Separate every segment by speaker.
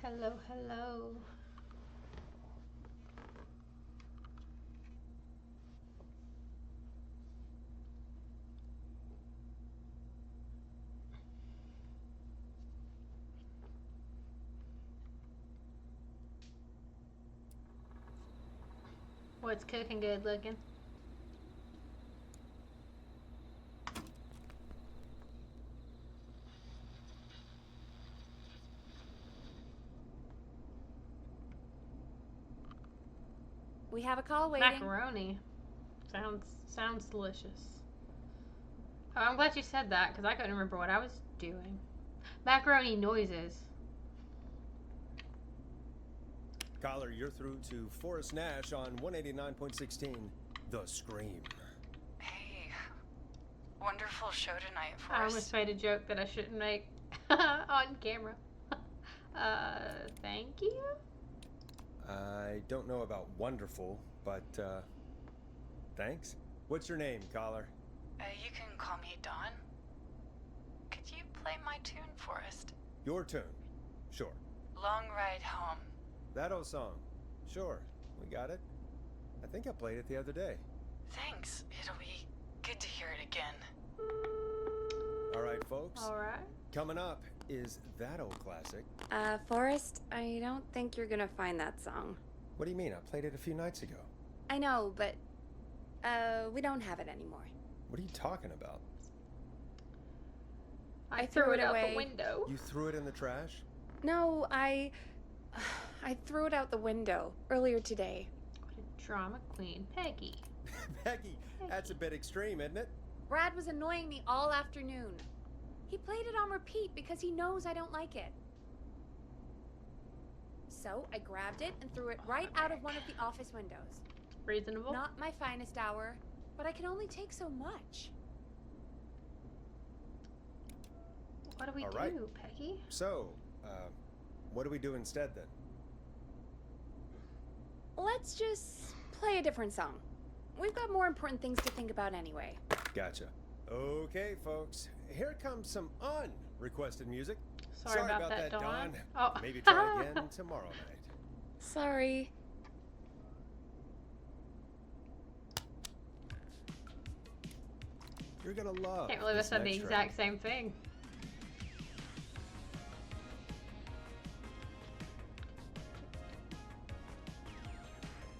Speaker 1: Hello, hello. What's cooking good looking?
Speaker 2: We have a call waiting.
Speaker 1: Macaroni. Sounds delicious. Oh, I'm glad you said that because I couldn't remember what I was doing. Macaroni noises.
Speaker 3: Caller, you're through to Forrest Nash on 189.16, The Scream.
Speaker 4: Hey, wonderful show tonight, Forrest.
Speaker 1: I almost made a joke that I shouldn't make on camera. Thank you?
Speaker 3: I don't know about wonderful, but, thanks. What's your name, caller?
Speaker 4: You can call me Dawn. Could you play my tune, Forrest?
Speaker 3: Your tune. Sure.
Speaker 4: Long Ride Home.
Speaker 3: That old song. Sure. We got it. I think I played it the other day.
Speaker 4: Thanks. It'll be good to hear it again.
Speaker 3: All right, folks.
Speaker 1: All right.
Speaker 3: Coming up is that old classic.
Speaker 2: Forrest, I don't think you're gonna find that song.
Speaker 3: What do you mean? I played it a few nights ago.
Speaker 2: I know, but, we don't have it anymore.
Speaker 3: What are you talking about?
Speaker 1: I threw it out
Speaker 2: away.
Speaker 1: the window.
Speaker 3: You threw it in the trash?
Speaker 2: No, I threw it out the window earlier today.
Speaker 1: What a drama queen. Peggy.
Speaker 3: Peggy, that's a bit extreme, isn't it?
Speaker 2: Brad was annoying me all afternoon. He played it on repeat because he knows I don't like it. So I grabbed it and threw it right out of one of the office windows.
Speaker 1: Reasonable.
Speaker 2: Not my finest hour, but I can only take so much.
Speaker 1: What do we
Speaker 3: All
Speaker 1: do,
Speaker 3: right.
Speaker 1: Peggy?
Speaker 3: So, what do we do instead then?
Speaker 2: Let's just play a different song. We've got more important things to think about anyway.
Speaker 3: Gotcha. Okay, folks. Here comes some unrequested music.
Speaker 1: Sorry about that, Dawn. Oh.
Speaker 3: Maybe try again tomorrow night.
Speaker 2: Sorry.
Speaker 3: You're gonna love.
Speaker 1: Can't believe I
Speaker 3: this
Speaker 1: said the
Speaker 3: next
Speaker 1: exact
Speaker 3: track.
Speaker 1: same thing.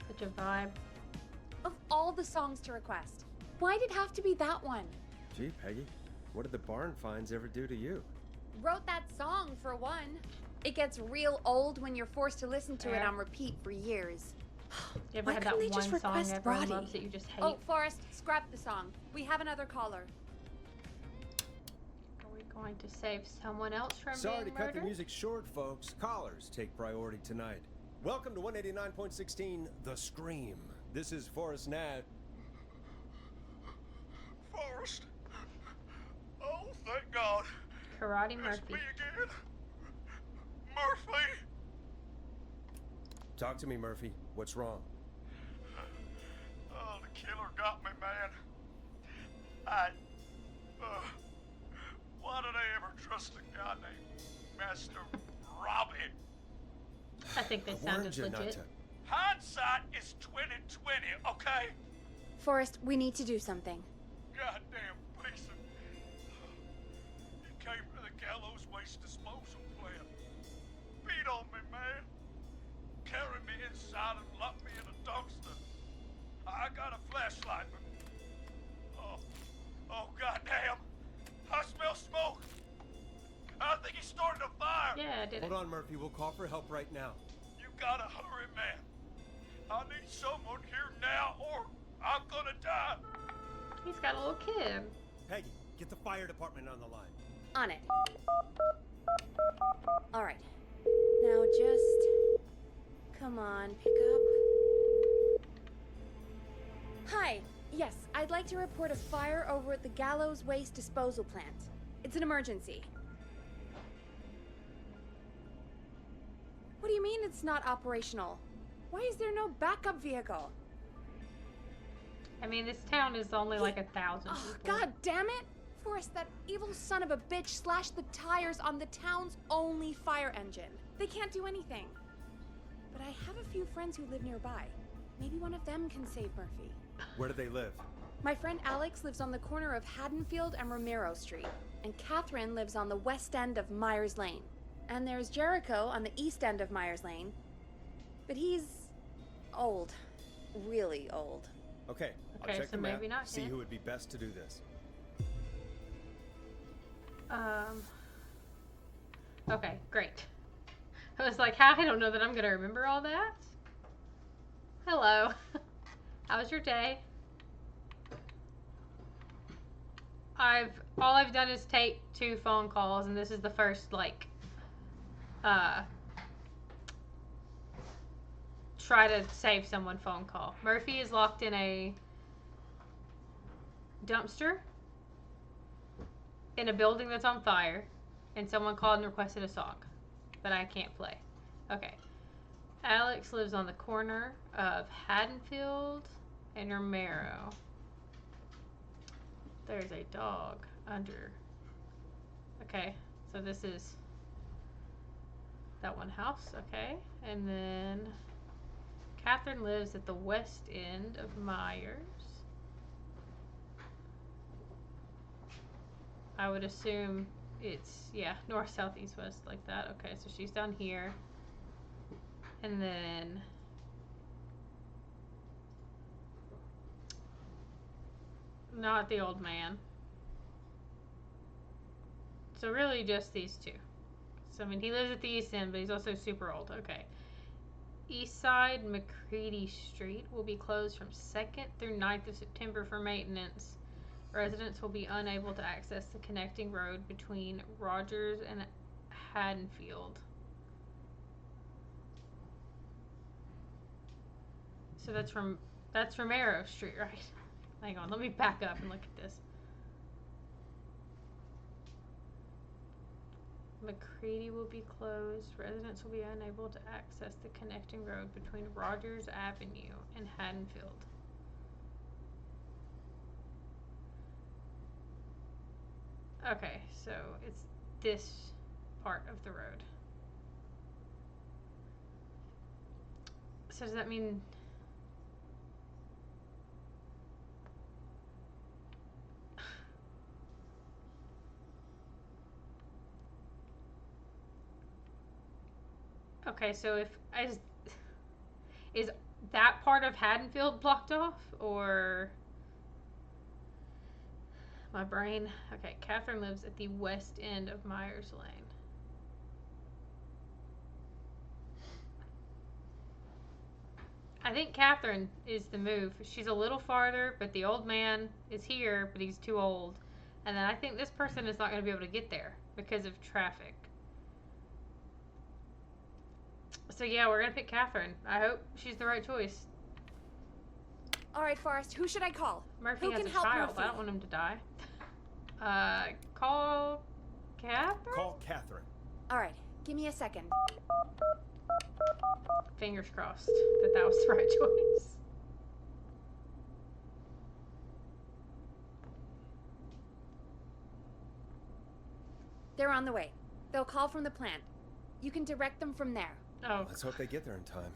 Speaker 1: Such a vibe.
Speaker 2: Of all the songs to request, why'd it have to be that one?
Speaker 3: Gee, Peggy, what did the barn finds ever do to you?
Speaker 2: Wrote that song, for one. It gets real old when you're forced to listen to it
Speaker 1: Yeah.
Speaker 2: on repeat for years.
Speaker 1: You ever
Speaker 2: Why
Speaker 1: had
Speaker 2: couldn't
Speaker 1: that
Speaker 2: they just
Speaker 1: one song
Speaker 2: request
Speaker 1: everyone
Speaker 2: Roddy?
Speaker 1: loves that you just hate?
Speaker 2: Oh, Forrest, scrap the song. We have another caller.
Speaker 1: Are we going to save someone else from
Speaker 3: Sorry to
Speaker 1: being
Speaker 3: cut
Speaker 1: murdered?
Speaker 3: the music short, folks. Callers take priority tonight. Welcome to 189.16, The Scream. This is Forrest Nat.
Speaker 5: Forrest. Oh, thank God.
Speaker 1: Karate
Speaker 5: It's
Speaker 1: Murphy.
Speaker 5: me again. Murphy.
Speaker 3: Talk to me, Murphy. What's wrong?
Speaker 5: Oh, the killer got me, man. Why did I ever trust a guy named Master Robbie?
Speaker 1: I think they
Speaker 3: I
Speaker 1: sounded
Speaker 3: warned you not
Speaker 1: legit.
Speaker 3: to.
Speaker 5: Hindsight is 20/20, okay?
Speaker 2: Forrest, we need to do something.
Speaker 5: Goddamn piece of... He came to the gallows waste disposal plant. Beat on me, man. Carried me inside and locked me in a dumpster. I got a flashlight, but... Oh, goddamn. I smell smoke. I think he started a fire.
Speaker 1: Yeah, I did it.
Speaker 3: Hold on, Murphy. We'll call for help right now.
Speaker 5: You gotta hurry, man. I need someone here now or I'm gonna die.
Speaker 1: He's got a little kid.
Speaker 3: Peggy, get the fire department on the line.
Speaker 2: On it. All right. Now just... Come on, pick up. Hi. Yes, I'd like to report a fire over at the Gallows Waste Disposal Plant. It's an emergency. What do you mean it's not operational? Why is there no backup vehicle?
Speaker 1: I mean, this town is only like 1,000
Speaker 2: Oh,
Speaker 1: people.
Speaker 2: God damn it! Forrest, that evil son of a bitch slashed the tires on the town's only fire engine. They can't do anything. But I have a few friends who live nearby. Maybe one of them can save Murphy.
Speaker 3: Where do they live?
Speaker 2: My friend Alex lives on the corner of Haddonfield and Romero Street. And Catherine lives on the west end of Myers Lane. And there's Jericho on the east end of Myers Lane. But he's old. Really old.
Speaker 3: Okay, I'll
Speaker 1: Okay,
Speaker 3: check
Speaker 1: so
Speaker 3: the map,
Speaker 1: maybe not
Speaker 3: see
Speaker 1: him.
Speaker 3: who would be best to do this.
Speaker 1: Okay, great. I was like, how? I don't know that I'm gonna remember all that. Hello. How was your day? All I've done is take 2 phone calls, and this is the first, like, try to save someone phone call. Murphy is locked in a dumpster in a building that's on fire, and someone called and requested a song that I can't play. Okay. Alex lives on the corner of Haddonfield and Romero. There's a dog under. Okay, so this is that one house, okay. And then Catherine lives at the west end of Myers. I would assume it's, yeah, north, south, east, west, like that. Okay, so she's down here. And then not the old man. So really just these 2. So I mean, he lives at the east end, but he's also super old. Okay. East side McCready Street will be closed from 2nd through 9th of September for maintenance. Residents will be unable to access the connecting road between Rogers and Haddonfield. So that's Romero Street, right? Hang on, let me back up and look at this. McCready will be closed. Residents will be unable to access the connecting road between Rogers Avenue and Haddonfield. Okay, so it's this part of the road. So does that mean... Okay, so if is that part of Haddonfield blocked off, or my brain? Okay, Catherine lives at the west end of Myers Lane. I think Catherine is the move. She's a little farther, but the old man is here, but he's too old. And then I think this person is not going to be able to get there because of traffic. So yeah, we're gonna pick Catherine. I hope she's the right choice.
Speaker 2: All right, Forrest, who should I call?
Speaker 1: Murphy
Speaker 2: Who
Speaker 1: has
Speaker 2: can
Speaker 1: a
Speaker 2: help
Speaker 1: child.
Speaker 2: Murphy?
Speaker 1: I don't want him to die. Call Catherine?
Speaker 3: Call Catherine.
Speaker 2: All right, give me a second.
Speaker 1: Fingers crossed that was the right choice.
Speaker 2: They're on the way. They'll call from the plant. You can direct them from there.
Speaker 1: Oh,
Speaker 3: Let's hope they get there in time.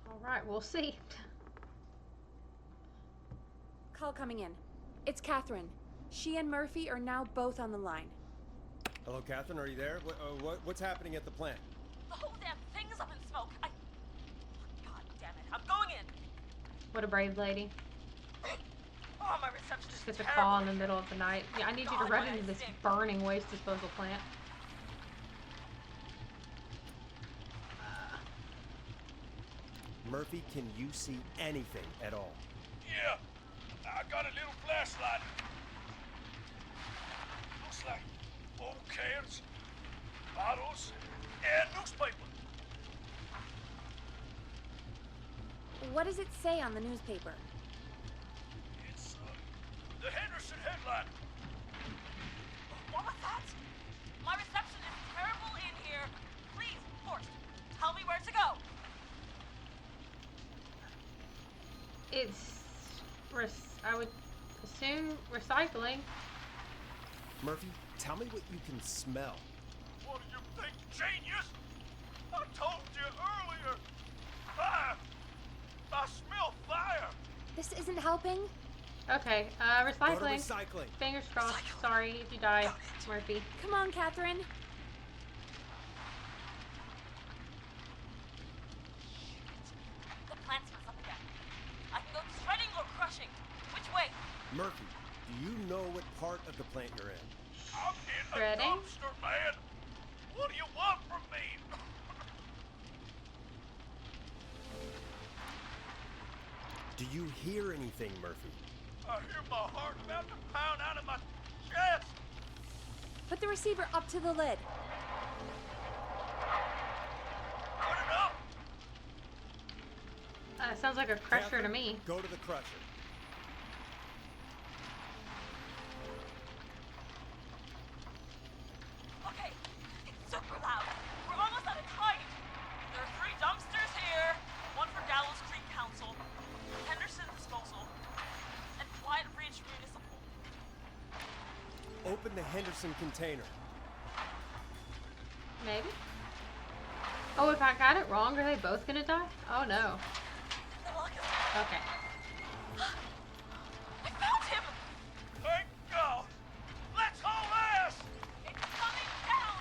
Speaker 1: all right. We'll see.
Speaker 2: Call coming in. It's Catherine. She and Murphy are now both on the line.
Speaker 3: Hello, Catherine, are you there? What's happening at the plant?
Speaker 6: The whole damn thing is up in smoke. God damn it. I'm going in.
Speaker 1: What a brave lady.
Speaker 6: Oh, my reception
Speaker 1: Just
Speaker 6: is
Speaker 1: gets a
Speaker 6: terrible.
Speaker 1: call in the middle of the night. Yeah, I need you to
Speaker 6: God,
Speaker 1: run
Speaker 6: when I
Speaker 1: into this
Speaker 6: stink.
Speaker 1: burning waste disposal plant.
Speaker 3: Murphy, can you see anything at all?
Speaker 5: Yeah, I got a little flashlight. Looks like old cans, bottles, and newspaper.
Speaker 2: What does it say on the newspaper?
Speaker 5: It's the Henderson headline.
Speaker 6: What was that? My reception is terrible in here. Please, Forrest, tell me where to go.
Speaker 1: It's, I would assume recycling.
Speaker 3: Murphy, Tell me what you can smell.
Speaker 5: What do you think, genius? I told you earlier. Fire! I smell fire!
Speaker 2: This isn't helping.
Speaker 1: Okay,
Speaker 3: Go to
Speaker 1: recycling.
Speaker 3: recycling.
Speaker 1: Fingers crossed. Sorry if you die, Murphy.
Speaker 2: Come on, Catherine.
Speaker 6: The plant smells up again. I can go shredding or crushing. Which way?
Speaker 3: Murphy, do you know what part of the plant you're in?
Speaker 5: I'm in a
Speaker 1: Shredding?
Speaker 5: dumpster, man. What do you want from me?
Speaker 3: Do you hear anything, Murphy?
Speaker 5: I hear my heart about to pound out of my chest.
Speaker 2: Put the receiver up to the lid.
Speaker 5: Put it up.
Speaker 1: Sounds like a crusher to
Speaker 3: Catherine,
Speaker 1: me.
Speaker 3: Go to the crusher.
Speaker 6: Okay, it's super loud. We're almost out of time. There are 3 dumpsters here. One for Gallows Creek Council, Henderson Disposal, and Quiet Ridge Municipal.
Speaker 3: Open the Henderson container.
Speaker 1: Maybe. Oh, if I got it wrong, are they both gonna die? Oh no.
Speaker 6: The lock is...
Speaker 1: Okay.
Speaker 6: I found him!
Speaker 5: Thank God. Let's haul ass.
Speaker 6: It's coming down!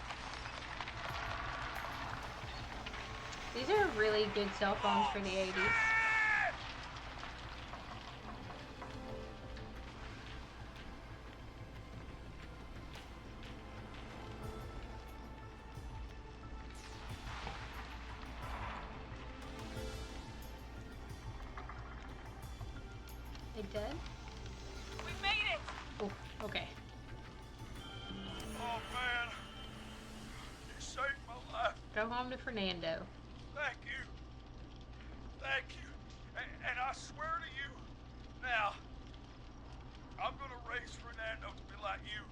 Speaker 1: These are really good cell phones for the 80s. They dead?
Speaker 6: We made it!
Speaker 1: Oh, okay.
Speaker 5: Oh, man. You saved my life.
Speaker 1: Go home to Fernando.
Speaker 5: Thank you. Thank you. And I swear to you, now, I'm gonna raise Fernando to be like you.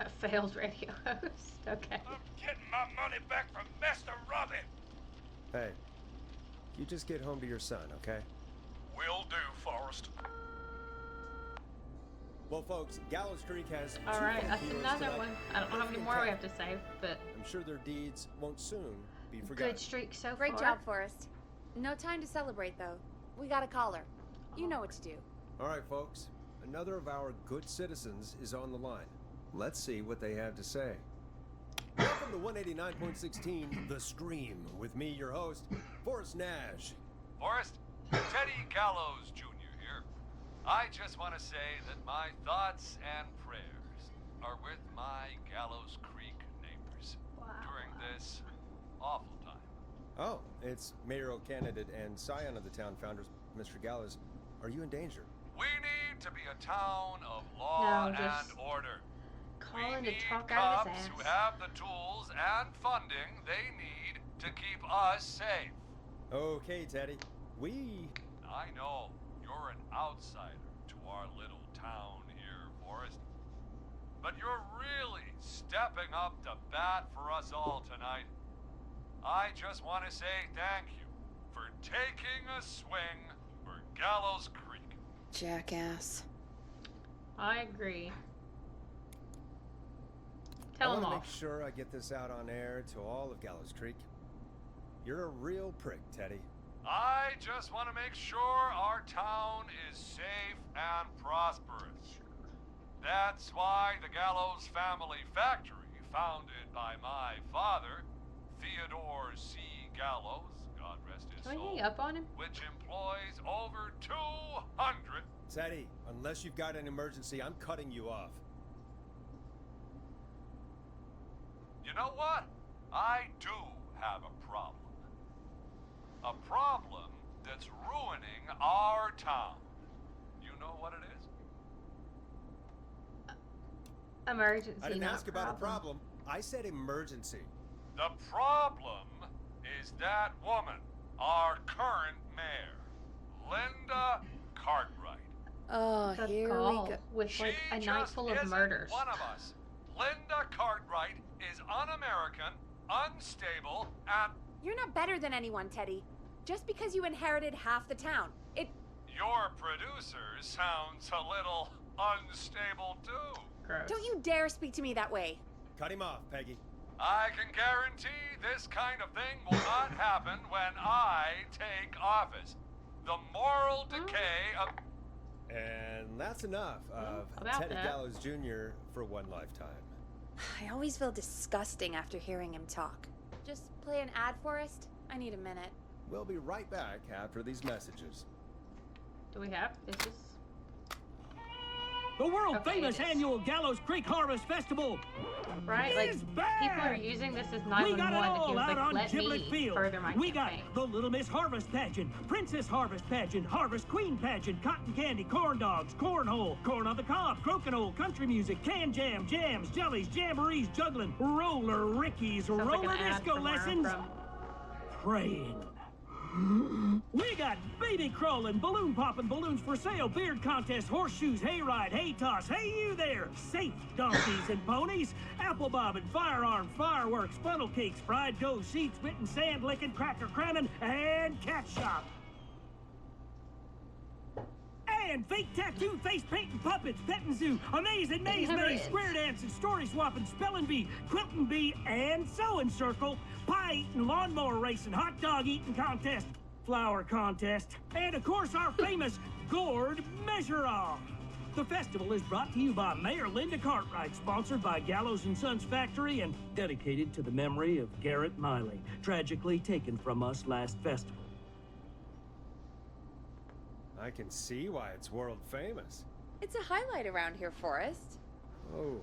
Speaker 1: A failed radio host. Okay.
Speaker 5: I'm getting my money back from Mr. Robin.
Speaker 3: Hey, you just get home to your son, okay?
Speaker 5: Will do, Forrest.
Speaker 3: Well, folks, Gallows Creek has two
Speaker 1: Alright, that's
Speaker 3: heroes
Speaker 1: another
Speaker 3: tonight.
Speaker 1: one. I don't know how many
Speaker 3: Murphy and
Speaker 1: more we have
Speaker 3: Catherine.
Speaker 1: to save, but
Speaker 3: I'm sure their deeds won't soon be forgotten.
Speaker 1: good streak so
Speaker 2: Great
Speaker 1: far.
Speaker 2: job, Forrest. No time to celebrate, though. We got a caller. You know what to do.
Speaker 3: All right, folks. Another of our good citizens is on the line. Let's see what they have to say. Welcome to 189.16 The Scream with me, your host, Forrest Nash.
Speaker 7: Forrest, Teddy Gallows Jr. here. I just want to say that my thoughts and prayers are with my Gallows Creek neighbors during this awful time.
Speaker 3: Oh, it's mayoral candidate and scion of the town founders, Mr. Gallows. Are you in danger?
Speaker 7: We need to be a town of law
Speaker 1: No, just
Speaker 7: and order.
Speaker 1: Call
Speaker 7: We
Speaker 1: him to
Speaker 7: need
Speaker 1: talk out of
Speaker 7: cops
Speaker 1: his
Speaker 7: who
Speaker 1: ass.
Speaker 7: have the tools and funding they need to keep us safe.
Speaker 3: Okay, Teddy. We...
Speaker 7: I know you're an outsider to our little town here, Forrest. But you're really stepping up to bat for us all tonight. I just want to say thank you for taking a swing for Gallows Creek.
Speaker 2: Jackass.
Speaker 1: I agree.
Speaker 3: I
Speaker 1: Tell him
Speaker 3: want to
Speaker 1: off.
Speaker 3: make sure I get this out on air to all of Gallows Creek. You're a real prick, Teddy.
Speaker 7: I just want to make sure our town is safe and prosperous. That's why the Gallows Family Factory, founded by my father, Theodore C. Gallows, God rest his
Speaker 1: Can we
Speaker 7: soul,
Speaker 1: hang up on him?
Speaker 7: which employs over 200.
Speaker 3: Teddy, unless you've got an emergency, I'm cutting you off.
Speaker 7: You know what? I do have a problem. A problem that's ruining our town. You know what it is?
Speaker 1: Emergency.
Speaker 3: I didn't
Speaker 1: not
Speaker 3: ask about a problem. I said emergency.
Speaker 7: The problem is that woman, our current mayor, Linda Cartwright.
Speaker 2: Oh,
Speaker 1: Good
Speaker 2: here
Speaker 1: call.
Speaker 2: we go.
Speaker 1: With
Speaker 7: She
Speaker 1: like a night
Speaker 7: just
Speaker 1: full of
Speaker 7: isn't
Speaker 1: murders.
Speaker 7: one of us. Linda Cartwright is un-American, unstable, and
Speaker 2: You're not better than anyone, Teddy. Just because you inherited half the town.
Speaker 7: your producer sounds a little unstable too.
Speaker 1: Gross.
Speaker 2: Don't you dare speak to me that way.
Speaker 3: Cut him off, Peggy.
Speaker 7: I can guarantee this kind of thing will not happen when I take office. The moral decay of...
Speaker 3: And that's enough of
Speaker 1: about
Speaker 3: Teddy
Speaker 1: that.
Speaker 3: Gallows Jr. for one lifetime.
Speaker 2: I always feel disgusting after hearing him talk. Just play an ad, Forrest? I need a minute.
Speaker 3: We'll be right back after these messages.
Speaker 1: Do we have? Is this?
Speaker 8: The world
Speaker 1: Okay,
Speaker 8: famous
Speaker 1: it is.
Speaker 8: annual Gallows Creek Harvest Festival.
Speaker 1: Right, like
Speaker 8: Is back!
Speaker 1: people are using this as
Speaker 8: We got
Speaker 1: 911
Speaker 8: it
Speaker 1: if
Speaker 8: all
Speaker 1: you was
Speaker 8: out
Speaker 1: like,
Speaker 8: on
Speaker 1: let
Speaker 8: Giblet
Speaker 1: me
Speaker 8: Field.
Speaker 1: further my
Speaker 8: We got
Speaker 1: campaign.
Speaker 8: the Little Miss Harvest Pageant, Princess Harvest Pageant, Harvest Queen Pageant, Cotton Candy, Corn Dogs, Cornhole, Corn on the Cob, Crokinole, Country Music, Can Jam, Jams, Jellies, Jamborees, Juggling, Roller Rickies,
Speaker 1: Sounds like
Speaker 8: Roller
Speaker 1: an ad
Speaker 8: Disco
Speaker 1: from where I'm
Speaker 8: Lessons,
Speaker 1: from.
Speaker 8: Praying. We got baby crawling, balloon popping, balloons for sale, beard contest, horseshoes, hayride, hay toss, hey you there, safe donkeys and ponies, apple bobbing, firearms, fireworks, funnel cakes, fried dough, seed spitting, sand licking, cracker cramming, and cat shop. And fake tattoo, face painting, puppets, petting zoo, amazing maze
Speaker 1: never
Speaker 8: maze,
Speaker 1: ends.
Speaker 8: square dancing, story swapping, spelling bee, quilting bee, and sewing circle, pie eating, lawnmower racing, hot dog eating contest, flower contest, and of course our famous gourd measure-off. The festival is brought to you by Mayor Linda Cartwright, sponsored by Gallows & Sons Factory, and dedicated to the memory of Garrett Miley, tragically taken from us last festival.
Speaker 3: I can see why it's world famous.
Speaker 2: It's a highlight around here, Forrest.
Speaker 3: Oh,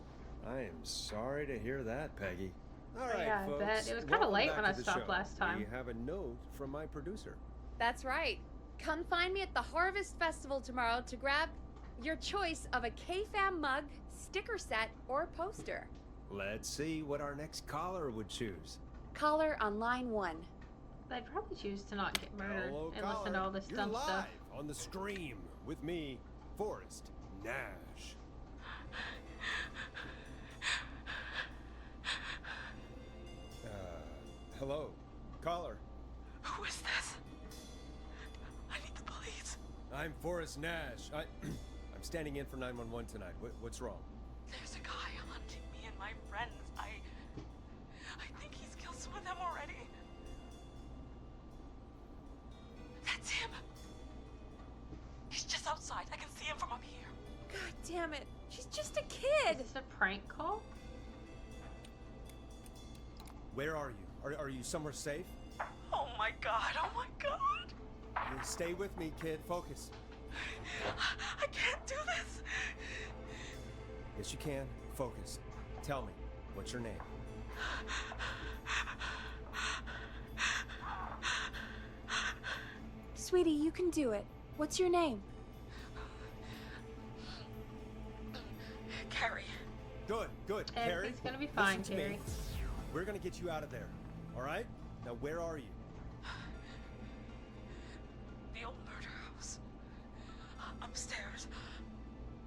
Speaker 3: I am sorry to hear that, Peggy. All right,
Speaker 1: Yeah, I
Speaker 3: folks.
Speaker 1: bet. It was kinda
Speaker 3: welcome
Speaker 1: late
Speaker 3: back
Speaker 1: when
Speaker 3: to
Speaker 1: I
Speaker 3: the
Speaker 1: stopped
Speaker 3: show.
Speaker 1: last time.
Speaker 3: We have a note from my producer.
Speaker 2: That's right. Come find me at the Harvest Festival tomorrow to grab your choice of a K-Fam mug, sticker set, or poster.
Speaker 3: Let's see what our next caller would choose.
Speaker 2: Caller on line 1.
Speaker 1: They'd probably choose to not get murdered
Speaker 3: Hello,
Speaker 1: and
Speaker 3: caller.
Speaker 1: listen to all this
Speaker 3: You're
Speaker 1: dumb
Speaker 3: live
Speaker 1: stuff.
Speaker 3: on the stream with me, Forrest Nash. Hello, caller.
Speaker 6: Who is this? I need the police.
Speaker 3: I'm Forrest Nash. I'm standing in for 911 tonight. What's wrong?
Speaker 6: There's a guy hunting me and my friends. I think he's killed some of them already. That's him. He's just outside. I can see him from up here.
Speaker 2: God damn it. She's just a
Speaker 1: Is
Speaker 2: kid.
Speaker 1: this a prank call?
Speaker 3: Where are you? Are you somewhere safe?
Speaker 6: Oh my god. Oh my god.
Speaker 3: You stay with me, kid. Focus.
Speaker 6: I can't do this.
Speaker 3: Yes, you can. Focus. Tell me, what's your name?
Speaker 2: Sweetie, you can do it. What's your name?
Speaker 6: Carrie.
Speaker 3: Good, good. Carrie,
Speaker 1: Everything's gonna be fine,
Speaker 3: listen to me.
Speaker 1: Carrie.
Speaker 3: We're gonna get you out of there. All right? Now, where are you?
Speaker 6: The old murder house. Upstairs.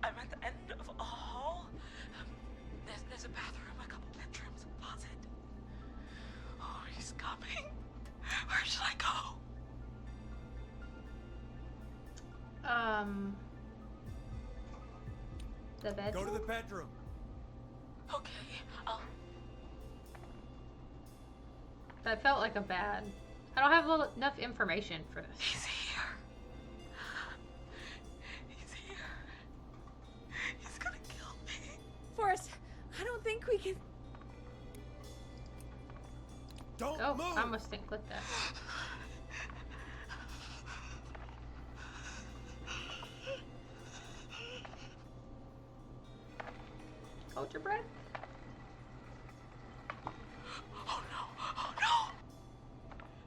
Speaker 6: I'm at the end of a hall. There's a bathroom, a couple bedrooms, a closet. Oh, he's coming. Where should I go?
Speaker 1: The bedroom?
Speaker 3: Go to the bedroom.
Speaker 6: Okay, I'll...
Speaker 1: That felt like a bad. I don't have enough information for this.
Speaker 6: He's here. He's here. He's gonna kill me.
Speaker 2: Forrest, I don't think we can.
Speaker 3: Don't
Speaker 1: Oh,
Speaker 3: move.
Speaker 1: I almost didn't click that. Hold your breath.
Speaker 6: Oh no! Oh no!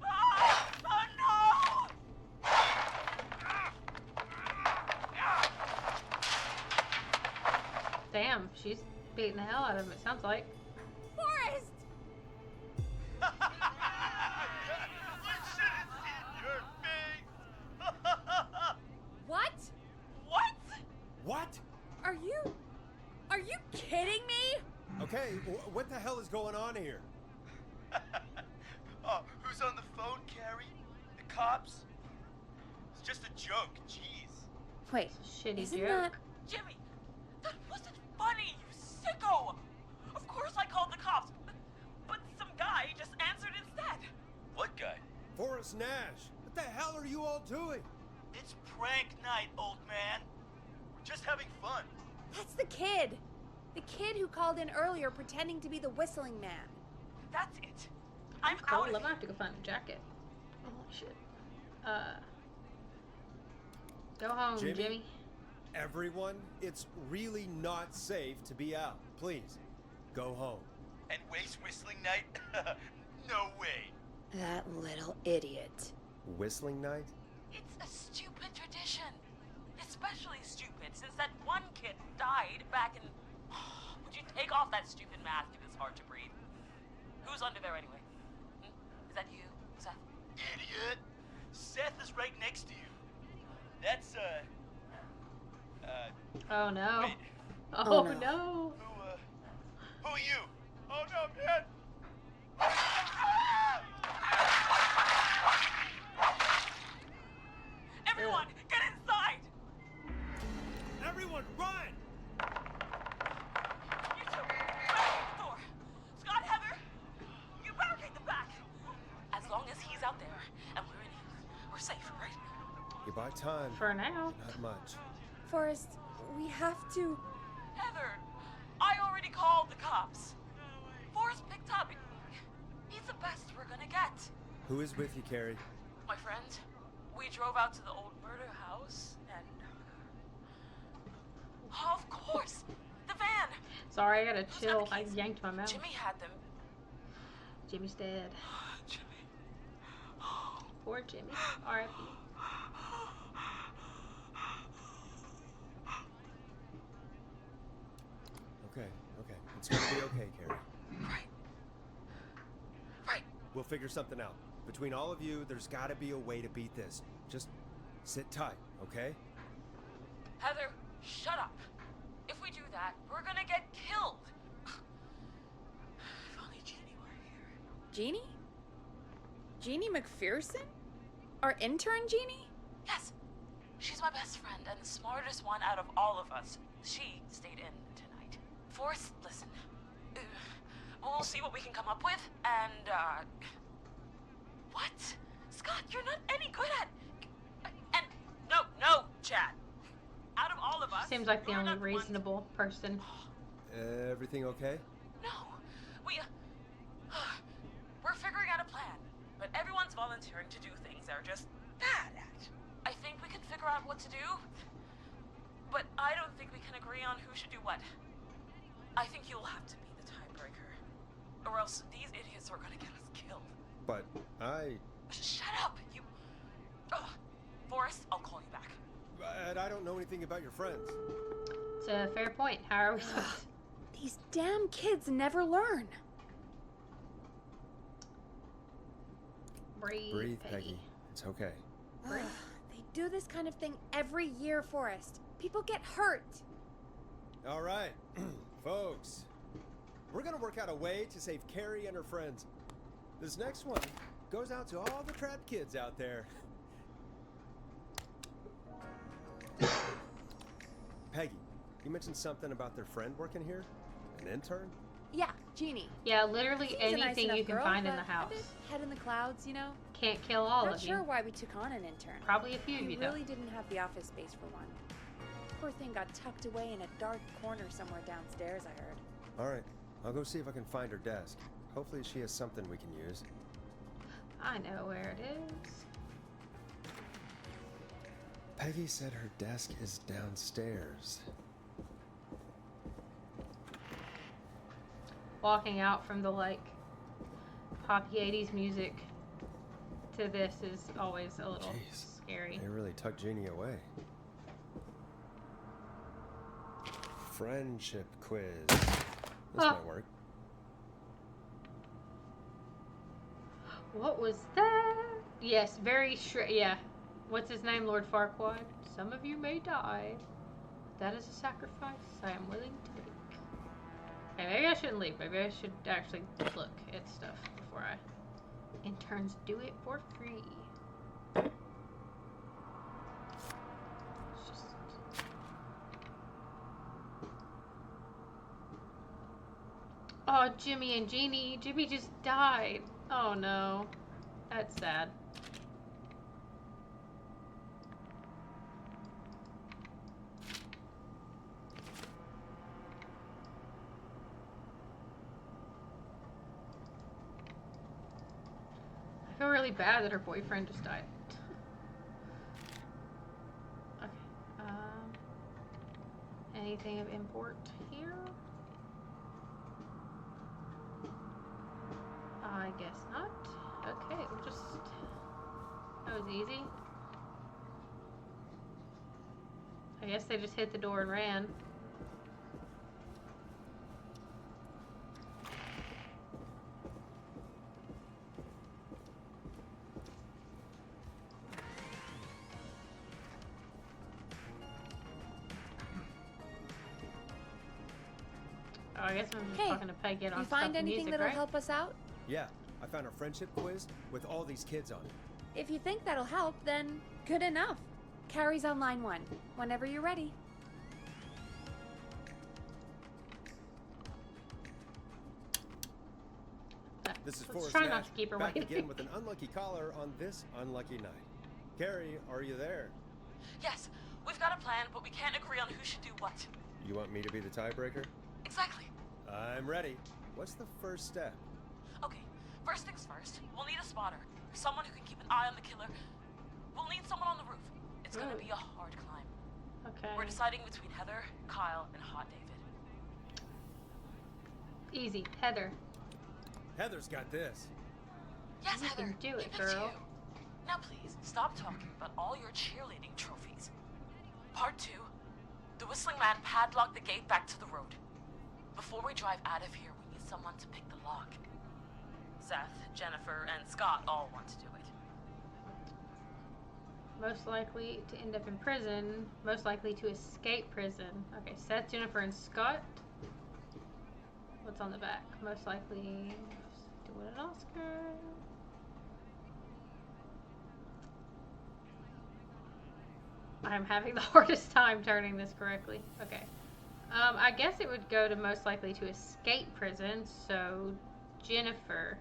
Speaker 6: Ah! Oh no!
Speaker 1: Damn, she's beating the hell out of him, it sounds like.
Speaker 2: Forrest! What?
Speaker 6: What?
Speaker 3: What?
Speaker 2: Are you kidding me?
Speaker 3: Okay, what the hell is going on here?
Speaker 9: Oh, who's on the phone, Carrie? The cops? It's just a joke, jeez.
Speaker 2: Wait,
Speaker 1: Shitty
Speaker 2: isn't
Speaker 1: joke.
Speaker 2: that...
Speaker 6: Jimmy, that wasn't funny, you sicko! Of course I called the cops, but some guy just answered instead.
Speaker 9: What guy?
Speaker 3: Forrest Nash, what the hell are you all doing?
Speaker 9: It's prank night, old man. We're just having fun.
Speaker 2: That's the kid. The kid who called in earlier pretending to be the whistling man.
Speaker 6: That's it. I'm
Speaker 1: Oh,
Speaker 6: out
Speaker 1: I'm
Speaker 6: of
Speaker 1: gonna have to go find a jacket. Oh shit. Go home, Jimmy.
Speaker 3: Everyone, it's really not safe to be out. Please, go home.
Speaker 9: And waste whistling night? No way.
Speaker 2: That little idiot.
Speaker 3: Whistling night?
Speaker 6: It's a stupid tradition. Especially stupid since that one kid died back in... Would you take off that stupid mask if it's hard to breathe? Who's under there anyway? Is that you, Seth?
Speaker 9: Idiot. Seth is right next to you. That's,
Speaker 1: Oh no.
Speaker 9: wait.
Speaker 1: Oh,
Speaker 2: no.
Speaker 1: no.
Speaker 9: Who are you? Oh no, man!
Speaker 6: Everyone, get inside!
Speaker 3: Everyone, run!
Speaker 6: You two, barricade the door. Scott, Heather, you barricade the back. As long as he's out there and we're in here, we're safe, right?
Speaker 3: You buy time.
Speaker 1: For now.
Speaker 3: Not much.
Speaker 2: Forrest, we have to...
Speaker 6: Heather, I already called the cops. Forrest picked up. He's the best we're gonna get.
Speaker 3: Who is with you, Carrie?
Speaker 6: My friend, we drove out to the old murder house and... Of course! The van!
Speaker 1: Sorry, I gotta
Speaker 6: Who's got
Speaker 1: chill.
Speaker 6: the
Speaker 1: I
Speaker 6: keys?
Speaker 1: yanked my mouth.
Speaker 6: Jimmy had them.
Speaker 1: Jimmy's dead.
Speaker 6: Jimmy.
Speaker 1: Poor Jimmy. R.I.P.
Speaker 3: Okay. It's gonna be okay, Carrie.
Speaker 6: Right.
Speaker 3: We'll figure something out. Between all of you, there's gotta be a way to beat this. Just sit tight, okay?
Speaker 6: Heather, shut up. If we do that, we're gonna get killed. If only Jeannie were here.
Speaker 2: Jeannie? Jeannie McPherson? Our intern Jeannie?
Speaker 6: Yes. She's my best friend and the smartest one out of all of us. She stayed in tonight. Forrest, listen. We'll see what we can come up with, and, What? Scott, you're not any good at... And, no, Chad. Out of all of us...
Speaker 1: Seems like the
Speaker 6: you're
Speaker 1: only
Speaker 6: not one-
Speaker 1: reasonable person.
Speaker 3: Everything okay?
Speaker 6: No. We're figuring out a plan, but everyone's volunteering to do things they're just bad at. I think we can figure out what to do, but I don't think we can agree on who should do what. I think you'll have to be the tiebreaker, or else these idiots are gonna get us killed.
Speaker 3: But
Speaker 6: Shut up, you... Forrest, I'll call you back.
Speaker 3: But I don't know anything about your friends.
Speaker 1: It's a fair point. How are we supposed to...
Speaker 2: These damn kids never learn.
Speaker 1: Breathe,
Speaker 3: Peggy. It's okay.
Speaker 2: Ugh, they do this kind of thing every year, Forrest. People get hurt.
Speaker 3: All right, folks. We're gonna work out a way to save Carrie and her friends. This next one goes out to all the trapped kids out there. Peggy, you mentioned something about their friend working here? An intern?
Speaker 2: Yeah, Jeannie.
Speaker 1: Yeah, literally
Speaker 2: Seems a nice
Speaker 1: anything
Speaker 2: enough
Speaker 1: you can
Speaker 2: girl,
Speaker 1: find in
Speaker 2: but
Speaker 1: the house.
Speaker 2: a bit head in the clouds, you know?
Speaker 1: Can't kill all
Speaker 2: Not
Speaker 1: of
Speaker 2: sure
Speaker 1: you.
Speaker 2: why we took on an intern.
Speaker 1: Probably a few of
Speaker 2: We
Speaker 1: you, though.
Speaker 2: really didn't have the office space for one. Poor thing got tucked away in a dark corner somewhere downstairs, I heard.
Speaker 3: All right, I'll go see if I can find her desk. Hopefully she has something we can use.
Speaker 1: I know where it is.
Speaker 3: Peggy said her desk is downstairs.
Speaker 1: Walking out from the, like, poppy 80s music to this is always a little
Speaker 3: Jeez.
Speaker 1: scary.
Speaker 3: They really tucked Jeannie away. Friendship quiz. This might work.
Speaker 1: What was that? Yes, very yeah. What's his name? Lord Farquaad. Some of you may die. That is a sacrifice I am willing to make. Okay, maybe I shouldn't leave. Maybe I should actually look at stuff before I... Interns do it for free. It's just... Oh, Jimmy and Jeannie. Jimmy just died. Oh no. That's sad. I feel really bad that her boyfriend just died. Okay. Anything of import here? I guess not. Okay, we'll just... That was easy. I guess they just hit the door and ran. Oh, I guess I'm just
Speaker 2: Hey,
Speaker 1: talking to Peggy on
Speaker 2: You
Speaker 1: stuff
Speaker 2: find anything
Speaker 1: music,
Speaker 2: that'll
Speaker 1: right?
Speaker 2: help us out?
Speaker 3: Yeah, I found a friendship quiz with all these kids on it.
Speaker 2: If you think that'll help, then good enough. Carrie's on line 1, whenever you're ready.
Speaker 3: This is
Speaker 1: Let's
Speaker 3: Forrest
Speaker 1: try
Speaker 3: Nash,
Speaker 1: not to keep her
Speaker 3: back
Speaker 1: waiting.
Speaker 3: again with an unlucky caller on this unlucky night. Carrie, are you there?
Speaker 6: Yes, we've got a plan, but we can't agree on who should do what.
Speaker 3: You want me to be the tiebreaker?
Speaker 6: Exactly.
Speaker 3: I'm ready. What's the first step?
Speaker 6: Okay, first things first, we'll need a spotter. Someone who can keep an eye on the killer. We'll need someone on the roof. It's gonna be a hard climb.
Speaker 1: Okay.
Speaker 6: We're deciding between Heather, Kyle, and Hot David.
Speaker 1: Easy. Heather.
Speaker 3: Heather's got this.
Speaker 6: Yes,
Speaker 1: You
Speaker 6: Heather.
Speaker 1: can do it,
Speaker 6: we picked
Speaker 1: girl.
Speaker 6: you. Now please, stop talking about all your cheerleading trophies. Part 2. The Whistling Man padlocked the gate back to the road. Before we drive out of here, we need someone to pick the lock. Seth, Jennifer, and Scott all want to do it.
Speaker 1: Most likely to end up in prison. Most likely to escape prison. Okay, Seth, Jennifer, and Scott. What's on the back? Most likely to win an Oscar. I'm having the hardest time turning this correctly. Okay. I guess it would go to most likely to escape prison, so Jennifer.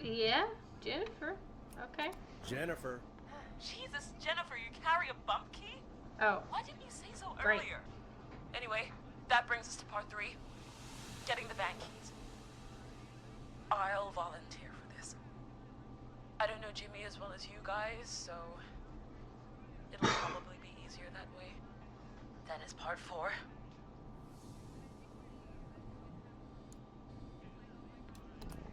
Speaker 1: Yeah, Jennifer. Okay.
Speaker 3: Jennifer.
Speaker 6: Jesus, Jennifer, you carry a bump key?
Speaker 1: Oh,
Speaker 6: Why didn't you say so
Speaker 1: Right.
Speaker 6: earlier? Anyway, that brings us to part 3. Getting the van keys. I'll volunteer for this. I don't know Jimmy as well as you guys, so it'll probably be easier that way. Then is part 4.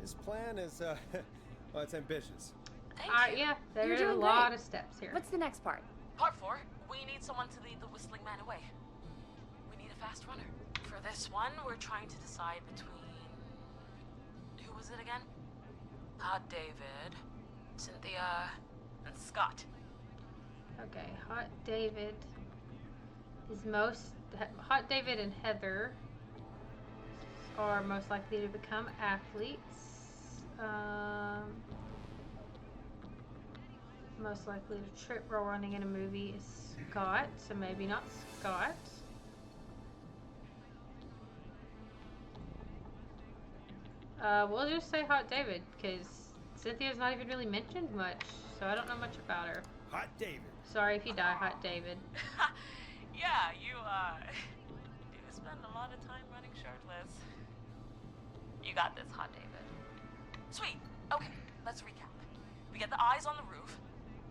Speaker 3: His plan is, well, it's ambitious.
Speaker 6: Thank you.
Speaker 1: yeah,
Speaker 2: You're
Speaker 1: there's a
Speaker 2: doing
Speaker 1: lot
Speaker 2: great.
Speaker 1: of steps here.
Speaker 2: What's the next part?
Speaker 6: Part 4, we need someone to lead the Whistling Man away. We need a fast runner. For this one, we're trying to decide between... Who was it again? Hot David, Cynthia, and Scott.
Speaker 1: Okay, Hot David is Hot David and Heather are most likely to become athletes. Most likely to trip while running in a movie is Scott, so maybe not Scott. We'll just say Hot David, because Cynthia's not even really mentioned much, so I don't know much about her.
Speaker 3: Hot David.
Speaker 1: Sorry if you die, Hot David.
Speaker 6: Yeah, you, do spend a lot of time running shirtless. You got this, Hot David. Sweet. Okay, let's recap. We get the eyes on the roof.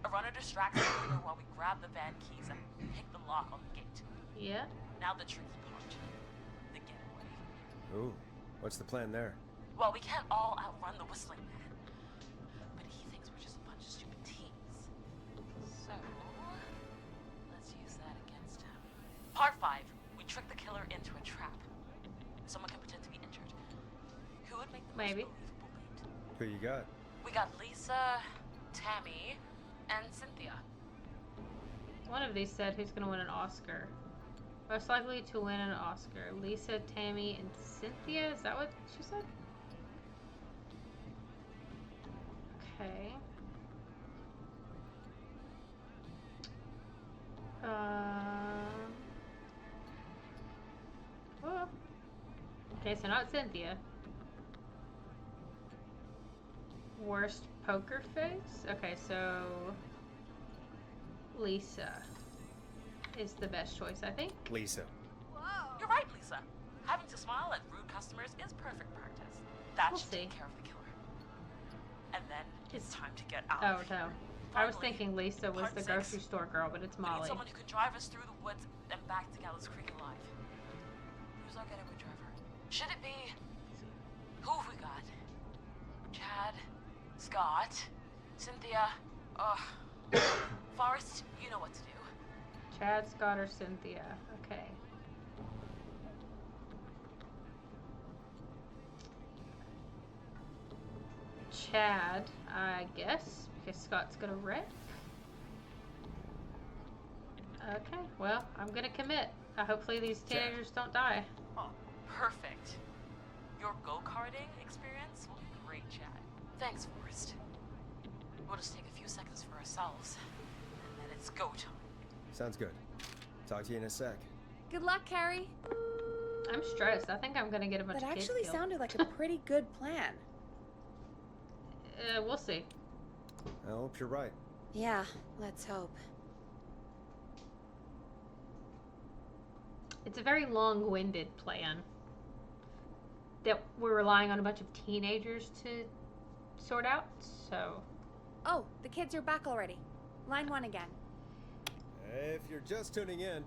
Speaker 6: A runner distracts the killer while we grab the van keys and pick the lock on the gate.
Speaker 1: Yeah.
Speaker 6: Now the tricky part. The getaway.
Speaker 3: Ooh, what's the plan there?
Speaker 6: Well, we can't all outrun the Whistling Man. But he thinks we're just a bunch of stupid teens. So, let's use that against him. Part 5. We trick the killer into a trap. Someone can pretend to be injured. Who would make the
Speaker 1: Maybe.
Speaker 6: most believable bait?
Speaker 3: Who you got?
Speaker 6: We got Lisa, Tammy, and Cynthia.
Speaker 1: One of these said who's going to win an Oscar. Most likely to win an Oscar. Lisa, Tammy, and Cynthia? Is that what she said? Okay. Okay, so not Cynthia. Worst poker face? Okay, so Lisa is the best choice, I think.
Speaker 3: Lisa.
Speaker 6: You're right, Lisa. Having to smile at rude customers is perfect practice. That
Speaker 1: We'll
Speaker 6: should
Speaker 1: see.
Speaker 6: take care of the killer. And then it's time to get out
Speaker 1: Oh
Speaker 6: of here.
Speaker 1: no. I was
Speaker 6: Finally,
Speaker 1: thinking Lisa was
Speaker 6: part
Speaker 1: the
Speaker 6: 6.
Speaker 1: grocery store girl, but it's
Speaker 6: We need
Speaker 1: Molly.
Speaker 6: someone who can drive us through the woods and back to Gallows Creek alive. Who's our getaway driver? Should it be... Who have we got? Chad? Scott? Cynthia? Forrest, you know what to do.
Speaker 1: Chad, Scott, or Cynthia. Okay. Chad, I guess, because Scott's gonna wreck. Okay, well, I'm gonna commit. Hopefully these teenagers don't die.
Speaker 6: Oh, perfect. Your go-karting experience will be great, Chad. Thanks, Forrest. We'll just take a few seconds for ourselves, and then it's go time.
Speaker 3: Sounds good. Talk to you in a sec.
Speaker 2: Good luck, Carrie.
Speaker 1: I'm stressed. I think I'm gonna get a bunch
Speaker 2: That
Speaker 1: of kids
Speaker 2: actually
Speaker 1: killed.
Speaker 2: sounded like a pretty good plan.
Speaker 1: We'll see.
Speaker 3: I hope you're right.
Speaker 2: Yeah, let's hope.
Speaker 1: It's a very long-winded plan that we're relying on a bunch of teenagers to sort out, so...
Speaker 2: Oh, the kids are back already. Line 1 again.
Speaker 3: If you're just tuning in,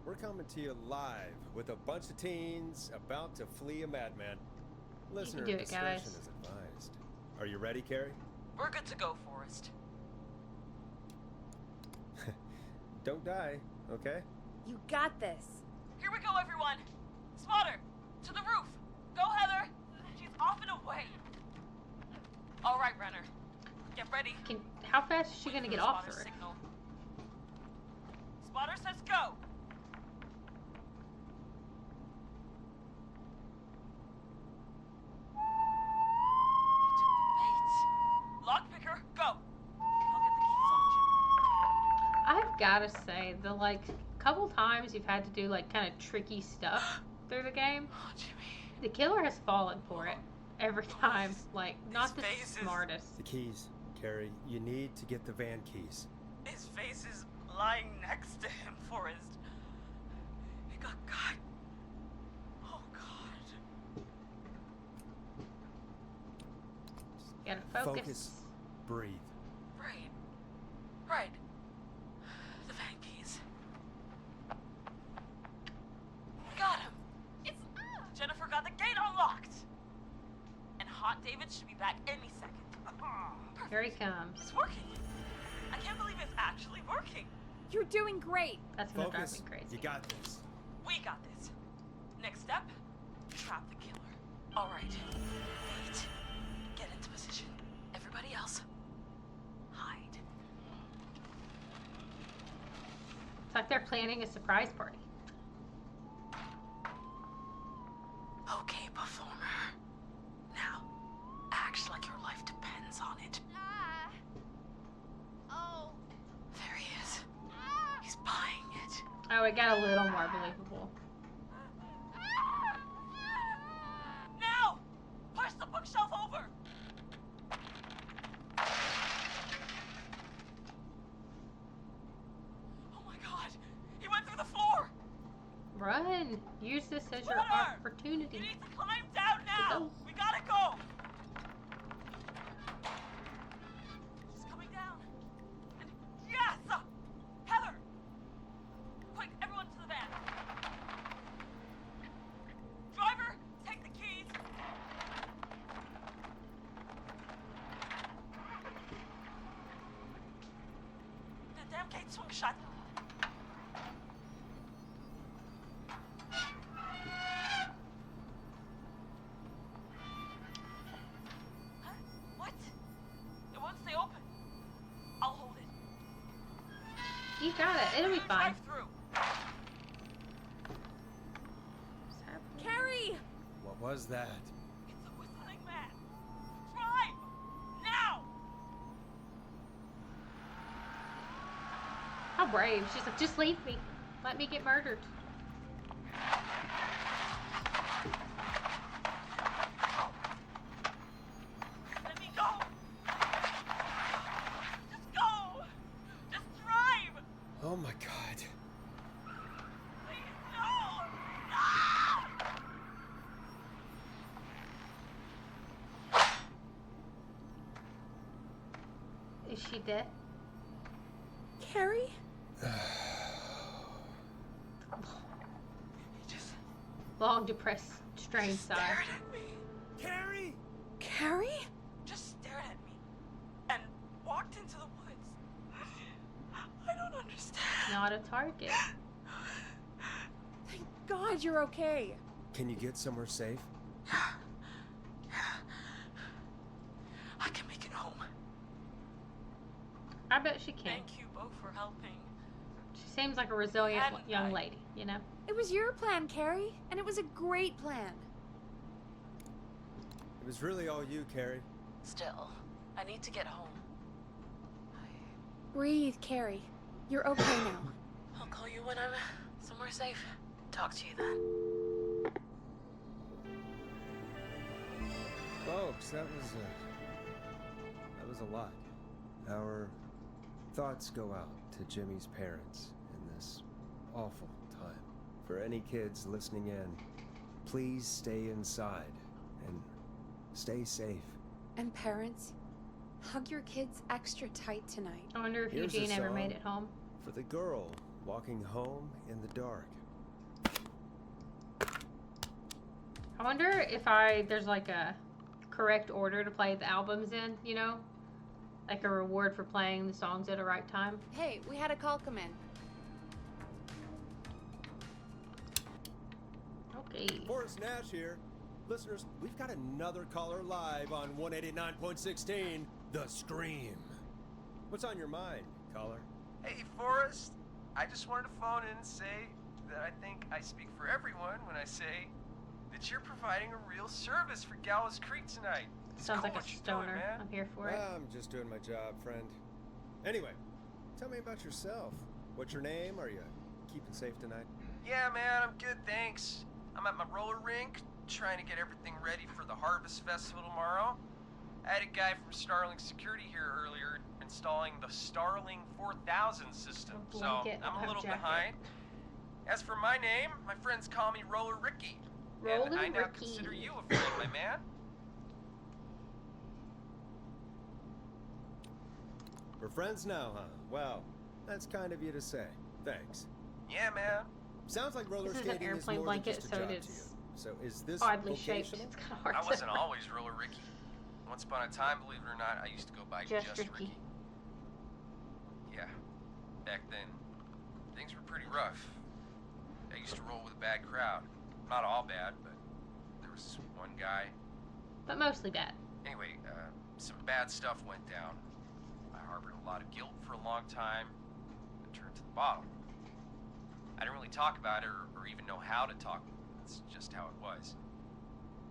Speaker 3: we're coming to you live with a bunch of teens about to flee a madman. Listener
Speaker 1: do it,
Speaker 3: discretion
Speaker 1: guys.
Speaker 3: is advised. Are you ready, Carrie?
Speaker 6: We're good to go, Forrest.
Speaker 3: Don't die, okay?
Speaker 2: You got this.
Speaker 6: Here we go, everyone. Spotter, to the roof. Go, Heather. She's off and away. All right, Renner. Get ready.
Speaker 1: How fast is she gonna get off
Speaker 6: Spotter's
Speaker 1: her?
Speaker 6: signal. Spotter says go. Lockpicker, go. I'll get the keys off Jimmy.
Speaker 1: I've gotta say, the couple times you've had to do kind of tricky stuff through the game,
Speaker 6: Oh, Jimmy.
Speaker 1: the killer has fallen for it every time. Not the
Speaker 6: face is-
Speaker 1: smartest.
Speaker 3: The keys. Carrie, you need to get the van keys.
Speaker 6: His face is lying next to him, Forrest. He got cut. Oh, God.
Speaker 1: You gotta focus.
Speaker 3: Breathe.
Speaker 6: Right. Right. The van keys. Got him. It's Jennifer got the gate unlocked. And Hot David should be back any second. Perfect.
Speaker 1: Here he comes.
Speaker 6: It's working. I can't believe it's actually working.
Speaker 2: You're doing great.
Speaker 1: That's gonna drive
Speaker 3: Focus.
Speaker 1: me crazy.
Speaker 3: You got this.
Speaker 6: We got this. Next step, trap the killer. All right. Wait. Get into position. Everybody else, hide.
Speaker 1: It's like they're planning a surprise party.
Speaker 6: Okay, performer. Now, act like your life depends on it.
Speaker 2: Oh.
Speaker 6: There he is. He's buying it.
Speaker 1: Oh, it got a little more believable.
Speaker 6: Now! Push the bookshelf over! Oh my god! He went through the floor!
Speaker 1: Run! Use this as your
Speaker 6: Spotter! You
Speaker 1: opportunity.
Speaker 6: need to climb down now!
Speaker 1: Go.
Speaker 6: We gotta go! She's coming down. And yes! Heather! Quick, everyone to the van. Driver, take the keys. The damn gate swung shut. Huh? What? It won't stay open. I'll hold it.
Speaker 1: You got it. It'll be fine.
Speaker 6: Drive through.
Speaker 1: What's happening?
Speaker 2: Carrie!
Speaker 3: What was that?
Speaker 6: It's a whistling man. Drive! Now!
Speaker 1: How brave. She's like, just leave me. Let me get murdered. Is she dead?
Speaker 2: Carrie?
Speaker 9: You just
Speaker 1: Long, depressed, strained sigh.
Speaker 6: Stared at me.
Speaker 3: Carrie!
Speaker 2: Carrie?
Speaker 6: Just stared at me. And walked into the woods. I don't understand.
Speaker 1: Not a target.
Speaker 2: Thank God you're okay.
Speaker 3: Can you get somewhere safe?
Speaker 6: I can make it home.
Speaker 1: I bet she can.
Speaker 6: Thank you both for helping.
Speaker 1: She seems like a resilient
Speaker 6: Hadn't
Speaker 1: young
Speaker 6: I?
Speaker 1: lady, you know?
Speaker 2: It was your plan, Carrie, and it was a great plan.
Speaker 3: It was really all you, Carrie.
Speaker 6: Still, I need to get home.
Speaker 2: Breathe, Carrie. You're okay now.
Speaker 6: I'll call you when I'm somewhere safe. Talk to you then.
Speaker 3: Folks, that was a lot. Our thoughts go out to Jimmy's parents in this awful time. For any kids listening in, please stay inside and stay safe.
Speaker 2: And parents, hug your kids extra tight tonight.
Speaker 1: I wonder if
Speaker 3: Here's a
Speaker 1: Eugene ever made
Speaker 3: song
Speaker 1: it home.
Speaker 3: For the girl walking home in the dark.
Speaker 1: I wonder if there's like a correct order to play the albums in, you know? Like a reward for playing the songs at the right time.
Speaker 2: Hey, we had a call come in.
Speaker 1: Okay.
Speaker 3: Forrest Nash here. Listeners, we've got another caller live on 189.16, The Scream. What's on your mind, caller?
Speaker 9: Hey, Forrest. I just wanted to phone in and say that I think I speak for everyone when I say that you're providing a real service for Gallows Creek tonight. It's
Speaker 1: Sounds
Speaker 9: cool
Speaker 1: like a
Speaker 9: what you're doing,
Speaker 1: stoner.
Speaker 9: man.
Speaker 1: I'm here for it.
Speaker 3: I'm just doing my job, friend. Anyway, tell me about yourself. What's your name? Are you keeping safe tonight?
Speaker 9: Yeah, man, I'm good, thanks. I'm at my roller rink, trying to get everything ready for the Harvest Festival tomorrow. I had a guy from Starling Security here earlier installing the Starling 4000 system,
Speaker 1: A
Speaker 9: so
Speaker 1: blanket
Speaker 9: I'm a
Speaker 1: of
Speaker 9: little
Speaker 1: jacket.
Speaker 9: behind. As for my name, my friends call me Roller Ricky.
Speaker 1: Roller
Speaker 9: and I now
Speaker 1: Ricky.
Speaker 9: consider you a friend, my man.
Speaker 3: We're friends now, huh? Well, that's kind of you to say. Thanks.
Speaker 9: Yeah, man.
Speaker 3: Sounds like roller
Speaker 1: This is an
Speaker 3: skating is
Speaker 1: airplane
Speaker 3: more than
Speaker 1: blanket,
Speaker 3: just a
Speaker 1: so
Speaker 3: job
Speaker 1: it
Speaker 3: to you.
Speaker 1: is
Speaker 3: So is this
Speaker 1: oddly shaped.
Speaker 3: vocational?
Speaker 1: It's kind of hard
Speaker 9: I
Speaker 1: to...
Speaker 9: wasn't always Roller Ricky. Once upon a time, believe it or not, I used to go by
Speaker 1: Just
Speaker 9: just
Speaker 1: Ricky.
Speaker 9: Ricky. Yeah. Back then, things were pretty rough. I used to roll with a bad crowd. Not all bad, but there was this one guy.
Speaker 1: But mostly bad.
Speaker 9: Anyway, some bad stuff went down. I harbored a lot of guilt for a long time and turned to the bottle. I didn't really talk about it or even know how to talk. It's just how it was.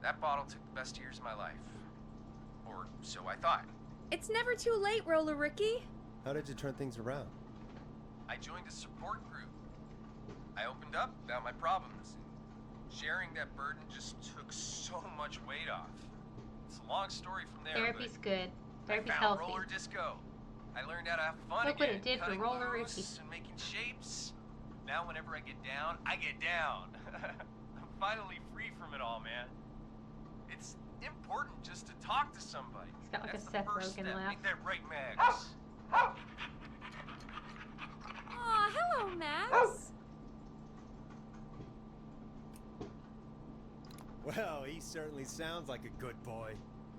Speaker 9: That bottle took the best years of my life. Or so I thought.
Speaker 2: It's never too late, Roller Ricky.
Speaker 3: How did you turn things around?
Speaker 9: I joined a support group. I opened up about my problems. Sharing that burden just took so much weight off. It's a long story from there.
Speaker 1: Therapy's
Speaker 9: but
Speaker 1: good. Therapy's
Speaker 9: I found
Speaker 1: healthy.
Speaker 9: roller disco. I learned how to have fun
Speaker 1: Look what
Speaker 9: again,
Speaker 1: it did for
Speaker 9: cutting
Speaker 1: Roller
Speaker 9: loose
Speaker 1: Ricky.
Speaker 9: and making shapes. Now whenever I get down, I get down. I'm finally free from it all, man. It's important just to talk to somebody.
Speaker 1: He's got like
Speaker 9: That's
Speaker 1: a
Speaker 9: the
Speaker 1: Seth
Speaker 9: first
Speaker 1: Rogen
Speaker 9: step.
Speaker 1: laugh.
Speaker 9: Make that right, Max.
Speaker 2: Aw, hello, Max.
Speaker 3: Well, he certainly sounds like a good boy.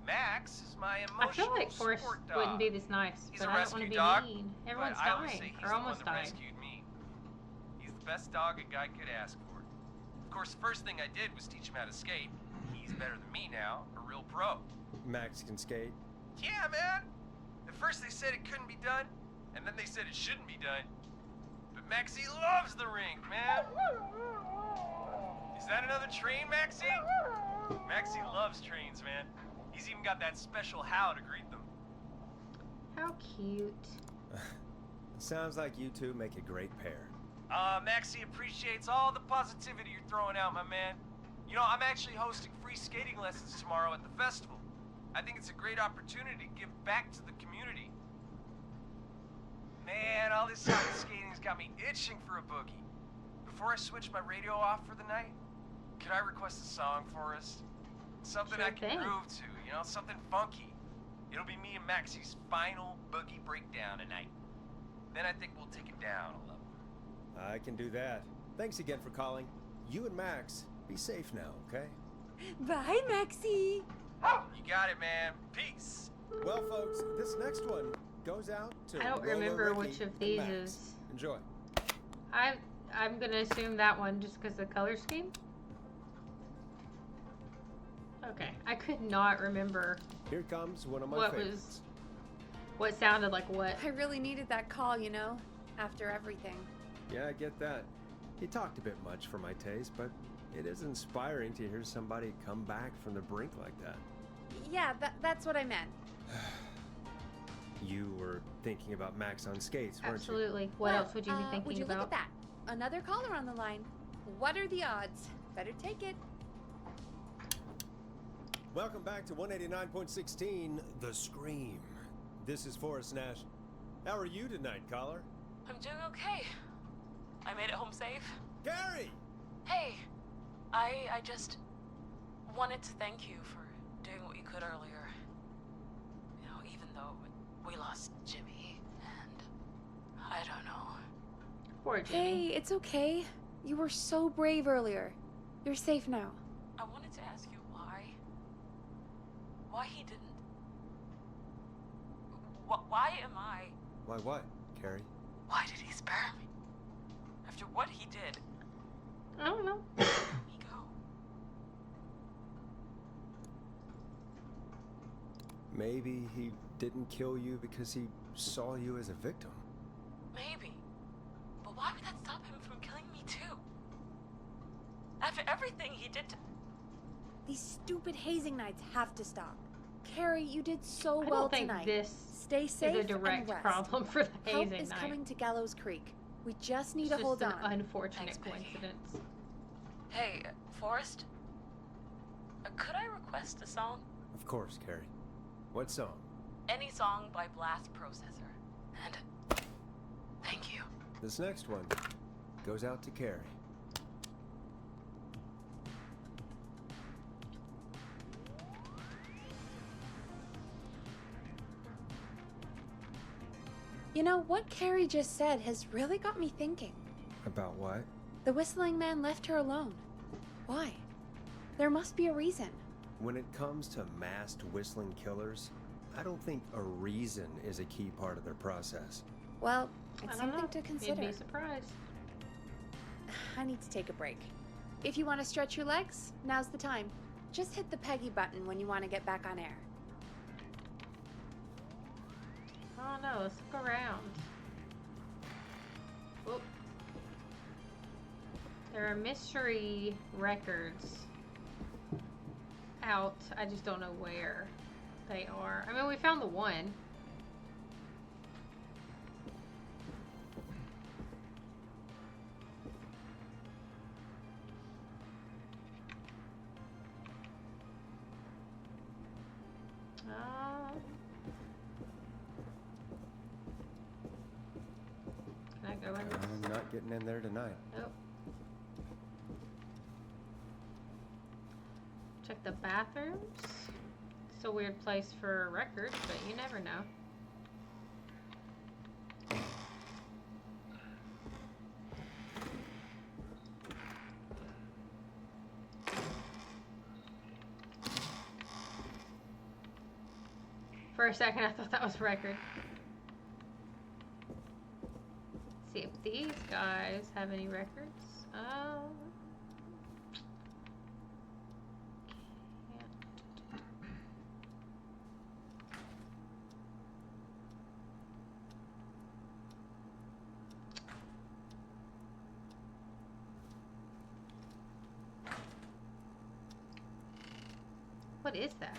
Speaker 9: Max is my
Speaker 1: I
Speaker 9: emotional
Speaker 1: feel like Forrest
Speaker 9: support dog.
Speaker 1: wouldn't be this nice,
Speaker 9: He's
Speaker 1: but
Speaker 9: a
Speaker 1: I don't want to
Speaker 9: rescue
Speaker 1: be
Speaker 9: dog,
Speaker 1: mean.
Speaker 9: but
Speaker 1: Everyone's
Speaker 9: I always say
Speaker 1: dying,
Speaker 9: he's
Speaker 1: or
Speaker 9: the one
Speaker 1: almost
Speaker 9: that
Speaker 1: dying.
Speaker 9: rescued me. He's the best dog a guy could ask for. Of course, the first thing I did was teach him how to skate. He's better than me now, a real pro.
Speaker 3: Max can skate.
Speaker 9: Yeah, man. At first they said it couldn't be done, and then they said it shouldn't be done. But Maxie loves the rink, man. Is that another train, Maxie? Maxie loves trains, man. He's even got that special how to greet them.
Speaker 1: How cute.
Speaker 3: Sounds like you two make a great pair.
Speaker 9: Maxie appreciates all the positivity you're throwing out, my man. You know, I'm actually hosting free skating lessons tomorrow at the festival. I think it's a great opportunity to give back to the community. Man, all this hockey skating's got me itching for a boogie. Before I switch my radio off for the night, could I request a song for us? Something
Speaker 1: Sure
Speaker 9: I can
Speaker 1: thing.
Speaker 9: groove to, you know, something funky. It'll be me and Maxie's final boogie breakdown tonight. Then I think we'll take it down a level.
Speaker 3: I can do that. Thanks again for calling. You and Max, be safe now, okay?
Speaker 2: Bye, Maxie.
Speaker 9: You got it, man. Peace.
Speaker 3: Well, folks, this next one goes out to
Speaker 1: I don't
Speaker 3: Rolo,
Speaker 1: remember
Speaker 3: Ricky,
Speaker 1: which of
Speaker 3: and
Speaker 1: these
Speaker 3: Max.
Speaker 1: is.
Speaker 3: Enjoy.
Speaker 1: I'm gonna assume that one just because the color scheme. Okay, I could not remember
Speaker 3: Here comes one of my
Speaker 1: what
Speaker 3: favorites.
Speaker 1: what sounded like what.
Speaker 2: I really needed that call, you know, after everything.
Speaker 3: Yeah, I get that. He talked a bit much for my taste, but it is inspiring to hear somebody come back from the brink like that.
Speaker 2: Yeah, that's what I meant.
Speaker 3: You were thinking about Max on skates, weren't
Speaker 1: Absolutely. What
Speaker 2: Well,
Speaker 1: else would you be thinking
Speaker 2: would you
Speaker 1: about?
Speaker 2: look at that? Another caller on the line. What are the odds? Better take it.
Speaker 3: you? Welcome back to 189.16, The Scream. This is Forrest Nash. How are you tonight, caller?
Speaker 6: I'm doing okay. I made it home safe.
Speaker 3: Gary!
Speaker 6: Hey, I just wanted to thank you for doing what you could earlier. You know, even though we lost Jimmy, and I don't know.
Speaker 1: Poor Jimmy.
Speaker 2: Hey, it's okay. You were so brave earlier. You're safe now.
Speaker 6: I wanted to ask you why he didn't. Why am I?
Speaker 3: Why what, Carrie?
Speaker 6: Why did he spare me? After what he did,
Speaker 1: I don't know.
Speaker 6: let me go.
Speaker 3: Maybe he didn't kill you because he saw you as a victim.
Speaker 6: Maybe. But why would that stop him from killing me too? After everything he did to...
Speaker 2: These stupid hazing nights have to stop. Carrie, you did so
Speaker 1: I
Speaker 2: well
Speaker 1: don't think
Speaker 2: tonight.
Speaker 1: this
Speaker 2: Stay safe
Speaker 1: is a direct
Speaker 2: and rest.
Speaker 1: problem for the
Speaker 2: Help
Speaker 1: hazing
Speaker 2: is
Speaker 1: night.
Speaker 2: coming to Gallows Creek. We just need
Speaker 1: It's
Speaker 2: to hold
Speaker 1: just
Speaker 2: on.
Speaker 1: an unfortunate
Speaker 6: Thanks, Peggy.
Speaker 1: coincidence.
Speaker 6: Hey, Forrest? Could I request a song?
Speaker 3: Of course, Carrie. What song?
Speaker 6: Any song by Blast Processor. And thank you.
Speaker 3: This next one goes out to Carrie.
Speaker 2: You know, what Carrie just said has really got me thinking.
Speaker 3: About what?
Speaker 2: The whistling man left her alone. Why? There must be a reason.
Speaker 3: When it comes to masked whistling killers, I don't think a reason is a key part of their process.
Speaker 2: Well,
Speaker 1: I
Speaker 2: it's
Speaker 1: don't
Speaker 2: something
Speaker 1: know.
Speaker 2: to
Speaker 1: You'd
Speaker 2: consider.
Speaker 1: be surprised.
Speaker 2: I need to take a break. If you want to stretch your legs, now's the time. Just hit the Peggy button when you want to get back on air.
Speaker 1: Oh no, let's look around. Whoop. There are mystery records out. I just don't know where they are. I mean, we found the one. Can I go in this?
Speaker 3: I'm not getting in there tonight.
Speaker 1: Nope. Check the bathrooms. It's a weird place for records, but you never know. For a second, I thought that was a record. See if these guys have any records. Can't. What is that?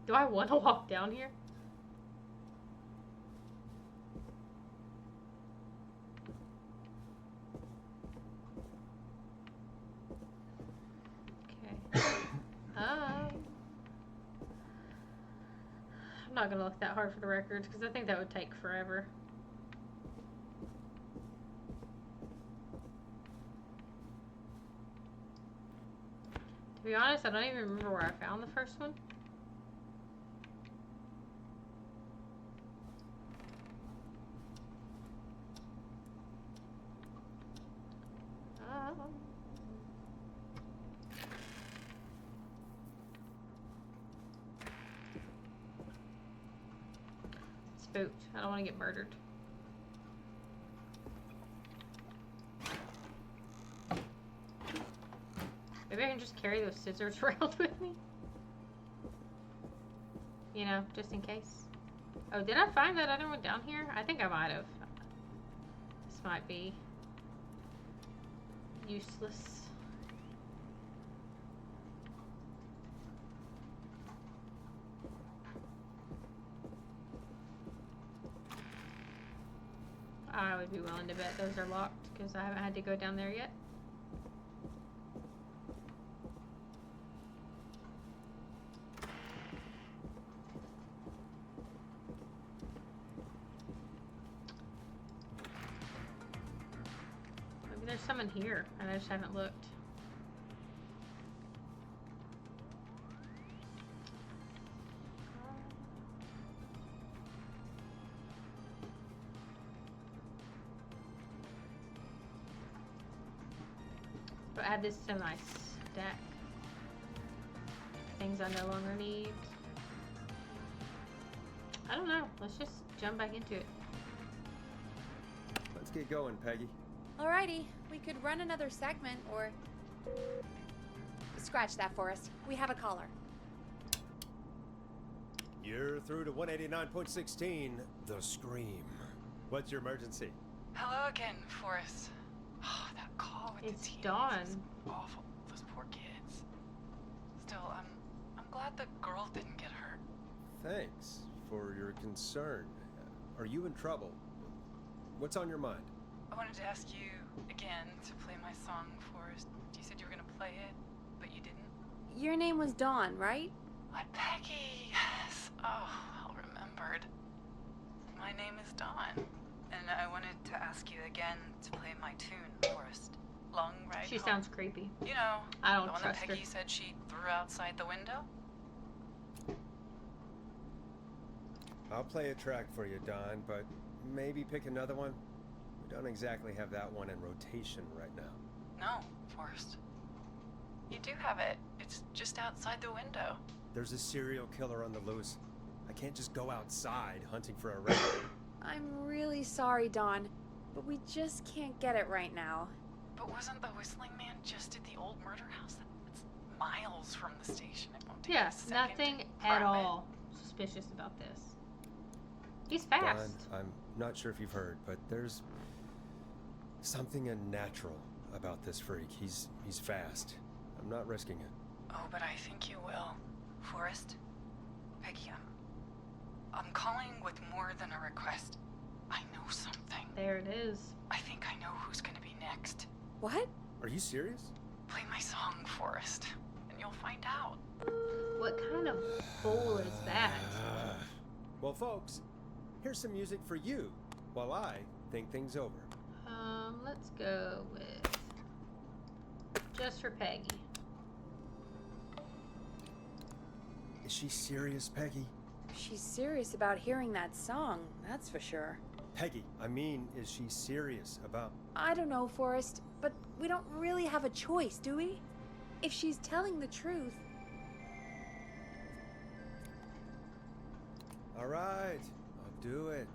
Speaker 1: Do I want to walk down here? Okay. I'm not gonna look that hard for the records because I think that would take forever. be honest, I don't even remember where I found the first one. Spooked. I don't want to get murdered. Maybe I can just carry those scissors around with me. You know, just in case. Oh, did I find that other one down here? I think I might have. This might be useless. I would be willing to bet those are locked because I haven't had to go down there yet. Maybe there's some in here and I just haven't looked. But add this to my stack. Things I no longer need. I don't know. Let's just jump back into it.
Speaker 3: Let's get going, Peggy.
Speaker 2: Alrighty, we could run another segment or... Scratch that, Forrest. We have a caller.
Speaker 3: You're through to 189.16, The Scream. What's your emergency?
Speaker 4: Hello again, Forrest. Oh, that call with
Speaker 1: It's
Speaker 4: the teens
Speaker 1: Dawn.
Speaker 4: was awful. Those poor kids. Still, I'm glad the girl didn't get hurt.
Speaker 3: Thanks for your concern. Are you in trouble? What's on your mind?
Speaker 4: I wanted to ask you again to play my song, Forrest. You said you were gonna play it, but you didn't.
Speaker 2: Your name was Dawn, right?
Speaker 4: What, Peggy? Yes. Oh, well remembered. My name is Dawn, and I wanted to ask you again to play my tune, Forrest. Long ride
Speaker 1: She
Speaker 4: home.
Speaker 1: sounds creepy.
Speaker 4: You know,
Speaker 1: I don't
Speaker 4: the one
Speaker 1: trust
Speaker 4: that
Speaker 1: her.
Speaker 4: Peggy said she threw outside the window.
Speaker 3: I'll play a track for you, Don, but maybe pick another one. We don't exactly have that one in rotation right now.
Speaker 4: No, Forrest. You do have it. It's just outside the window.
Speaker 3: There's a serial killer on the loose. I can't just go outside hunting for a record.
Speaker 2: I'm really sorry, Dawn, but we just can't get it right now.
Speaker 4: But wasn't the whistling man just at the old murder house? It's miles from the station. It won't take a
Speaker 1: Yes,
Speaker 4: second
Speaker 1: nothing
Speaker 4: to
Speaker 1: at
Speaker 4: grab it.
Speaker 1: all suspicious about this. He's fast.
Speaker 3: Don, I'm not sure if you've heard, but there's something unnatural about this freak. He's fast. I'm not risking it.
Speaker 4: Oh, but I think you will. Forrest? Peggy, I'm calling with more than a request. I know something.
Speaker 1: There it is.
Speaker 4: I think I know who's gonna be next.
Speaker 2: What?
Speaker 3: Are you serious?
Speaker 4: Play my song, Forrest, and you'll find out.
Speaker 1: What kind of fool is that?
Speaker 3: Well, folks, here's some music for you while I think things over.
Speaker 1: Let's go with Just for Peggy.
Speaker 3: Is she serious, Peggy?
Speaker 2: She's serious about hearing that song, that's for sure.
Speaker 3: Peggy, I mean, is she serious about...
Speaker 2: I don't know, Forrest, but we don't really have a choice, do we? If she's telling the truth...
Speaker 3: All right, I'll do it.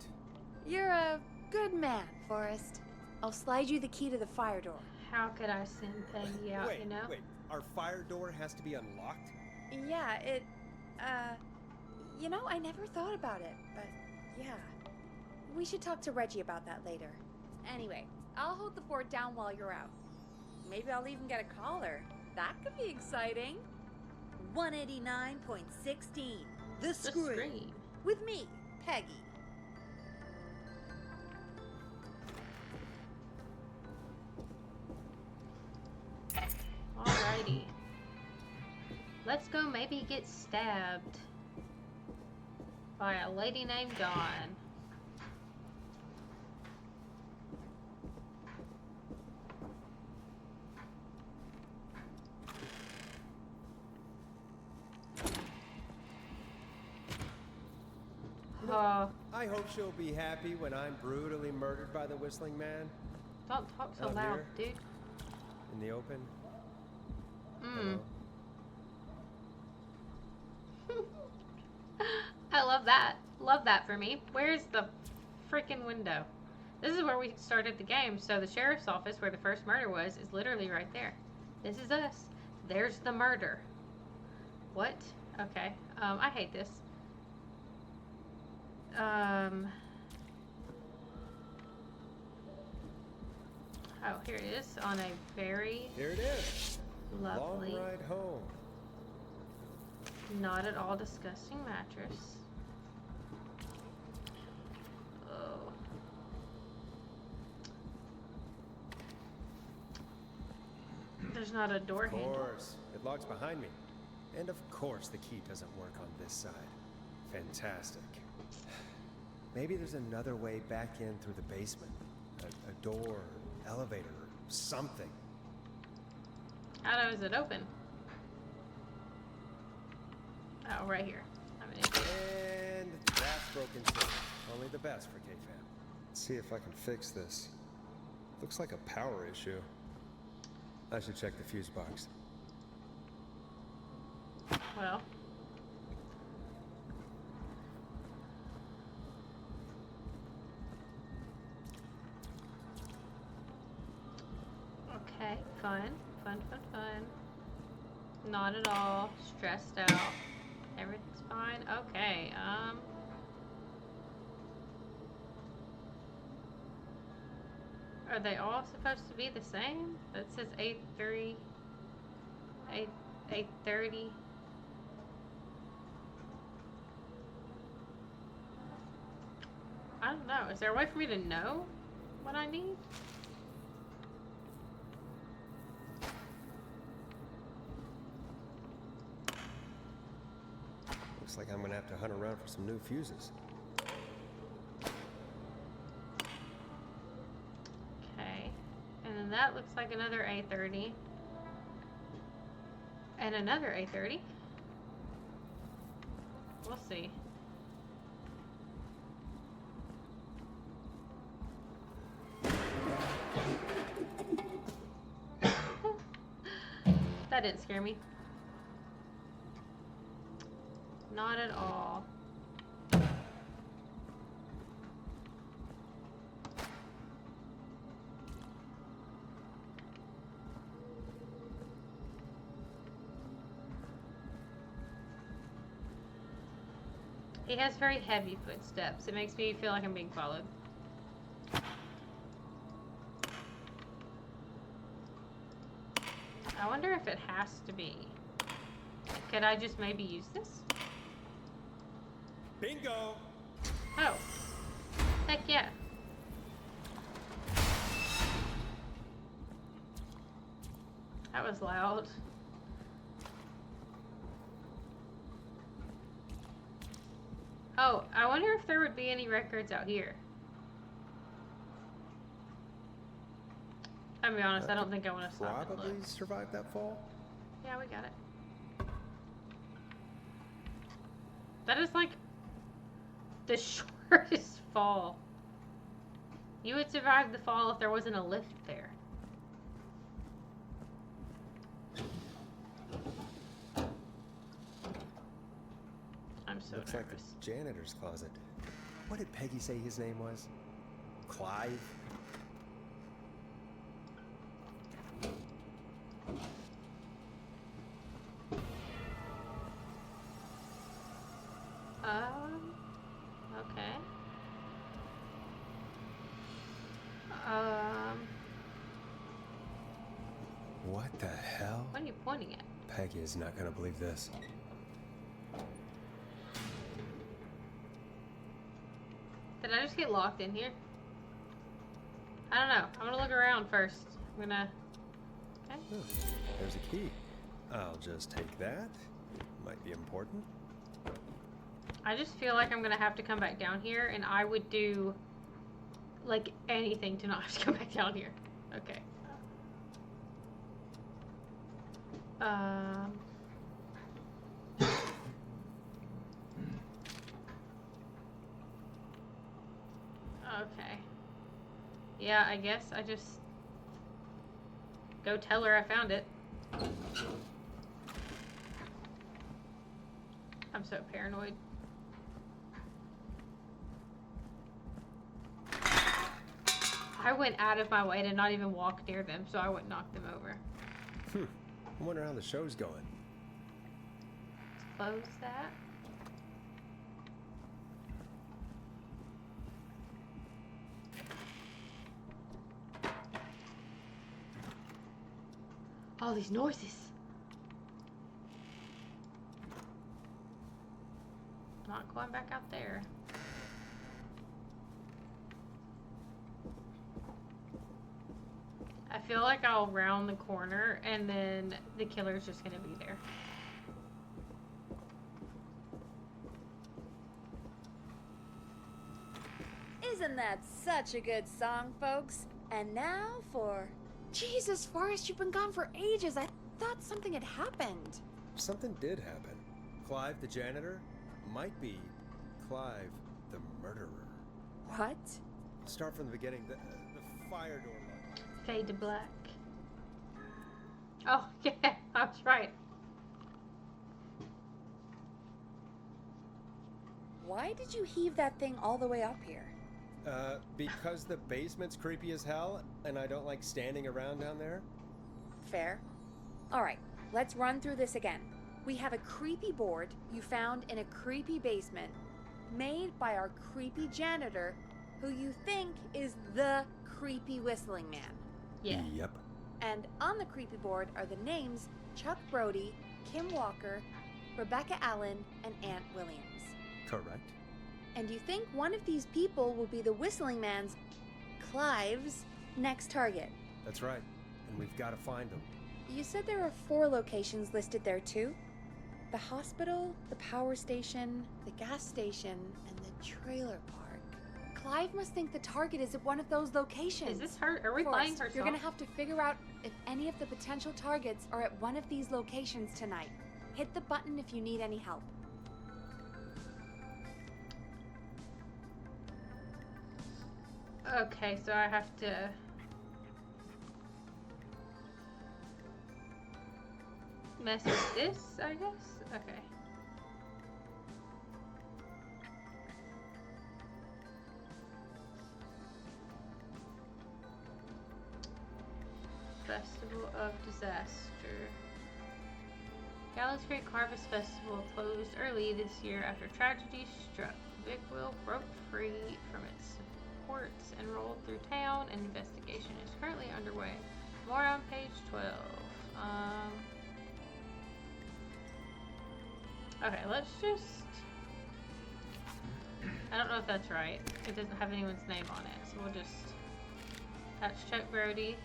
Speaker 2: You're a good man, Forrest. I'll slide you the key to the fire door.
Speaker 1: How could I send Peggy out,
Speaker 3: Wait,
Speaker 1: you know?
Speaker 3: wait, our fire door has to be unlocked?
Speaker 2: Yeah, you know, I never thought about it, but yeah. We should talk to Reggie about that later. Anyway, I'll hold the fort down while you're out. Maybe I'll even get a caller. That could be exciting. 189.16, The
Speaker 1: The
Speaker 2: Scream.
Speaker 1: screen.
Speaker 2: With me, Peggy.
Speaker 1: Alrighty. Let's go maybe get stabbed by a lady named Dawn. saw.
Speaker 3: I hope she'll be happy when I'm brutally murdered by the Whistling Man.
Speaker 1: Don't talk so
Speaker 3: Out
Speaker 1: loud,
Speaker 3: here?
Speaker 1: dude.
Speaker 3: In the open.
Speaker 1: Mm.
Speaker 3: Hello?
Speaker 1: I love that. Love that for me. Where's the freaking window? This is where we started the game. So the sheriff's office, where the first murder was, is literally right there. This is us. There's the murder. What? Okay. I hate this. Oh, here it is on a very
Speaker 3: Here it is.
Speaker 1: lovely,
Speaker 3: Long ride home.
Speaker 1: not at all disgusting mattress. Oh. There's not a door
Speaker 3: Of
Speaker 1: handle.
Speaker 3: course. It locks behind me. And of course the key doesn't work on this side. Fantastic. Maybe there's another way back in through the basement. A door, elevator, or something.
Speaker 1: How does it open? Oh, right here. I'm an idiot.
Speaker 3: And that's broken too. Only the best for K-Fam. Let's see if I can fix this. Looks like a power issue. I should check the fuse box.
Speaker 1: Well. Okay, fun. Fun. Not at all stressed out. Everything's fine. Okay, are they all supposed to be the same? It says 8:30. 8:30. I don't know. Is there a way for me to know what I need?
Speaker 3: Looks like I'm gonna have to hunt around for some new fuses.
Speaker 1: Okay. And then that looks like another 8:30. And another 8:30. We'll see. That didn't scare me. Not at all. He has very heavy footsteps. It makes me feel like I'm being followed. I wonder if it has to be. Could I just maybe use this?
Speaker 3: Bingo!
Speaker 1: Oh. Heck yeah. That was loud. Oh, I wonder if there would be any records out here. I'll be honest, I don't think I want to stop and
Speaker 3: Probably
Speaker 1: look.
Speaker 3: survived that fall.
Speaker 1: Yeah, we got it. That is like the shortest fall. You would survive the fall if there wasn't a lift there. I'm so
Speaker 3: Looks
Speaker 1: nervous.
Speaker 3: like the janitor's closet. What did Peggy say his name was? Clive?
Speaker 1: Okay.
Speaker 3: What the hell?
Speaker 1: What are you pointing at?
Speaker 3: Peggy is not gonna believe this.
Speaker 1: Did I just get locked in here? I don't know. I'm gonna look around first. I'm gonna... Okay.
Speaker 3: Oh, there's a key. I'll just take that. Might be important.
Speaker 1: I just feel like I'm gonna have to come back down here, and I would do like anything to not have to come back down here. Okay. Okay. Yeah, I guess I just go tell her I found it. I'm so paranoid. I went out of my way to not even walk near them so I wouldn't knock them over.
Speaker 3: I wonder how the show's going.
Speaker 1: Let's close that. All these noises. Not going back out there. I feel like I'll round the corner and then the killer's just gonna be there.
Speaker 2: Isn't that such a good song, folks? And now for... Jesus, Forrest, you've been gone for ages. I thought something had happened.
Speaker 3: Something did happen. Clive, the janitor, might be Clive, the murderer.
Speaker 2: What?
Speaker 3: Start from the beginning. The fire door lock.
Speaker 1: Fade to black. Oh, yeah, I was right.
Speaker 2: Why did you heave that thing all the way up here?
Speaker 3: Because the basement's creepy as hell, and I don't like standing around down there.
Speaker 2: Fair. Alright, let's run through this again. We have a creepy board you found in a creepy basement, made by our creepy janitor, who you think is the creepy whistling man.
Speaker 1: Yeah.
Speaker 3: Yep.
Speaker 2: And on the creepy board are the names Chuck Brody, Kim Walker, Rebecca Allen, and Aunt Williams.
Speaker 3: Correct.
Speaker 2: And you think one of these people will be the whistling man's, Clive's, next target.
Speaker 3: That's right. And we've got to find them.
Speaker 2: You said there are 4 locations listed there too? The hospital, the power station, the gas station, and the trailer park. Clive must think the target is at one of those locations.
Speaker 1: Is this her? Are we
Speaker 2: Forrest,
Speaker 1: playing her song?
Speaker 2: you're gonna have to figure out if any of the potential targets are at one of these locations tonight. Hit the button if you need any help.
Speaker 1: Okay, so I have to... mess with this, I guess? Okay. Festival of Disaster. Gallows Creek Harvest Festival closed early this year after tragedy struck. The big wheel broke free from its supports and rolled through town. An investigation is currently underway. More on page 12. Okay, let's just... I don't know if that's right. It doesn't have anyone's name on it, so we'll just... That's Chuck Brody.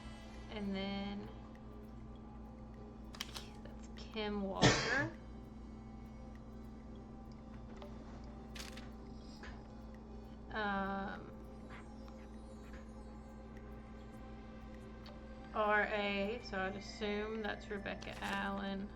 Speaker 1: And then... That's Kim Walker. R.A., so I'd assume that's Rebecca Allen.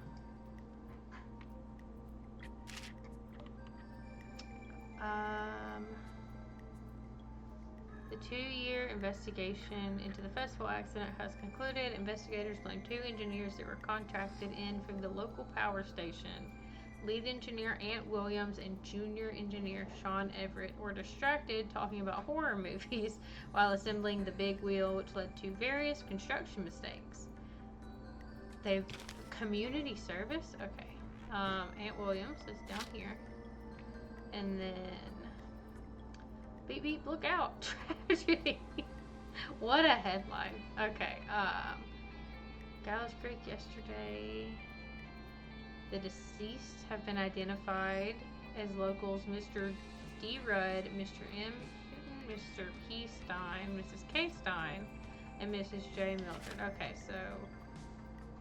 Speaker 1: The 2-year investigation into the festival accident has concluded. Investigators blame 2 engineers that were contracted in from the local power station. Lead engineer Aunt Williams and junior engineer Sean Everett were distracted talking about horror movies while assembling the big wheel, which led to various construction mistakes. They've community service? Okay. Aunt Williams is down here. And then beep beep, look out. Tragedy. What a headline. Okay. Gallows Creek yesterday. The deceased have been identified as locals Mr. D. Rudd, Mr. M. Mr. P. Stein, Mrs. K. Stein, and Mrs. J. Mildred. Okay, so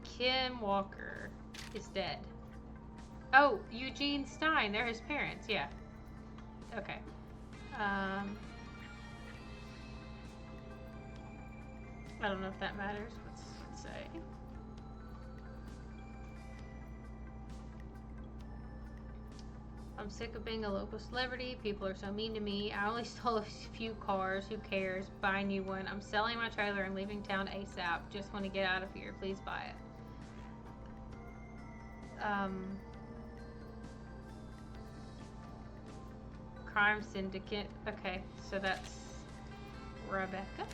Speaker 1: Kim Walker is dead. Oh, Eugene Stein. They're his parents. Yeah. Okay. I don't know if that matters. Let's say. I'm sick of being a local celebrity. People are so mean to me. I only stole a few cars. Who cares? Buy a new one. I'm selling my trailer and leaving town ASAP. Just want to get out of here. Please buy it. Crime Syndicate. Okay, so that's Rebecca.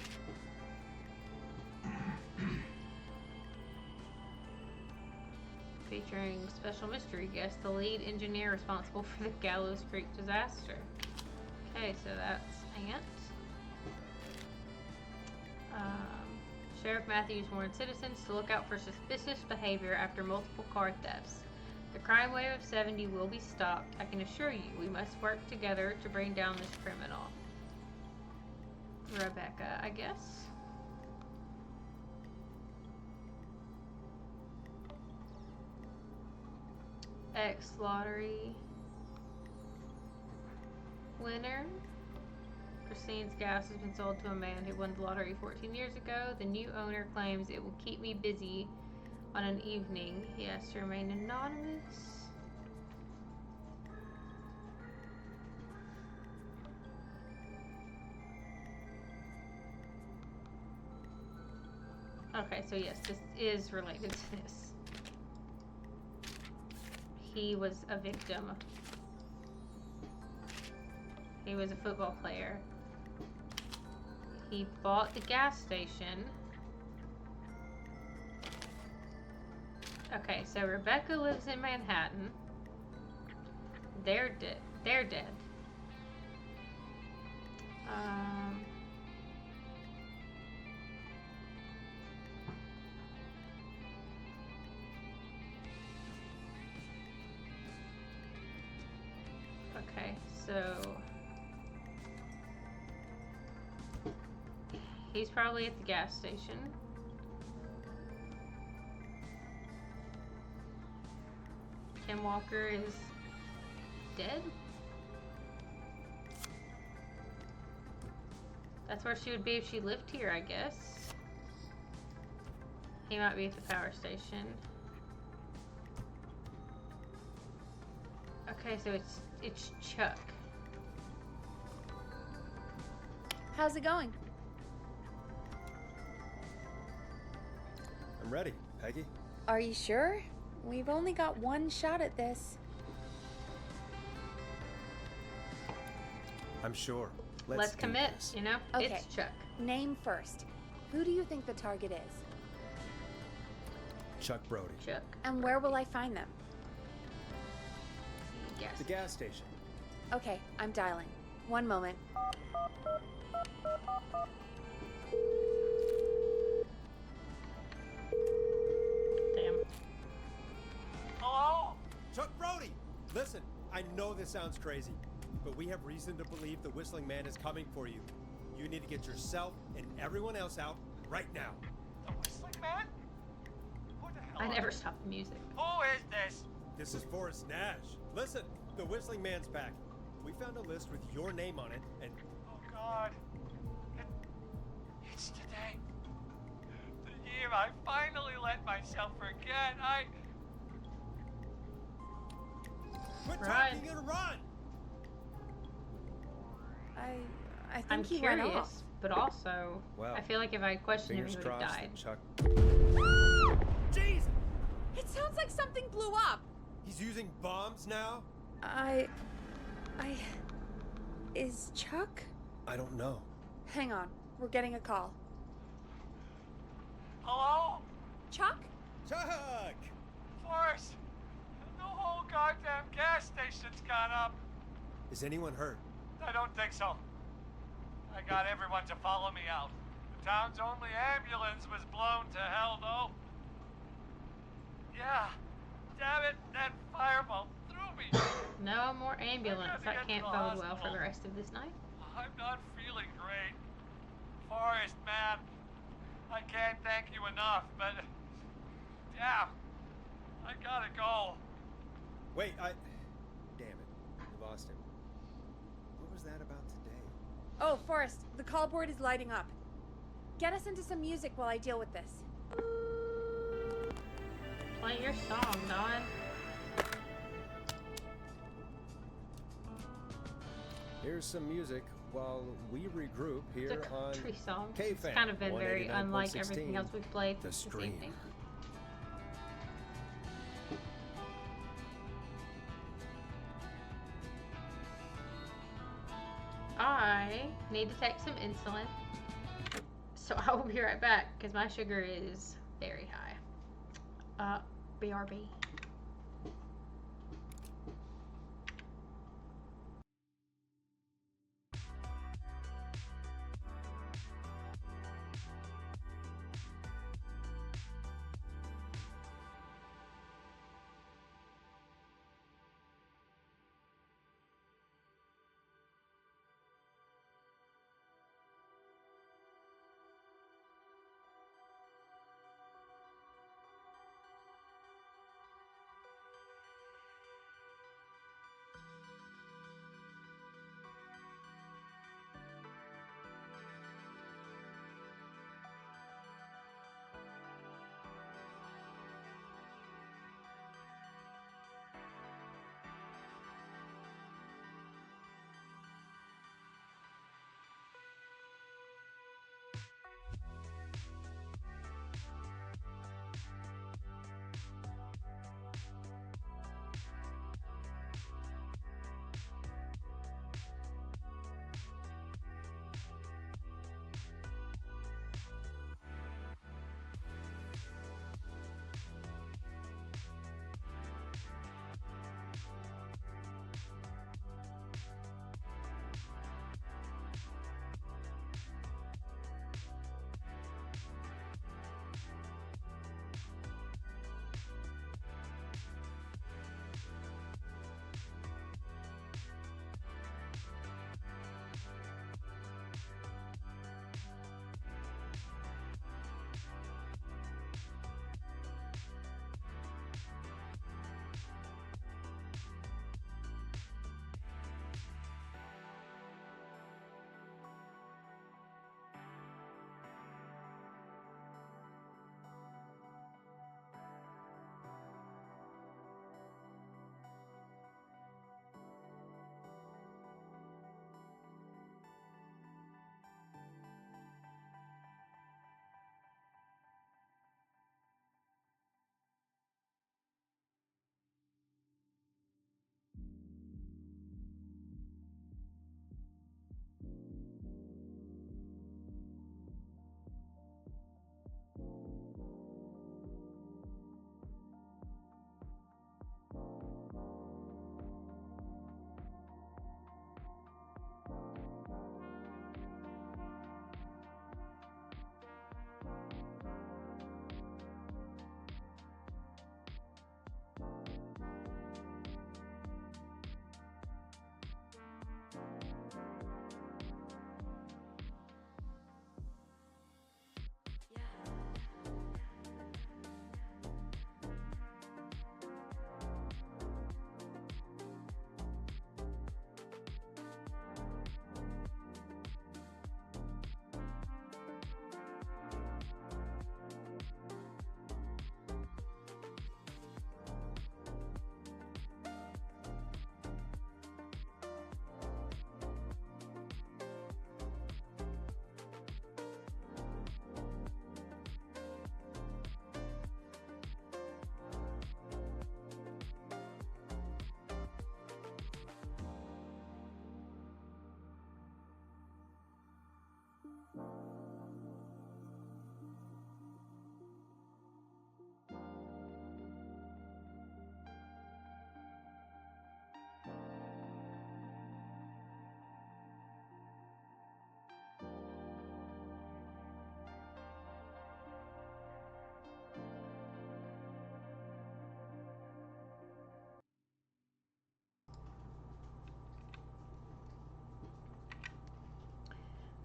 Speaker 1: Featuring special mystery guest, the lead engineer responsible for the Gallows Creek disaster. Okay, so that's Ant. Sheriff Matthews warned citizens to look out for suspicious behavior after multiple car thefts. The crime wave of 70 will be stopped. I can assure you, we must work together to bring down this criminal. Rebecca, I guess. X lottery winner. Christine's gas has been sold to a man who won the lottery 14 years ago. The new owner claims it will keep me busy on an evening. He has to remain anonymous. Okay, so yes, this is related to this. He was a victim. He was a football player. He bought the gas station. Okay, so Rebecca lives in Manhattan. They're dead. They're dead. Okay, so he's probably at the gas station. Kim Walker is dead? That's where she would be if she lived here, I guess. He might be at the power station. Okay, so it's Chuck.
Speaker 2: How's it going?
Speaker 3: I'm ready, Peggy.
Speaker 2: Are you sure? We've only got one shot at this.
Speaker 3: I'm sure.
Speaker 1: Let's
Speaker 3: do
Speaker 1: commit,
Speaker 3: this.
Speaker 1: you know?
Speaker 2: Okay.
Speaker 1: It's Chuck.
Speaker 2: Name first. Who do you think the target is?
Speaker 3: Chuck Brody.
Speaker 1: Chuck.
Speaker 2: And where will I find them?
Speaker 1: Yes.
Speaker 3: The gas station.
Speaker 2: Okay, I'm dialing. One moment.
Speaker 1: Damn.
Speaker 6: Hello?
Speaker 3: Chuck Brody! Listen, I know this sounds crazy, but we have reason to believe the Whistling Man is coming for you. You need to get yourself and everyone else out right now.
Speaker 5: The Whistling Man? Who the hell?
Speaker 1: I
Speaker 5: are
Speaker 1: never
Speaker 5: you?
Speaker 1: stop the music.
Speaker 5: Who is this?
Speaker 3: This is Forrest Nash. Listen, the Whistling Man's back. We found a list with your name on it, and
Speaker 5: Oh God. It's today. The year I finally let myself forget.
Speaker 3: quit
Speaker 1: Run.
Speaker 3: talking and run!
Speaker 2: I think
Speaker 1: I'm
Speaker 2: he went
Speaker 1: curious,
Speaker 2: off.
Speaker 1: but also,
Speaker 3: Well,
Speaker 1: I feel like if I questioned him,
Speaker 3: Fingers
Speaker 1: he would have
Speaker 3: crossed
Speaker 1: died.
Speaker 3: that Chuck... Jeez!
Speaker 2: It sounds like something blew up.
Speaker 3: He's using bombs now?
Speaker 2: Is Chuck?
Speaker 3: I don't know.
Speaker 2: Hang on, we're getting a call.
Speaker 5: Hello?
Speaker 2: Chuck?
Speaker 3: Chuck!
Speaker 5: Forrest! The whole goddamn gas station's gone up.
Speaker 3: Is anyone hurt?
Speaker 5: I don't think so. I got everyone to follow me out. The town's only ambulance was blown to hell, though. Yeah. Damn it, that fireball threw me.
Speaker 1: No more ambulance.
Speaker 5: I
Speaker 1: That
Speaker 5: gotta get
Speaker 1: can't
Speaker 5: to the
Speaker 1: bode well for
Speaker 5: hospital.
Speaker 1: the rest of this night.
Speaker 5: I'm not feeling great. Forrest, man. I can't thank you enough, but... Damn. I gotta go.
Speaker 3: Wait, Damn it. We lost him. What was that about today?
Speaker 2: Oh, Forrest, the call board is lighting up. Get us into some music while I deal with this.
Speaker 1: Play your song, Don.
Speaker 3: Here's some music while we regroup
Speaker 1: It's
Speaker 3: here
Speaker 1: a
Speaker 3: on
Speaker 1: country song.
Speaker 3: K-Fan,
Speaker 1: It's kind of been very unlike
Speaker 3: 189.16,
Speaker 1: everything else we've played
Speaker 3: The
Speaker 1: this
Speaker 3: Stream.
Speaker 1: evening. I need to take some insulin, so I will be right back because my sugar is very high. BRB.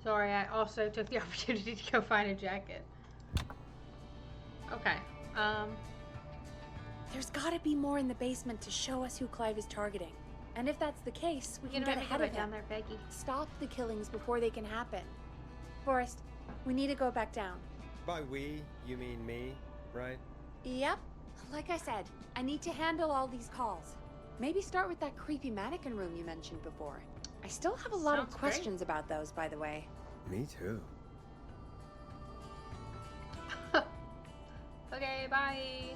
Speaker 1: Sorry, I also took the opportunity to go find a jacket. Okay.
Speaker 2: There's gotta be more in the basement to show us who Clive is targeting. And if that's the case, we can
Speaker 1: You know,
Speaker 2: get
Speaker 1: maybe go
Speaker 2: ahead of
Speaker 1: back down
Speaker 2: him.
Speaker 1: there, Peggy.
Speaker 2: Stop the killings before they can happen. Forrest, we need to go back down.
Speaker 3: By we, you mean me, right?
Speaker 2: Yep. Like I said, I need to handle all these calls. Maybe start with that creepy mannequin room you mentioned before. I still have a lot of
Speaker 1: Sounds great.
Speaker 2: questions about those, by the way.
Speaker 3: Me too.
Speaker 1: Okay, bye.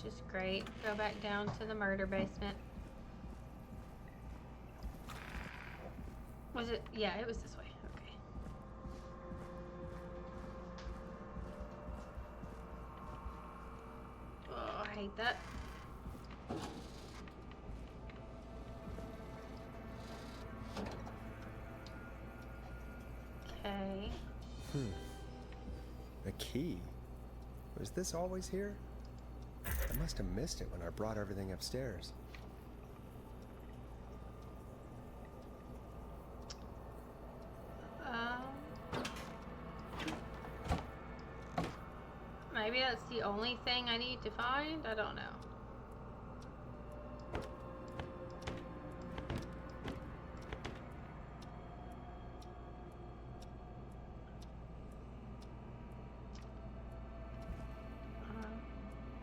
Speaker 1: Just great. Go back down to the murder basement. Was it? Yeah, it was this way. Okay. Oh, I hate that. Okay.
Speaker 3: A key. Was this always here? I must have missed it when I brought everything upstairs.
Speaker 1: Maybe that's the only thing I need to find? I don't know.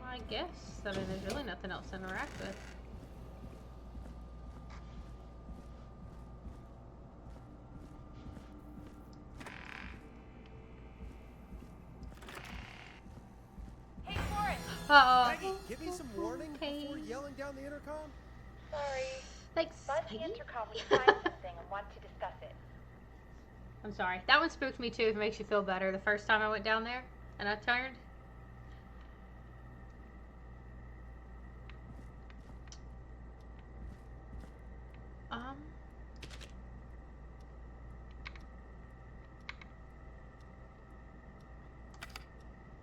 Speaker 1: I guess. I mean, there's really nothing else to interact with.
Speaker 2: Hey, Forrest!
Speaker 1: Uh-oh.
Speaker 3: Peggy, give me some warning
Speaker 1: Okay.
Speaker 3: before yelling down the intercom.
Speaker 10: Sorry.
Speaker 1: Thanks,
Speaker 10: Buzz the
Speaker 1: Peggy.
Speaker 10: intercom when you find something and want to discuss it.
Speaker 1: I'm sorry. That one spooked me too, if it makes you feel better. The first time I went down there and I turned.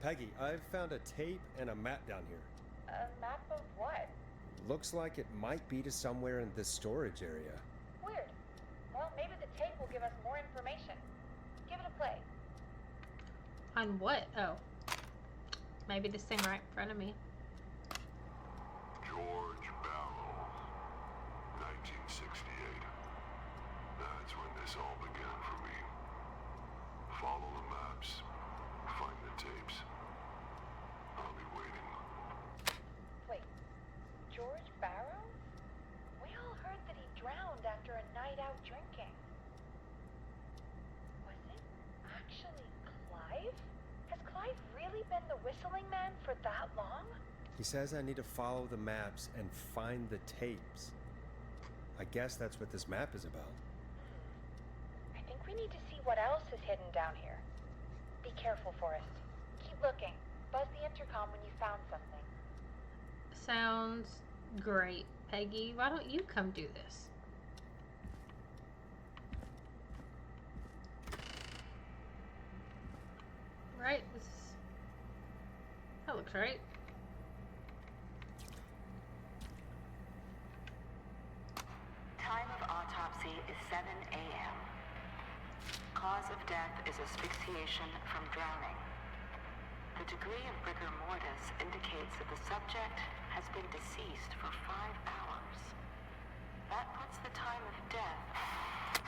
Speaker 3: Peggy, I've found a tape and a map down here.
Speaker 10: A map of what?
Speaker 3: Looks like it might be to somewhere in this storage area.
Speaker 10: Weird. Well, maybe the tape will give us more information. Give it a play.
Speaker 1: On what? Oh. Maybe this thing right in front of me.
Speaker 11: George Barrow, 1968. That's when this all began for me. Follow the maps, find the tapes. I'll be waiting.
Speaker 10: Wait, George Barrow? We all heard that he drowned after a night out drinking. Was it actually Clive? Has Clive really been the whistling man for that long?
Speaker 3: He says I need to follow the maps and find the tapes. I guess that's what this map is about.
Speaker 10: I think we need to see what else is hidden down here. Be careful, Forrest. Keep looking. Buzz the intercom when you found something.
Speaker 1: Sounds great. Peggy, why don't you come do this? Right? That looks right.
Speaker 12: Time of autopsy is 7 a.m. Cause of death is asphyxiation from drowning. The degree of rigor mortis indicates that the subject has been deceased for 5 hours. That puts the time of death.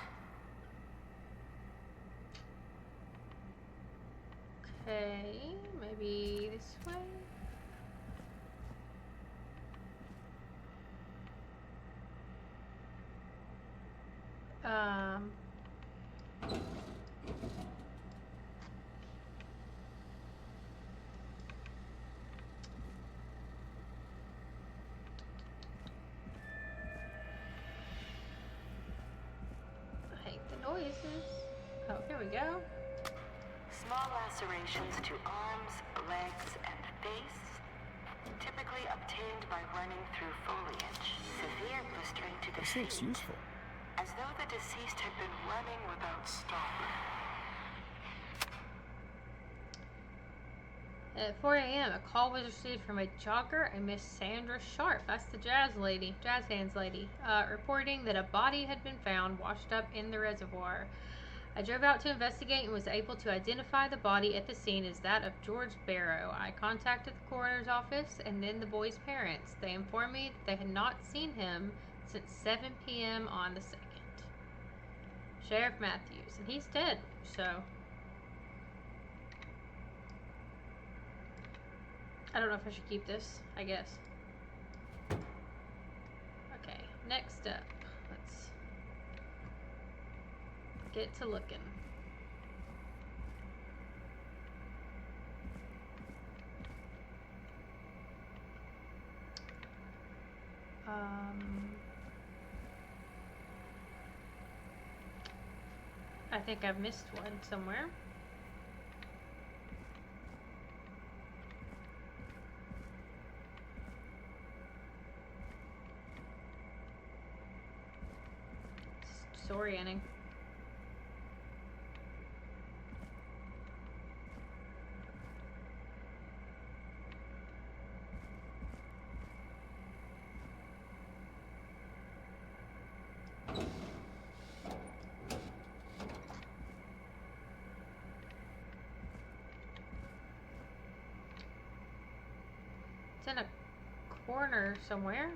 Speaker 1: Okay, maybe this way? I hate the noises. Oh, here we go.
Speaker 12: Small lacerations to arms, legs, and face, typically obtained by running through foliage. Severe blistering to the
Speaker 3: This looks
Speaker 12: feet,
Speaker 3: useful.
Speaker 12: as though the deceased had been running without stopping.
Speaker 1: At 4 a.m., a call was received from a jogger, a Miss Sandra Sharp. That's the jazz hands lady, reporting that a body had been found washed up in the reservoir. I drove out to investigate and was able to identify the body at the scene as that of George Barrow. I contacted the coroner's office and then the boy's parents. They informed me that they had not seen him since 7 p.m. on the 2nd. Sheriff Matthews, and he's dead, so I don't know if I should keep this, I guess. Okay, next up, let's get to looking. I think I've missed one somewhere. It's disorienting. It's in a corner somewhere.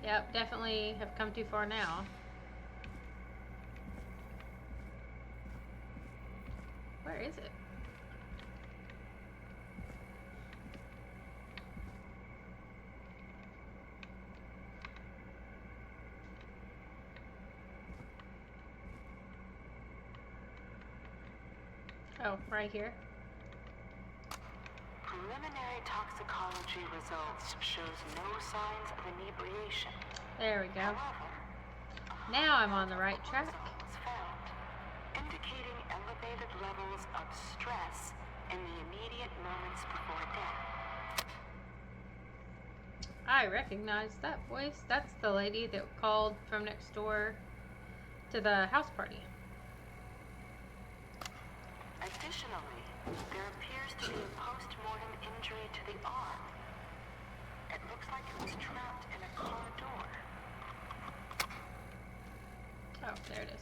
Speaker 1: Yep, definitely have come too far now. Where is it? Oh, right here.
Speaker 12: Preliminary toxicology results shows no signs of inebriation.
Speaker 1: There we go.
Speaker 12: However,
Speaker 1: Now I'm on the right track.
Speaker 12: results found, indicating elevated levels of stress in the immediate moments before death.
Speaker 1: I recognize that voice. That's the lady that called from next door to the house party.
Speaker 12: Additionally, there appears to be a post-mortem injury to the arm. It looks like it was trapped in a car door.
Speaker 1: Oh, there it is.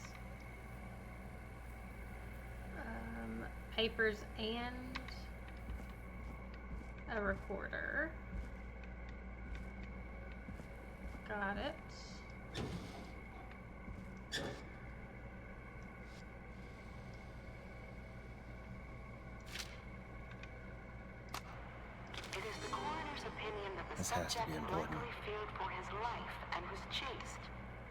Speaker 1: Papers and a recorder. Got it.
Speaker 12: It is the coroner's opinion that the
Speaker 3: This has to
Speaker 12: subject
Speaker 3: be important.
Speaker 12: likely feared for his life and was chased,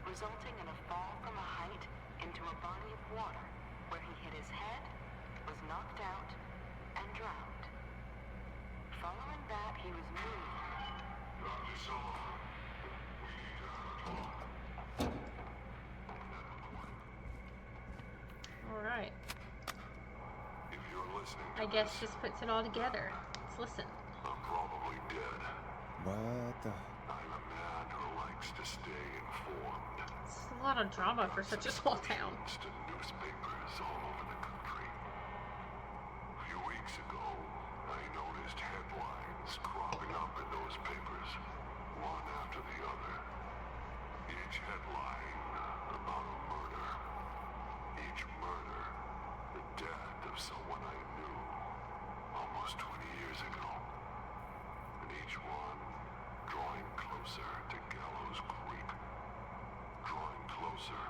Speaker 12: resulting in a fall from a height into a body of water, where he hit his head, was knocked out, and drowned. Following that, he was moved.
Speaker 1: Alright.
Speaker 11: If you're listening to
Speaker 1: I guess
Speaker 11: this,
Speaker 1: this puts it all together. Let's listen.
Speaker 11: I'm probably dead.
Speaker 3: What the?
Speaker 11: I'm a man who likes to stay informed.
Speaker 1: It's a lot of drama for such a small town.
Speaker 11: To newspapers all over the country. A few weeks ago, I noticed headlines cropping up in those papers, one after the other. Each headline about a murder. Each murder, the death of someone I knew almost 20 years ago. And each one drawing closer to Gallows Creek. Drawing closer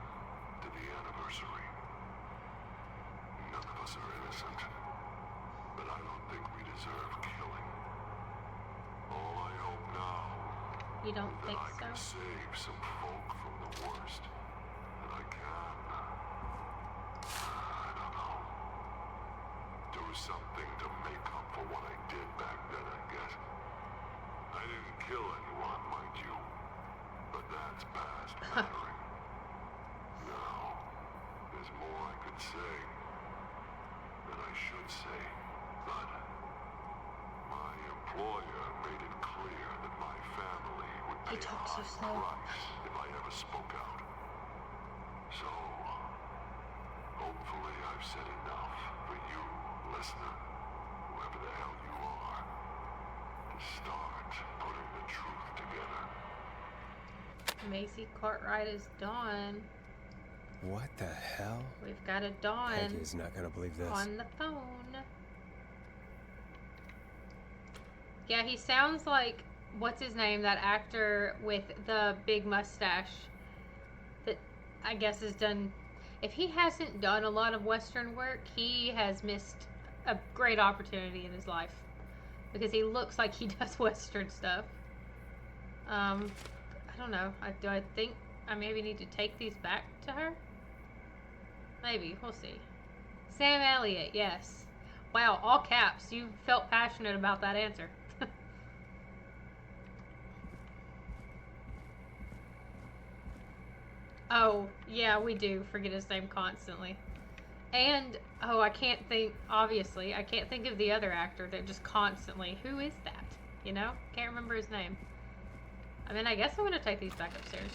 Speaker 11: to the anniversary. None of us are innocent, but I don't think we deserve killing. All I hope now
Speaker 1: You don't
Speaker 11: that
Speaker 1: think
Speaker 11: I can
Speaker 1: so?
Speaker 11: save some folk from the worst that I can. I don't know. Do something to make up for what I did back then, I guess. I didn't kill anyone, mind you, but that's past mattering. Now, there's more I could say than I should say, but my employer made it clear that my family would
Speaker 1: He
Speaker 11: pay a
Speaker 1: talks so
Speaker 11: high
Speaker 1: slow.
Speaker 11: price if I ever spoke out. So, hopefully I've said enough for you, listener, whoever the hell you are, to start putting the truth together.
Speaker 1: Macy Cartwright is Dawn.
Speaker 3: What the hell?
Speaker 1: We've got a Dawn
Speaker 3: Peggy's not gonna believe this.
Speaker 1: on the phone. Yeah, he sounds like, what's his name? That actor with the big mustache that I guess has done... If he hasn't done a lot of Western work, he has missed a great opportunity in his life. Because he looks like he does Western stuff. I don't know. Do I think I maybe need to take these back to her? Maybe. We'll see. Sam Elliott, yes. Wow, all caps. You felt passionate about that answer. Oh, yeah, we do forget his name constantly. And, oh, I can't think of the other actor that just constantly, who is that? You know? Can't remember his name. I mean, I guess I'm going to take these back upstairs.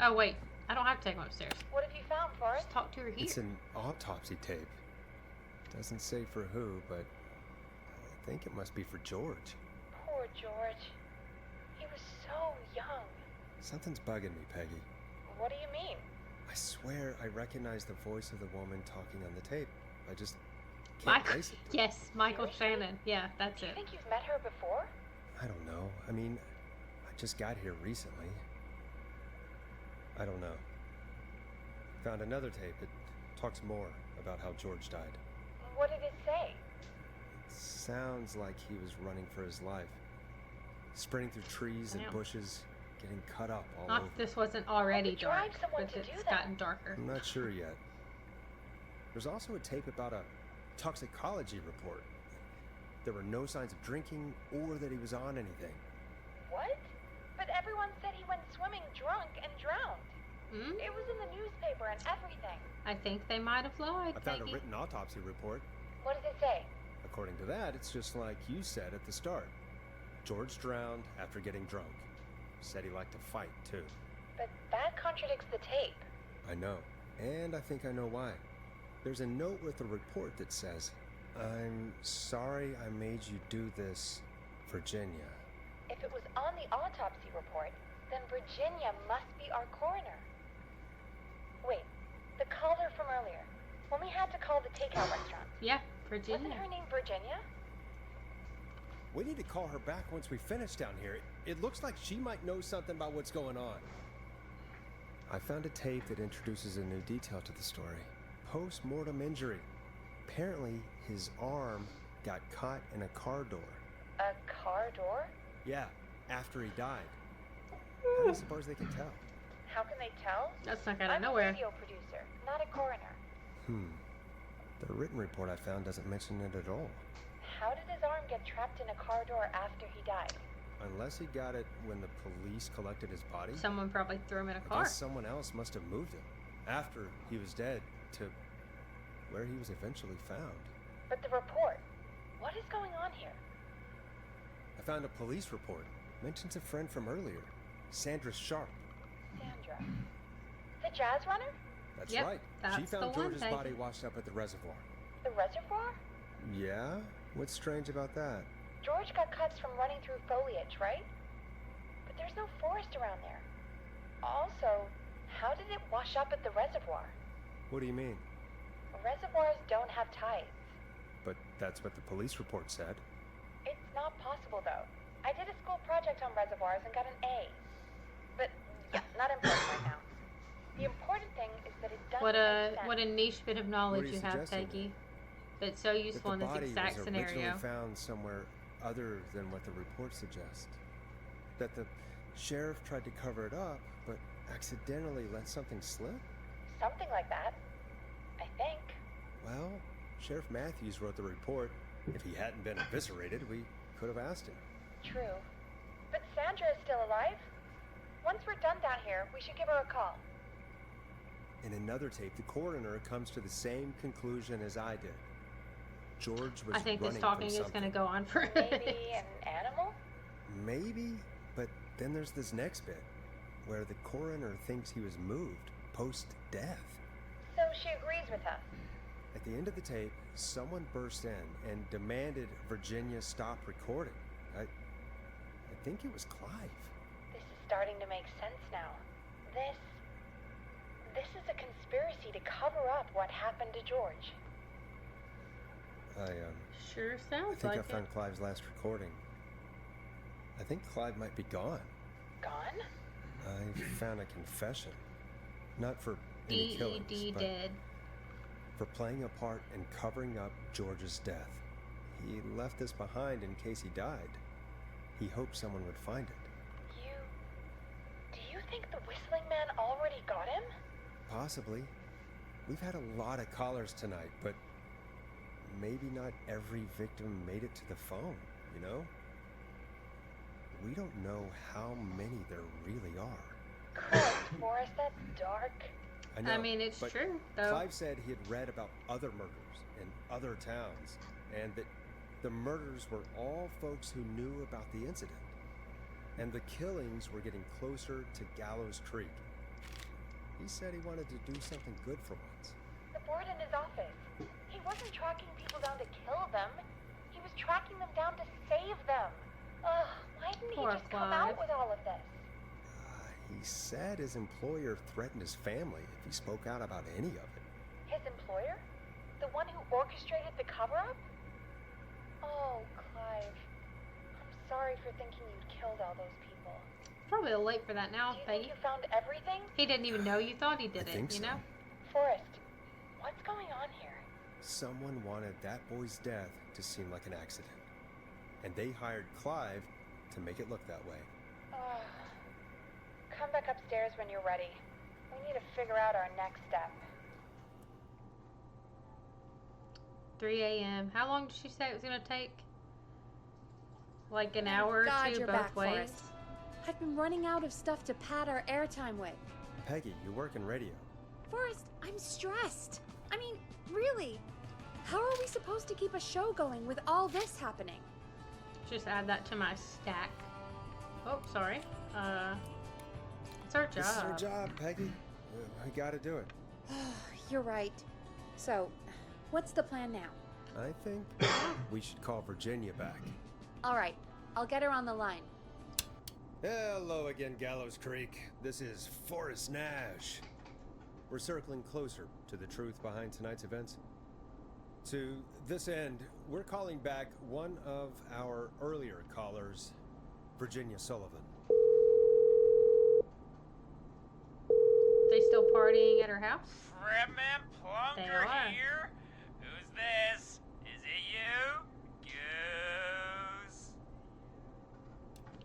Speaker 1: Oh, wait. I don't have to take them upstairs.
Speaker 10: What have you found, Forrest?
Speaker 1: Just talk to her here.
Speaker 3: It's an autopsy tape. Doesn't say for who, but I think it must be for George.
Speaker 10: Poor George. He was so young.
Speaker 3: Something's bugging me, Peggy.
Speaker 10: What do you mean?
Speaker 3: I swear I recognize the voice of the woman talking on the tape. I just can't place it.
Speaker 1: Yes, Michael Shannon. Yeah, that's
Speaker 10: Do you
Speaker 1: it.
Speaker 10: think you've met her before?
Speaker 3: I don't know. I mean, I just got here recently. I don't know. Found another tape. It talks more about how George died.
Speaker 10: What did it say?
Speaker 3: It sounds like he was running for his life. Sprinting through trees and
Speaker 1: Damn.
Speaker 3: bushes, getting cut up all
Speaker 1: Not
Speaker 3: over.
Speaker 1: that this wasn't already
Speaker 10: Well, drive
Speaker 1: dark,
Speaker 10: someone
Speaker 1: but
Speaker 10: to
Speaker 1: it's
Speaker 10: do that.
Speaker 1: gotten darker.
Speaker 3: I'm not sure yet. There's also a tape about a toxicology report. There were no signs of drinking or that he was on anything.
Speaker 10: What? But everyone said he went swimming drunk and drowned.
Speaker 1: Hmm?
Speaker 10: It was in the newspaper and everything.
Speaker 1: I think they might have lied,
Speaker 3: I found
Speaker 1: Peggy.
Speaker 3: a written autopsy report.
Speaker 10: What does it say?
Speaker 3: According to that, it's just like you said at the start. George drowned after getting drunk. Said he liked to fight, too.
Speaker 10: But that contradicts the tape.
Speaker 3: I know. And I think I know why. There's a note with the report that says, "I'm sorry I made you do this, Virginia."
Speaker 10: If it was on the autopsy report, then Virginia must be our coroner. Wait, the caller from earlier. When we had to call the takeout restaurant.
Speaker 1: Yeah, Virginia.
Speaker 10: Wasn't her name Virginia?
Speaker 3: We need to call her back once we finish down here. It looks like she might know something about what's going on. I found a tape that introduces a new detail to the story. Post-mortem injury. Apparently, his arm got caught in a car door.
Speaker 10: A car door?
Speaker 3: Yeah, after he died. How do you suppose they can tell?
Speaker 10: How can they tell?
Speaker 1: That's not out of
Speaker 10: I'm
Speaker 1: nowhere.
Speaker 10: a radio producer, not a coroner.
Speaker 3: The written report I found doesn't mention it at all.
Speaker 10: How did his arm get trapped in a car door after he died?
Speaker 3: Unless he got it when the police collected his body.
Speaker 1: Someone probably threw him in a
Speaker 3: I
Speaker 1: car.
Speaker 3: guess someone else must have moved him after he was dead to where he was eventually found.
Speaker 10: But the report, what is going on here?
Speaker 3: I found a police report. Mentions a friend from earlier, Sandra Sharp.
Speaker 10: Sandra. The jazz runner?
Speaker 3: That's
Speaker 1: Yep,
Speaker 3: right.
Speaker 1: that's
Speaker 3: She
Speaker 1: the
Speaker 3: found
Speaker 1: one,
Speaker 3: George's
Speaker 1: Peggy.
Speaker 3: body washed up at the reservoir.
Speaker 10: The reservoir?
Speaker 3: Yeah? What's strange about that?
Speaker 10: George got cuts from running through foliage, right? But there's no forest around there. Also, how did it wash up at the reservoir?
Speaker 3: What do you mean?
Speaker 10: Reservoirs don't have tides.
Speaker 3: But that's what the police report said.
Speaker 10: It's not possible, though. I did a school project on reservoirs and got an A. But, yeah, not important right now. The important thing is that it doesn't make sense.
Speaker 1: What a niche bit of
Speaker 3: What
Speaker 1: knowledge
Speaker 3: are
Speaker 1: you
Speaker 3: you
Speaker 1: have,
Speaker 3: suggesting?
Speaker 1: Peggy. That's so useful in
Speaker 3: That the
Speaker 1: this
Speaker 3: body
Speaker 1: exact
Speaker 3: was
Speaker 1: scenario.
Speaker 3: originally found somewhere other than what the report suggests. That the sheriff tried to cover it up, but accidentally let something slip?
Speaker 10: Something like that. I think.
Speaker 3: Well, Sheriff Matthews wrote the report. If he hadn't been eviscerated, we could have asked him.
Speaker 10: True. But Sandra is still alive? Once we're done down here, we should give her a call.
Speaker 3: In another tape, the coroner comes to the same conclusion as I did. George was
Speaker 1: I think
Speaker 3: running
Speaker 1: this talking
Speaker 3: from
Speaker 1: is
Speaker 3: something.
Speaker 1: going to go on for
Speaker 10: Maybe an animal?
Speaker 3: Maybe, but then there's this next bit, where the coroner thinks he was moved post-death.
Speaker 10: So she agrees with us.
Speaker 3: At the end of the tape, someone burst in and demanded Virginia stop recording. think it was Clive.
Speaker 10: This is starting to make sense now. This is a conspiracy to cover up what happened to George.
Speaker 1: Sure
Speaker 3: I
Speaker 1: sounds
Speaker 3: think
Speaker 1: like
Speaker 3: I found Clive's last recording. I think Clive might be gone.
Speaker 10: Gone?
Speaker 3: I found a confession. Not for any killings,
Speaker 1: D
Speaker 3: but
Speaker 1: dead.
Speaker 3: for playing a part in covering up George's death. He left this behind in case he died. He hoped someone would find it.
Speaker 10: Do you think the Whistling Man already got him?
Speaker 3: Possibly. We've had a lot of callers tonight, but maybe not every victim made it to the phone, you know? We don't know how many there really are.
Speaker 10: Christ, Forrest, that's dark.
Speaker 3: I know,
Speaker 1: I mean, it's
Speaker 3: but
Speaker 1: true, though.
Speaker 3: Clive said he had read about other murders in other towns, and that the murders were all folks who knew about the incident. And the killings were getting closer to Gallows Creek. He said he wanted to do something good for once.
Speaker 10: The board in his office. He wasn't tracking people down to kill them. He was tracking them down to save them. Ugh, why didn't
Speaker 1: Poor
Speaker 10: he just come out
Speaker 1: Clive.
Speaker 10: with all of this?
Speaker 3: He said his employer threatened his family if he spoke out about any of it.
Speaker 10: His employer? The one who orchestrated the cover-up? Oh, Clive. I'm sorry for thinking you'd killed all those people.
Speaker 1: Probably a little late for that now,
Speaker 10: Do you
Speaker 1: Peggy.
Speaker 10: think you found everything?
Speaker 1: He didn't even know you thought he did
Speaker 3: I
Speaker 1: it,
Speaker 3: think
Speaker 1: you
Speaker 3: so.
Speaker 1: know?
Speaker 10: Forrest, what's going on here?
Speaker 3: Someone wanted that boy's death to seem like an accident. And they hired Clive to make it look that way.
Speaker 10: Ugh. Come back upstairs when you're ready. We need to figure out our next step.
Speaker 1: 3 a.m. How long did she say it was going to take? Like an hour or
Speaker 2: God,
Speaker 1: two
Speaker 2: you're
Speaker 1: both
Speaker 2: back,
Speaker 1: ways?
Speaker 2: Forrest. I've been running out of stuff to pad our airtime with.
Speaker 3: Peggy, you work in radio.
Speaker 2: Forrest, I'm stressed. I mean, really. How are we supposed to keep a show going with all this happening?
Speaker 1: Just add that to my stack. Oh, sorry. It's our job.
Speaker 3: This is our job, Peggy. We gotta do it.
Speaker 2: You're right. So, what's the plan now?
Speaker 3: I think we should call Virginia back.
Speaker 2: All right, I'll get her on the line.
Speaker 3: Hello again, Gallows Creek. This is Forrest Nash. We're circling closer to the truth behind tonight's events. To this end, we're calling back one of our earlier callers, Virginia Sullivan.
Speaker 1: They still partying at her house?
Speaker 13: Fredman
Speaker 1: They
Speaker 13: Plunker
Speaker 1: are.
Speaker 13: here? Who's this? Is it you? Goose?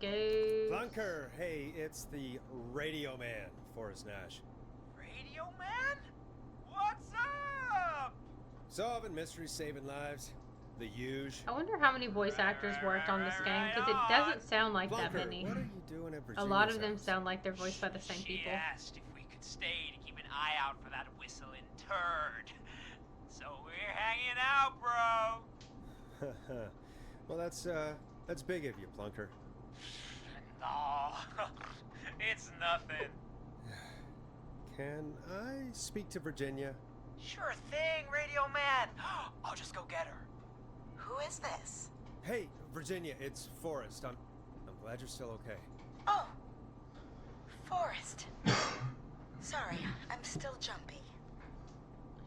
Speaker 1: Go.
Speaker 3: Plunker, hey, it's the Radio Man, Forrest Nash.
Speaker 13: Radio Man? What's up?
Speaker 3: Solving mysteries, saving lives. The huge.
Speaker 1: I wonder how many voice actors worked on this game, because it doesn't sound like that
Speaker 3: Plunker,
Speaker 1: many.
Speaker 3: what are you doing at
Speaker 1: A
Speaker 3: Virginia's
Speaker 1: lot of them
Speaker 3: house?
Speaker 1: sound like they're voiced by the same
Speaker 13: She
Speaker 1: people.
Speaker 13: asked if we could stay to keep an eye out for that whistling turd. So we're hanging out, bro.
Speaker 3: Well, that's big of you, Plunker.
Speaker 13: No, it's nothing.
Speaker 3: Can I speak to Virginia?
Speaker 13: Sure thing, Radio Man. I'll just go get her.
Speaker 12: Who is this?
Speaker 3: Hey, Virginia, it's Forrest. I'm glad you're still okay.
Speaker 12: Oh, Forrest. Sorry, I'm still jumpy.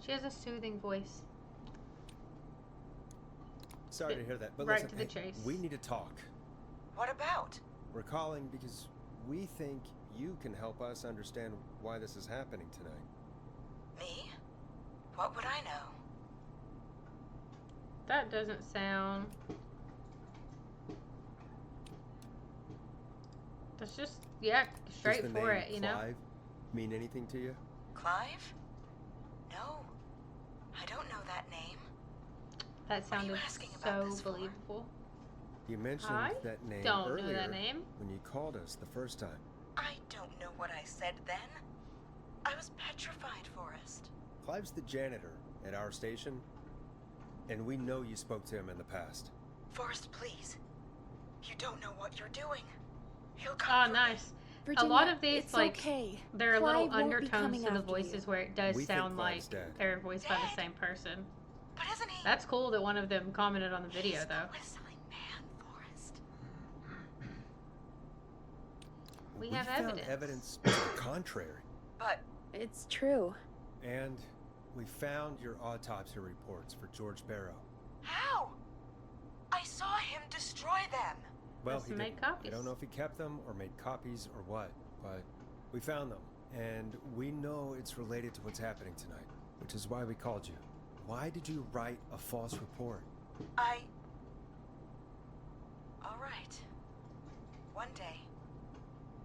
Speaker 1: She has a soothing voice.
Speaker 3: Sorry to hear that, but
Speaker 1: Right
Speaker 3: listen,
Speaker 1: to the
Speaker 3: hey,
Speaker 1: chase.
Speaker 3: we need to talk.
Speaker 12: What about?
Speaker 3: We're calling because we think you can help us understand why this is happening tonight.
Speaker 12: Me? What would I know?
Speaker 1: That doesn't sound... That's just, yeah, straight
Speaker 3: Does the
Speaker 1: for
Speaker 3: name
Speaker 1: it, you know?
Speaker 3: Clive mean anything to you?
Speaker 12: Clive? No. I don't know that name.
Speaker 1: That
Speaker 12: What are you
Speaker 1: sounded
Speaker 12: asking about
Speaker 1: so
Speaker 12: this for?
Speaker 1: believable.
Speaker 3: You mentioned
Speaker 1: I
Speaker 3: that name
Speaker 1: don't
Speaker 3: earlier
Speaker 1: know that name.
Speaker 3: when you called us the first time.
Speaker 12: I don't know what I said then. I was petrified, Forrest.
Speaker 3: Clive's the janitor at our station, and we know you spoke to him in the past.
Speaker 12: Forrest, please. You don't know what you're doing. He'll
Speaker 1: Oh,
Speaker 12: come for me.
Speaker 1: nice.
Speaker 2: Virginia,
Speaker 1: a lot of these,
Speaker 2: it's
Speaker 1: like,
Speaker 2: okay.
Speaker 1: there are
Speaker 2: Clive
Speaker 1: little
Speaker 2: won't be
Speaker 1: undertones
Speaker 2: coming
Speaker 1: to the
Speaker 2: after
Speaker 1: voices
Speaker 2: you.
Speaker 1: where it does
Speaker 3: We think
Speaker 1: sound like
Speaker 3: Clive's dead.
Speaker 1: they're voiced by the
Speaker 12: Dead?
Speaker 1: same person.
Speaker 12: But isn't he?
Speaker 1: That's cool that one of them commented on the video,
Speaker 12: He's
Speaker 1: though.
Speaker 12: the whistling man, Forrest.
Speaker 1: We have
Speaker 3: found evidence to the contrary.
Speaker 4: But
Speaker 2: It's true.
Speaker 3: And we found your autopsy reports for George Barrow.
Speaker 4: how? I saw him destroy them.
Speaker 3: Well,
Speaker 1: Must
Speaker 3: he
Speaker 1: have made
Speaker 3: didn't.
Speaker 1: copies.
Speaker 3: I don't know if he kept them or made copies or what, but we found them. And we know it's related to what's happening tonight, which is why we called you. Why did you write a false report?
Speaker 4: All right. One day,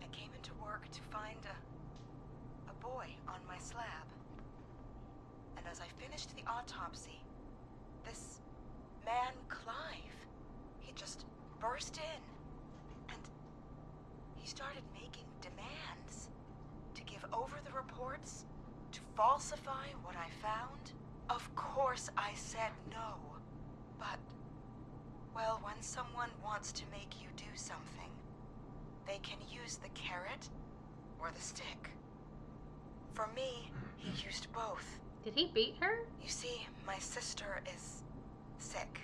Speaker 4: I came into work to find a boy on my slab. And as I finished the autopsy, this man, Clive, he just burst in. And he started making demands to give over the reports, to falsify what I found. Of course I said no. But, well, when someone wants to make you do something, they can use the carrot or the stick. For me, he used both.
Speaker 1: Did he beat her?
Speaker 4: You see, my sister is sick.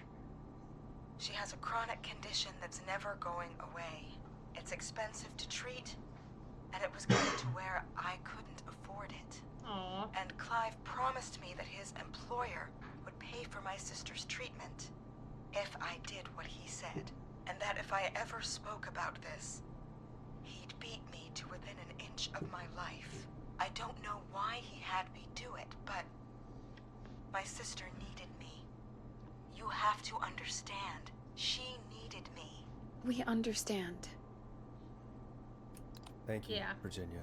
Speaker 4: She has a chronic condition that's never going away. It's expensive to treat, and it was getting to where I couldn't afford it.
Speaker 1: Aww.
Speaker 4: And Clive promised me that his employer would pay for my sister's treatment if I did what he said. And that if I ever spoke about this, he'd beat me to within an inch of my life. I don't know why he had me do it, but my sister needed me. You have to understand. She needed me.
Speaker 2: We understand.
Speaker 3: Thank you,
Speaker 1: Yeah.
Speaker 3: Virginia.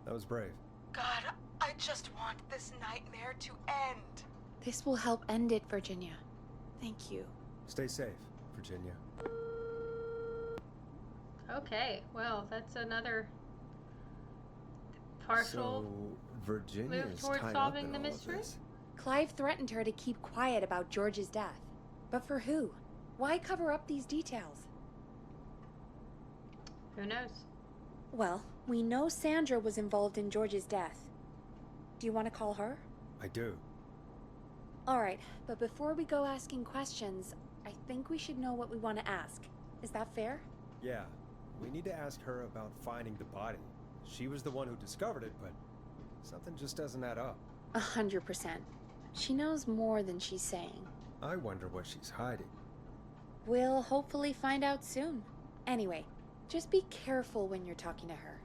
Speaker 3: That was brave.
Speaker 4: God, I just want this nightmare to end.
Speaker 2: This will help end it, Virginia. Thank you.
Speaker 3: Stay safe, Virginia.
Speaker 1: Okay, well, that's another partial
Speaker 3: So, Virginia's
Speaker 1: move towards
Speaker 3: tied
Speaker 1: solving
Speaker 3: up in
Speaker 1: the
Speaker 3: all of
Speaker 1: mystery?
Speaker 3: this.
Speaker 2: Clive threatened her to keep quiet about George's death. But for who? Why cover up these details?
Speaker 1: Who knows?
Speaker 2: Well, we know Sandra was involved in George's death. Do you want to call her?
Speaker 3: I do.
Speaker 2: Alright, but before we go asking questions, I think we should know what we want to ask. Is that fair?
Speaker 3: Yeah, we need to ask her about finding the body. She was the one who discovered it, but something just doesn't add up.
Speaker 2: 100%. She knows more than she's saying.
Speaker 3: I wonder what she's hiding.
Speaker 2: We'll hopefully find out soon. Anyway, just be careful when you're talking to her.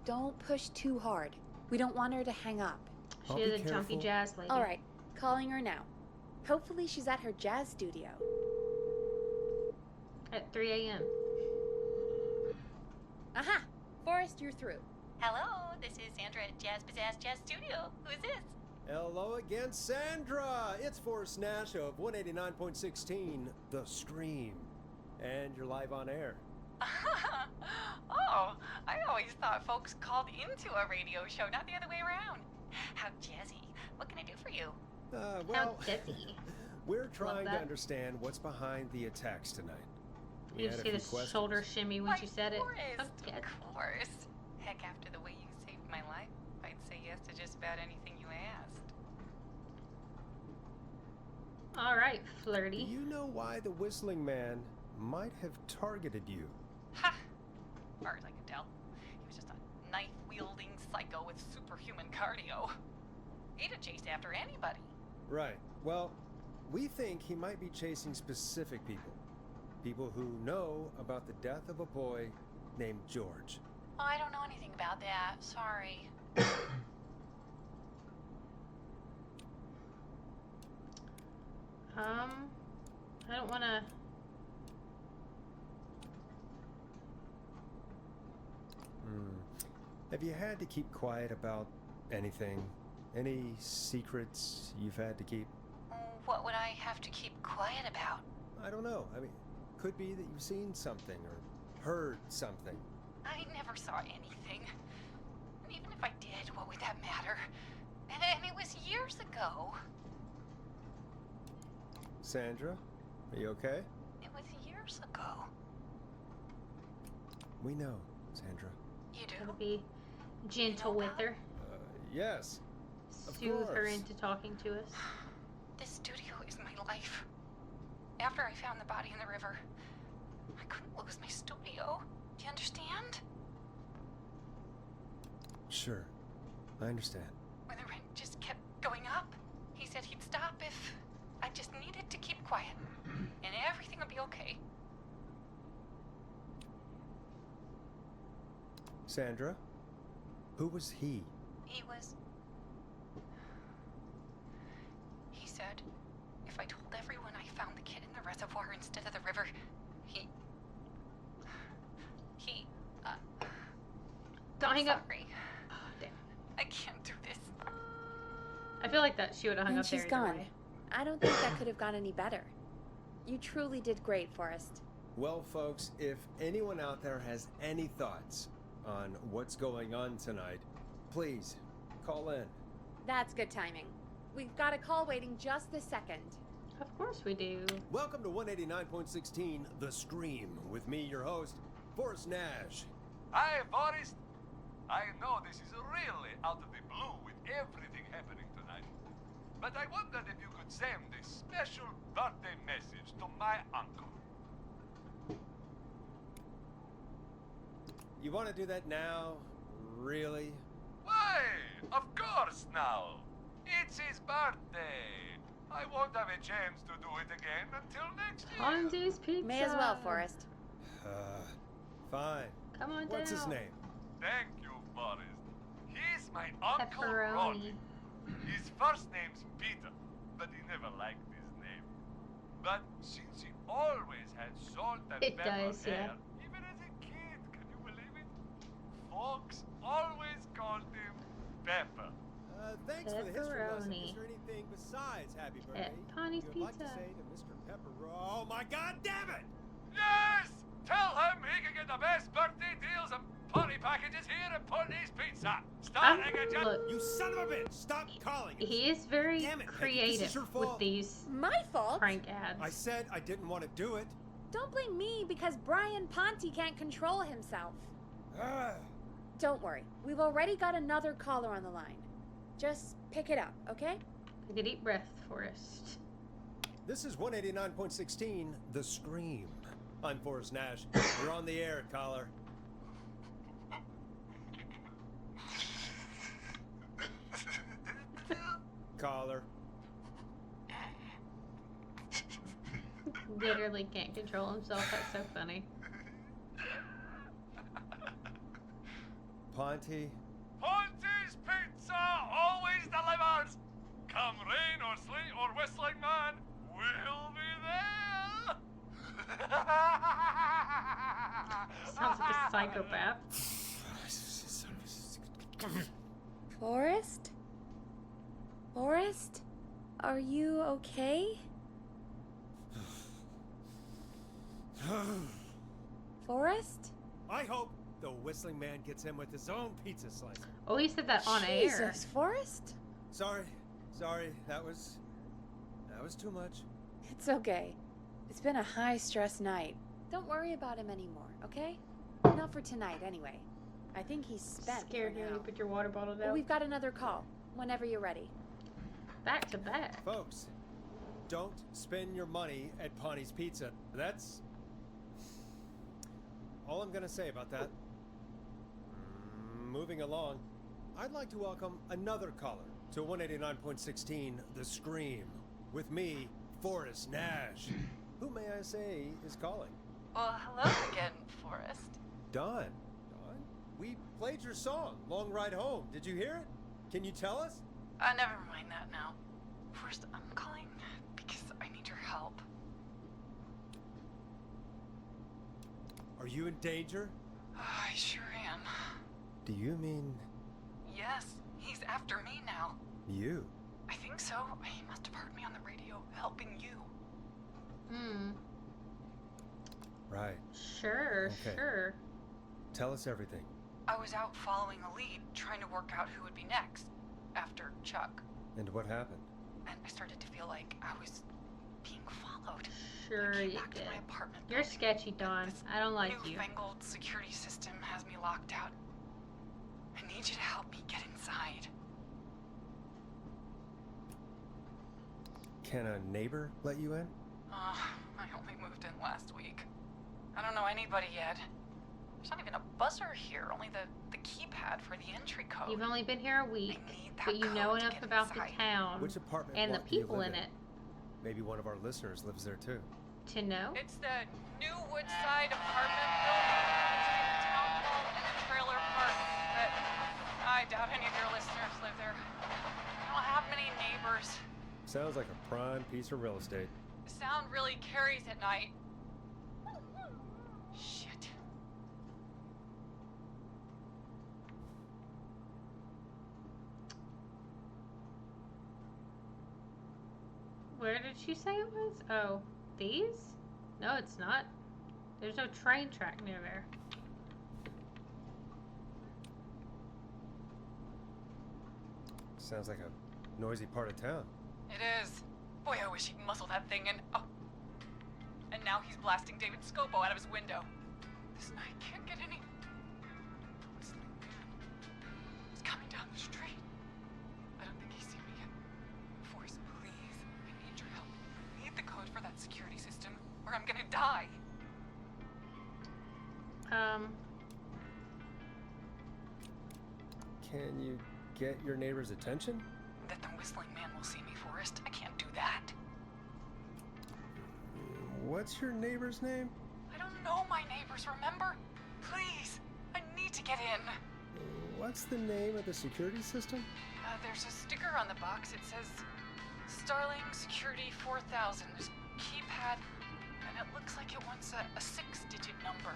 Speaker 2: Don't push too hard. We don't want her to hang up.
Speaker 3: I'll
Speaker 1: She is
Speaker 3: be
Speaker 1: a jumpy
Speaker 3: careful.
Speaker 1: jazz lady.
Speaker 2: Alright, calling her now. Hopefully she's at her jazz studio.
Speaker 1: At 3 a.m.
Speaker 2: Aha! Forrest, you're through.
Speaker 14: Hello, this is Sandra at Jazz Pizzazz Jazz Studio. Who's this?
Speaker 3: Hello again, Sandra! It's Forrest Nash of 189.16, The Stream. And you're live on air.
Speaker 14: Oh, I always thought folks called into a radio show, not the other way around. How jazzy. What can I do for you?
Speaker 3: Well,
Speaker 1: How jazzy.
Speaker 3: we're trying to
Speaker 1: that.
Speaker 3: understand what's behind the attacks tonight. We
Speaker 1: You
Speaker 3: had
Speaker 1: just
Speaker 3: a
Speaker 1: see
Speaker 3: few
Speaker 1: the
Speaker 3: questions.
Speaker 1: shoulder shimmy when she said it.
Speaker 14: Forrest,
Speaker 1: How jazzy.
Speaker 14: of course. Heck, after the way you saved my life, I'd say yes to just about anything you asked.
Speaker 1: Alright,
Speaker 3: Do
Speaker 1: flirty.
Speaker 3: you know why the Whistling Man might have targeted you?
Speaker 14: Ha! As far as I can tell, he was just a knife-wielding psycho with superhuman cardio. He'd have chased after anybody.
Speaker 3: Right. Well, we think he might be chasing specific people. People who know about the death of a boy named George.
Speaker 14: Oh, I don't know anything about that. Sorry.
Speaker 1: I don't want to.
Speaker 3: Have you had to keep quiet about anything? Any secrets you've had to keep?
Speaker 14: What would I have to keep quiet about?
Speaker 3: I don't know. I mean, could be that you've seen something or heard something.
Speaker 14: I never saw anything. And even if I did, what would that matter? And it was years ago.
Speaker 3: Sandra, are you okay?
Speaker 14: It was years ago.
Speaker 3: We know, Sandra.
Speaker 14: You do?
Speaker 1: Gotta be gentle with her.
Speaker 3: Yes. Of
Speaker 1: Soothe her
Speaker 3: course.
Speaker 1: into talking to us.
Speaker 14: This studio is my life. After I found the body in the river, I couldn't lose my studio. Do you understand?
Speaker 3: Sure. I understand.
Speaker 14: When the rent just kept going up, he said he'd stop if I just needed to keep quiet. And everything would be okay.
Speaker 3: Sandra? Who was he?
Speaker 14: He said if I told everyone I found the kid in the reservoir instead of the river, he
Speaker 1: Don't hang up.
Speaker 14: sorry.
Speaker 1: Oh, damn.
Speaker 14: I can't do this.
Speaker 1: I feel like that she would have hung
Speaker 2: And
Speaker 1: up there
Speaker 2: she's
Speaker 1: either
Speaker 2: gone.
Speaker 1: way.
Speaker 2: I don't think that could have gone any better. You truly did great, Forrest.
Speaker 3: Well, folks, if anyone out there has any thoughts on what's going on tonight, please call in.
Speaker 2: That's good timing. We've got a call waiting just this second.
Speaker 1: Of course we do.
Speaker 3: Welcome to 189.16 The Scream with me, your host, Forrest Nash.
Speaker 7: Hi, Forrest. I know this is really out of the blue with everything happening tonight, but I wondered if you could send a special birthday message to my uncle.
Speaker 3: You want to do that now? Really?
Speaker 7: Why? Of course now. It's his birthday. I won't have a chance to do it again until next year.
Speaker 1: Ponzi's Pizza.
Speaker 2: May as well, Forrest.
Speaker 3: Fine.
Speaker 1: Come on
Speaker 3: What's his
Speaker 1: down.
Speaker 3: name?
Speaker 7: Thank you, Forrest. He's my Uncle
Speaker 1: Pepperoni.
Speaker 7: Ronnie. His first name's Peter, but he never liked his name. But since he always had salt and
Speaker 1: It
Speaker 7: pepper
Speaker 1: does, yeah.
Speaker 7: hair, even as a kid, can you believe it? Folks always called him Pepper.
Speaker 3: Thanks for the history lesson.
Speaker 1: Pepperoni.
Speaker 3: Is there anything besides happy birthday
Speaker 1: At Connie's
Speaker 3: you'd like to
Speaker 1: Pizza.
Speaker 3: say to Mr. Pepper? Oh my God, damn it!
Speaker 7: Yes! Tell him he can get the best birthday deals and party packages here at Putney's Pizza. Starting at just...
Speaker 1: Look,
Speaker 3: You son of a bitch! Stop calling us.
Speaker 1: he is very
Speaker 3: Damn it, Peggy, this
Speaker 1: creative
Speaker 3: is your
Speaker 1: with
Speaker 3: fault.
Speaker 1: these
Speaker 2: My fault?
Speaker 1: prank ads.
Speaker 3: I said I didn't want to do it.
Speaker 2: Don't blame me because Brian Ponte can't control himself.
Speaker 3: Ah.
Speaker 2: Don't worry. We've already got another caller on the line. Just pick it up, okay?
Speaker 1: Take a deep breath, Forrest.
Speaker 3: This is 189.16 The Scream. I'm Forrest Nash. You're on the air, caller. Caller.
Speaker 1: Literally can't control himself. That's so funny.
Speaker 3: Ponte.
Speaker 7: Ponte's Pizza always delivers. Come rain or sleet or whistling man, we'll be there.
Speaker 1: Sounds like a psychopath.
Speaker 2: Forrest? Forrest? Are you okay? Forrest?
Speaker 3: I hope the whistling man gets him with his own pizza slice.
Speaker 1: Oh, he said that on air.
Speaker 2: Jesus, Forrest?
Speaker 3: Sorry, that was too much.
Speaker 2: It's okay. It's been a high-stress night. Don't worry about him anymore, okay? Not for tonight, anyway. I think he's spent
Speaker 1: Scared
Speaker 2: for
Speaker 1: you when
Speaker 2: now.
Speaker 1: you put your water bottle
Speaker 2: But
Speaker 1: down.
Speaker 2: we've got another call, whenever you're ready.
Speaker 1: Back to back.
Speaker 3: Folks, don't spend your money at Ponte's Pizza. That's all I'm gonna say about that. Moving along, I'd like to welcome another caller to 189.16 The Scream with me, Forrest Nash. Who may I say is calling?
Speaker 14: Well, hello again, Forrest.
Speaker 3: Don. Don? We played your song, Long Ride Home. Did you hear it? Can you tell us?
Speaker 14: Never mind that now. First, I'm calling because I need your help.
Speaker 3: Are you in danger?
Speaker 14: I sure am.
Speaker 3: Do you mean
Speaker 14: Yes, he's after me now.
Speaker 3: you?
Speaker 14: I think so. He must have heard me on the radio helping you.
Speaker 3: Right.
Speaker 1: Sure,
Speaker 3: Okay.
Speaker 1: sure.
Speaker 3: Tell us everything.
Speaker 14: I was out following a lead, trying to work out who would be next, after Chuck.
Speaker 3: And what happened?
Speaker 14: And I started to feel like I was being followed.
Speaker 1: Sure
Speaker 14: I came
Speaker 1: you
Speaker 14: back
Speaker 1: did.
Speaker 14: to my apartment
Speaker 1: You're
Speaker 14: building,
Speaker 1: sketchy,
Speaker 14: and
Speaker 1: Dawn.
Speaker 14: this
Speaker 1: I don't like you.
Speaker 14: newfangled security system has me locked out. I need you to help me get inside.
Speaker 3: Can a neighbor let you in?
Speaker 14: I only moved in last week. I don't know anybody yet. There's not even a buzzer here, only the keypad for the entry code.
Speaker 1: You've only been here a week,
Speaker 14: need that
Speaker 1: but you know
Speaker 14: code to
Speaker 1: enough
Speaker 14: get
Speaker 1: about the
Speaker 14: inside.
Speaker 1: town
Speaker 3: Which apartment
Speaker 1: and the
Speaker 3: block do you
Speaker 1: people
Speaker 3: live
Speaker 1: in it
Speaker 3: Maybe one of our listeners lives there too.
Speaker 1: to know.
Speaker 14: It's the New Woodside apartment building between the town hall and the trailer park. But I doubt any of your listeners live there. I don't have many neighbors.
Speaker 3: Sounds like a prime piece of real estate.
Speaker 14: Sound really carries at night. Shit.
Speaker 1: Where did she say it was? Oh, these? No, it's not. There's no train track near there.
Speaker 3: Sounds like a noisy part of town.
Speaker 14: It is. Boy, I wish he'd muscle that thing in. Oh. And now he's blasting David Scopo out of his window. This night can't get any. He's coming down the street. I don't think he's seen me yet. Forrest, please. I need your help. I need the code for that security system, or I'm gonna die.
Speaker 3: Can you get your neighbor's attention?
Speaker 14: That the whistling man will see me, Forrest. I can't do that.
Speaker 3: What's your neighbor's name?
Speaker 14: I don't know my neighbors, remember? Please, I need to get in.
Speaker 3: What's the name of the security system?
Speaker 14: There's a sticker on the box. It says Starling Security 4000. There's a keypad, and it looks like it wants a 6-digit number.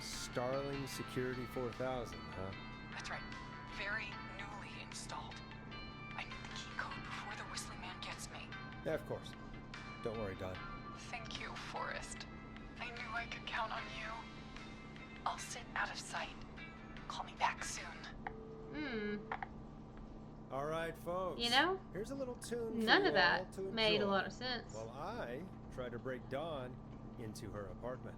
Speaker 3: Starling Security 4000, huh?
Speaker 14: That's right. Very newly installed. I need the key code before the whistling man gets me.
Speaker 3: Yeah, of course. Don't worry, Don.
Speaker 14: Thank you, Forrest. I knew I could count on you. I'll sit out of sight. Call me back soon.
Speaker 3: All right, folks.
Speaker 1: You know,
Speaker 3: here's a little tune.
Speaker 1: none
Speaker 3: for
Speaker 1: of
Speaker 3: you
Speaker 1: that
Speaker 3: all to
Speaker 1: made a
Speaker 3: enjoy
Speaker 1: lot of sense.
Speaker 3: While I try to break Dawn into her apartment.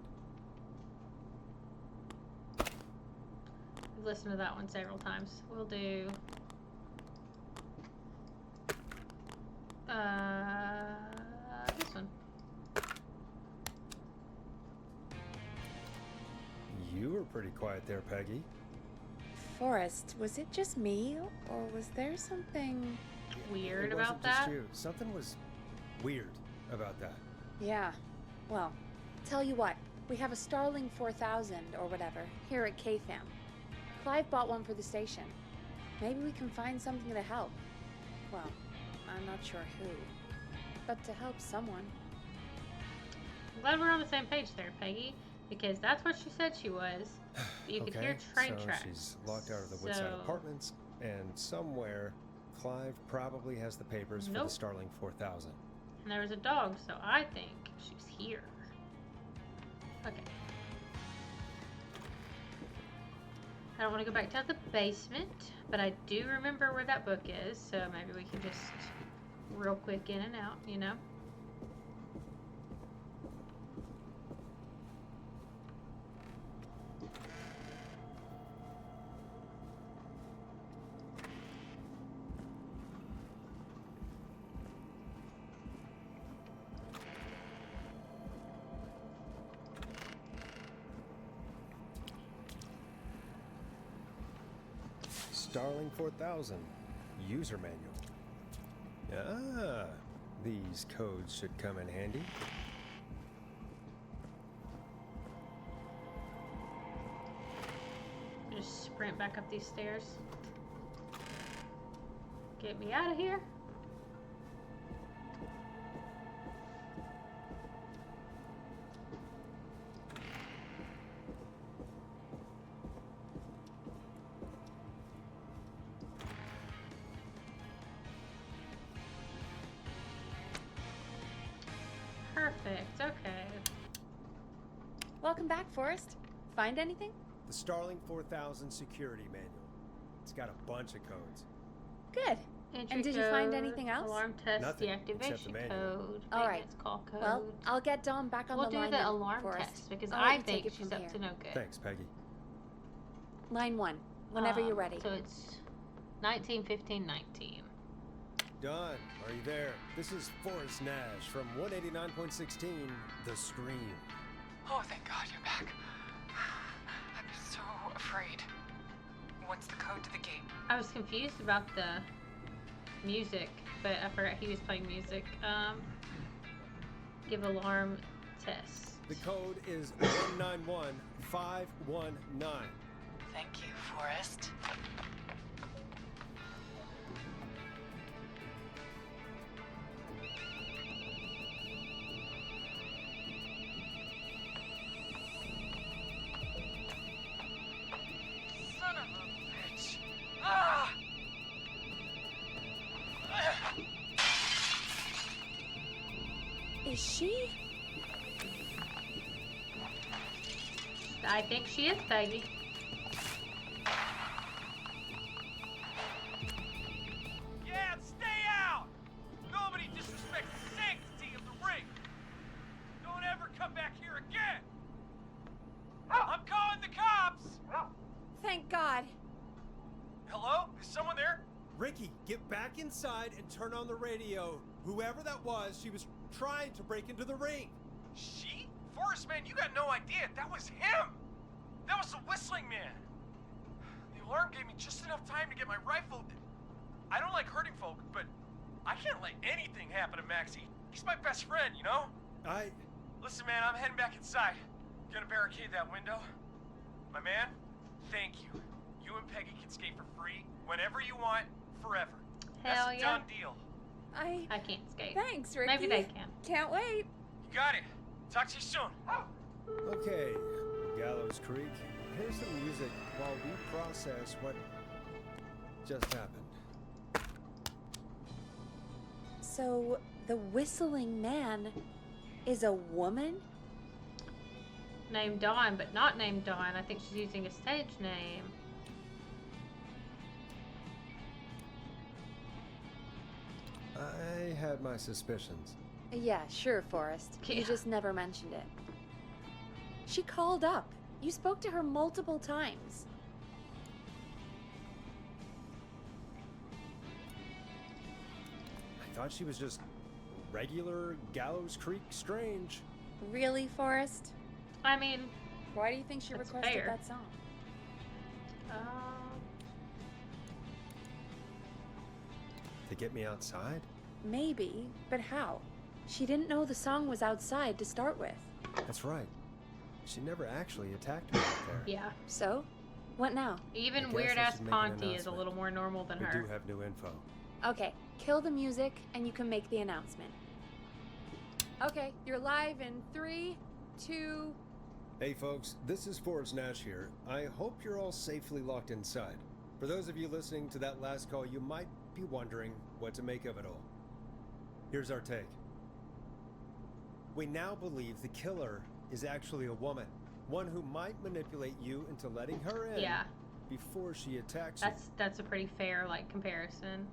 Speaker 1: I've listened to that one several times. We'll do this one.
Speaker 3: You were pretty quiet there, Peggy.
Speaker 2: Forrest, was it just me, or was there something
Speaker 1: Weird
Speaker 3: It
Speaker 1: about
Speaker 3: wasn't just
Speaker 1: that?
Speaker 3: you. Something was weird about that.
Speaker 2: Yeah. Well, tell you what, we have a Starling 4000 or whatever here at KFAM. Clive bought one for the station. Maybe we can find something to help. Well, I'm not sure who, but to help someone.
Speaker 1: I'm glad we're on the same page there, Peggy, because that's what she said she was. But you could hear train
Speaker 3: so
Speaker 1: tracks.
Speaker 3: she's locked out of the Woodside
Speaker 1: So-
Speaker 3: Apartments, and somewhere Clive probably has the papers for
Speaker 1: Nope.
Speaker 3: the Starling 4000.
Speaker 1: And there was a dog, so I think she's here. Okay. I don't want to go back to the basement, but I do remember where that book is, so maybe we can just real quick in and out, you know?
Speaker 3: Starling 4000 user manual. Ah, these codes should come in handy.
Speaker 1: Just sprint back up these stairs. Get me out of here. Perfect, okay.
Speaker 2: Welcome back, Forrest. Find anything?
Speaker 3: The Starling 4000 security manual. It's got a bunch of codes.
Speaker 2: Good.
Speaker 1: Entry
Speaker 2: And did you find
Speaker 1: code,
Speaker 2: anything else?
Speaker 1: Alarm test,
Speaker 3: Nothing, except the
Speaker 1: deactivation
Speaker 3: manual.
Speaker 1: code,
Speaker 2: All right.
Speaker 1: maintenance call code.
Speaker 2: Well, I'll get Dom back on
Speaker 1: we'll
Speaker 2: the line
Speaker 1: do the
Speaker 2: then,
Speaker 1: alarm
Speaker 2: Forrest.
Speaker 1: test because
Speaker 2: I'll let
Speaker 1: I
Speaker 2: you take
Speaker 1: think
Speaker 2: it
Speaker 1: she's
Speaker 2: from
Speaker 1: up
Speaker 2: here.
Speaker 1: to no good.
Speaker 3: Thanks, Peggy.
Speaker 2: Line 1, whenever you're ready.
Speaker 1: So it's 19, 15, 19.
Speaker 3: Don, are you there? This is Forrest Nash from 189.16 The Scream.
Speaker 14: Oh, thank God you're back. I'm so afraid. What's the code to the gate?
Speaker 1: I was confused about the music, but I forgot he was playing music. Give alarm test.
Speaker 3: The code is 191519.
Speaker 14: Thank you, Forrest. Son of a bitch. Ah!
Speaker 2: Is she?
Speaker 1: I think she is Peggy.
Speaker 7: Yeah, stay out! Nobody disrespects the sanctity of the ring! Don't ever come back here again! I'm calling the cops!
Speaker 2: Thank God.
Speaker 9: Hello? Is someone there?
Speaker 3: Ricky, get back inside and turn on the radio. Whoever that was, she was trying to break into the ring.
Speaker 9: She? Forrest, man, you got no idea. That was him! That was the whistling man! The alarm gave me just enough time to get my rifle. I don't like hurting folk, but I can't let anything happen to Maxie. He's my best friend, you know? Listen, man, I'm heading back inside. Gonna barricade that window. My man, thank you. You and Peggy can skate for free whenever you want, forever.
Speaker 1: Hell
Speaker 9: That's a
Speaker 1: yeah.
Speaker 9: done deal.
Speaker 2: I
Speaker 1: can't skate.
Speaker 2: Thanks, Ricky.
Speaker 1: Maybe they can.
Speaker 2: Can't wait.
Speaker 9: You got it. Talk to you soon.
Speaker 3: Okay, Gallows Creek. Here's some music while we process what just happened.
Speaker 2: So, the whistling man is a woman?
Speaker 1: Named Dawn, but not named Dawn. I think she's using a stage name.
Speaker 3: I had my suspicions.
Speaker 2: Yeah, sure, Forrest. You
Speaker 1: Yeah.
Speaker 2: just never mentioned it. She called up. You spoke to her multiple times.
Speaker 3: I thought she was just regular Gallows Creek Strange.
Speaker 2: Really, Forrest?
Speaker 1: I mean,
Speaker 2: Why do you think she
Speaker 1: That's
Speaker 2: requested
Speaker 1: fair.
Speaker 2: that song?
Speaker 3: To get me outside?
Speaker 2: Maybe, but how? She didn't know the song was outside to start with.
Speaker 3: That's right. She never actually attacked me out there.
Speaker 1: yeah.
Speaker 2: So? What now?
Speaker 1: Even
Speaker 3: I guess
Speaker 1: weird
Speaker 3: I
Speaker 1: ass
Speaker 3: should make an
Speaker 1: Ponty is a
Speaker 3: announcement.
Speaker 1: little more normal than
Speaker 3: We
Speaker 1: her.
Speaker 3: do have new info.
Speaker 2: Okay, kill the music and you can make the announcement. Okay, you're live in 3, 2...
Speaker 3: Hey folks, this is Forrest Nash here. I hope you're all safely locked inside. For those of you listening to that last call, you might be wondering what to make of it all. Here's our take. We now believe the killer is actually a woman. One who might manipulate you into letting her in
Speaker 1: Yeah.
Speaker 3: before she attacks you.
Speaker 1: That's a pretty fair comparison.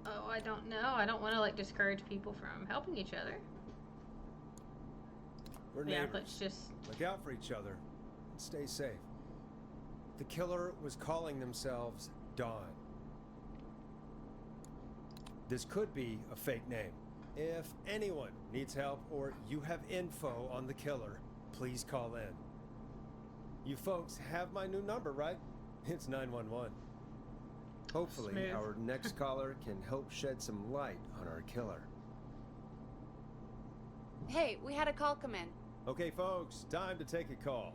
Speaker 1: Oh, I don't know. I don't want to discourage people from helping each other.
Speaker 3: We're
Speaker 1: Yeah,
Speaker 3: neighbors.
Speaker 1: let's just...
Speaker 3: Look out for each other and stay safe. The killer was calling themselves Dawn. This could be a fake name. If anyone needs help or you have info on the killer, please call in. You folks have my new number, right? It's 911. Hopefully,
Speaker 1: Smooth.
Speaker 3: our next caller can help shed some light on our killer.
Speaker 2: Hey, we had a call come in.
Speaker 3: Okay, folks, time to take a call.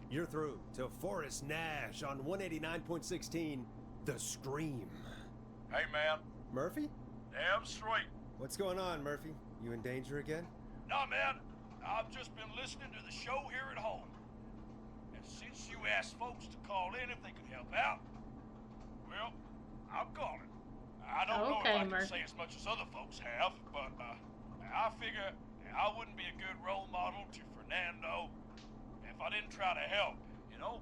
Speaker 3: You're through to Forrest Nash on 189.16, The Scream.
Speaker 5: Hey, man.
Speaker 3: Murphy?
Speaker 5: Damn straight.
Speaker 3: What's going on, Murphy? You in danger again?
Speaker 5: Nah, man. I've just been listening to the show here at home. And since you asked folks to call in if they could help out, well, I'm calling. I don't know if
Speaker 1: Okay,
Speaker 5: I can
Speaker 1: Murphy.
Speaker 5: say as much as other folks have, but I figure I wouldn't be a good role model to Fernando if I didn't try to help, you know?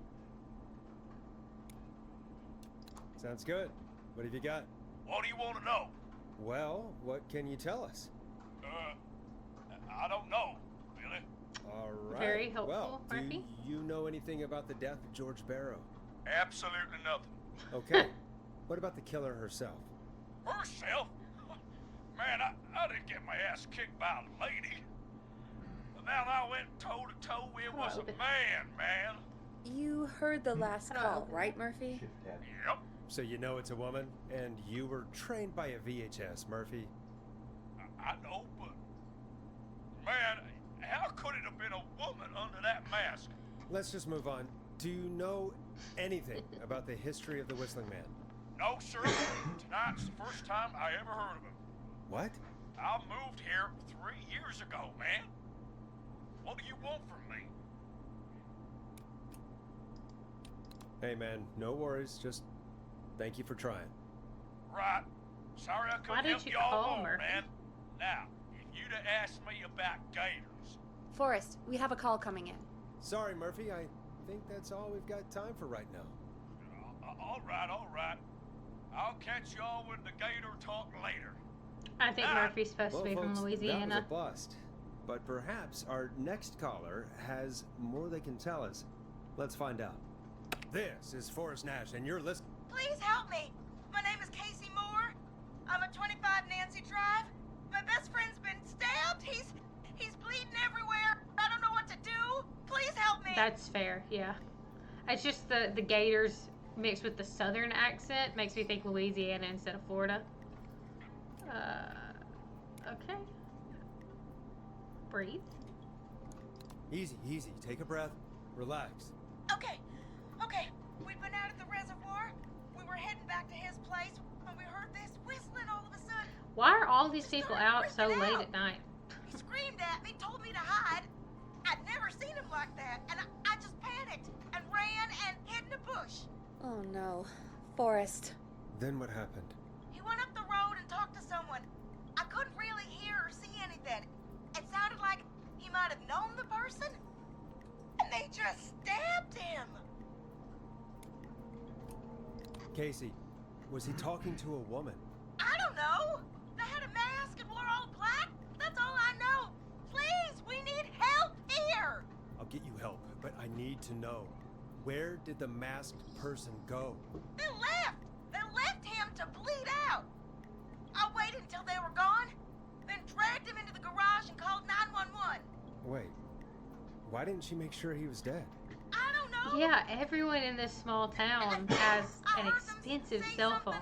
Speaker 3: Sounds good. What have you got?
Speaker 5: What do you want to know?
Speaker 3: Well, what can you tell us?
Speaker 5: I don't know, really.
Speaker 3: All right.
Speaker 1: Very helpful,
Speaker 3: well,
Speaker 1: Murphy.
Speaker 3: do you know anything about the death of George Barrow?
Speaker 5: Absolutely nothing.
Speaker 3: Okay. What about the killer herself?
Speaker 5: Herself? Man, I didn't get my ass kicked by a lady. But now I went toe to toe. It was a man.
Speaker 2: You heard the last call, right, Murphy?
Speaker 5: Yep.
Speaker 3: So you know it's a woman, and you were trained by a VHS, Murphy.
Speaker 5: I know, but man, how could it have been a woman under that mask?
Speaker 3: Let's just move on. Do you know anything about the history of the Whistling Man?
Speaker 5: No, sir. Tonight's the first time I ever heard of him.
Speaker 3: What?
Speaker 5: I moved here 3 years ago, man. What do you want from me?
Speaker 3: Hey, man, no worries. Just thank you for trying.
Speaker 5: Right. Sorry I couldn't help y'all more, man. Now, if you'd have asked me about gators...
Speaker 2: Forrest, we have a call coming in.
Speaker 3: Sorry, Murphy. I think that's all we've got time for right now.
Speaker 5: All right. I'll catch y'all with the gator talk later.
Speaker 1: I think Murphy's supposed to be
Speaker 3: folks,
Speaker 1: from Louisiana.
Speaker 3: That was a bust. But perhaps our next caller has more they can tell us. Let's find out. This is Forrest Nash, and you're listening.
Speaker 4: Please help me. My name is Casey Moore. I'm at 25 Nancy Drive. My best friend's been stabbed. He's bleeding everywhere. I don't know what to do. Please help me.
Speaker 1: That's fair, yeah. It's just the Gators mixed with the southern accent makes me think Louisiana instead of Florida. Okay. Breathe.
Speaker 3: Easy. Take a breath. Relax.
Speaker 4: Okay. We'd been out at the reservoir. We were heading back to his place when we heard this whistling all of a sudden.
Speaker 1: Why are all these people out so late at night?
Speaker 4: He screamed at me, told me to hide. I'd never seen him like that, and I just panicked and ran and hid in a bush.
Speaker 2: Oh no. Forrest.
Speaker 3: Then what happened?
Speaker 4: He went up the road and talked to someone. I couldn't really hear or see anything. It sounded like he might have known the person, and they just stabbed him.
Speaker 3: Casey, was he talking to a woman?
Speaker 4: I don't know. They had a mask and wore all black. That's all I know. Please, we need help here.
Speaker 3: I'll get you help, but I need to know. Where did the masked person go?
Speaker 4: They left. They left him to bleed out. I waited until they were gone, then dragged him into the garage and called 911.
Speaker 3: Wait, why didn't she make sure he was dead?
Speaker 4: I don't know.
Speaker 1: Yeah, everyone in this small town has an expensive cell phone.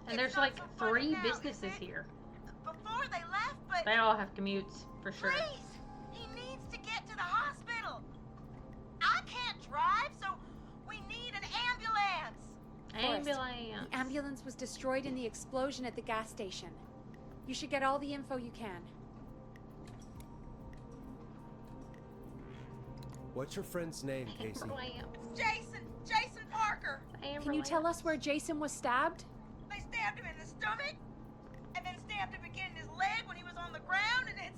Speaker 1: And there's like 3 businesses here.
Speaker 4: Before they left, but...
Speaker 1: They all have commutes, for sure.
Speaker 4: Please, he needs to get to the hospital. I can't drive, so we need an ambulance.
Speaker 2: Forrest, the ambulance was destroyed in the explosion at the gas station. You should get all the info you can.
Speaker 3: What's your friend's name, Casey?
Speaker 4: Jason Parker.
Speaker 2: Can you tell us where Jason was stabbed?
Speaker 4: They stabbed him in the stomach, and then stabbed him again in his leg when he was on the ground, and it's...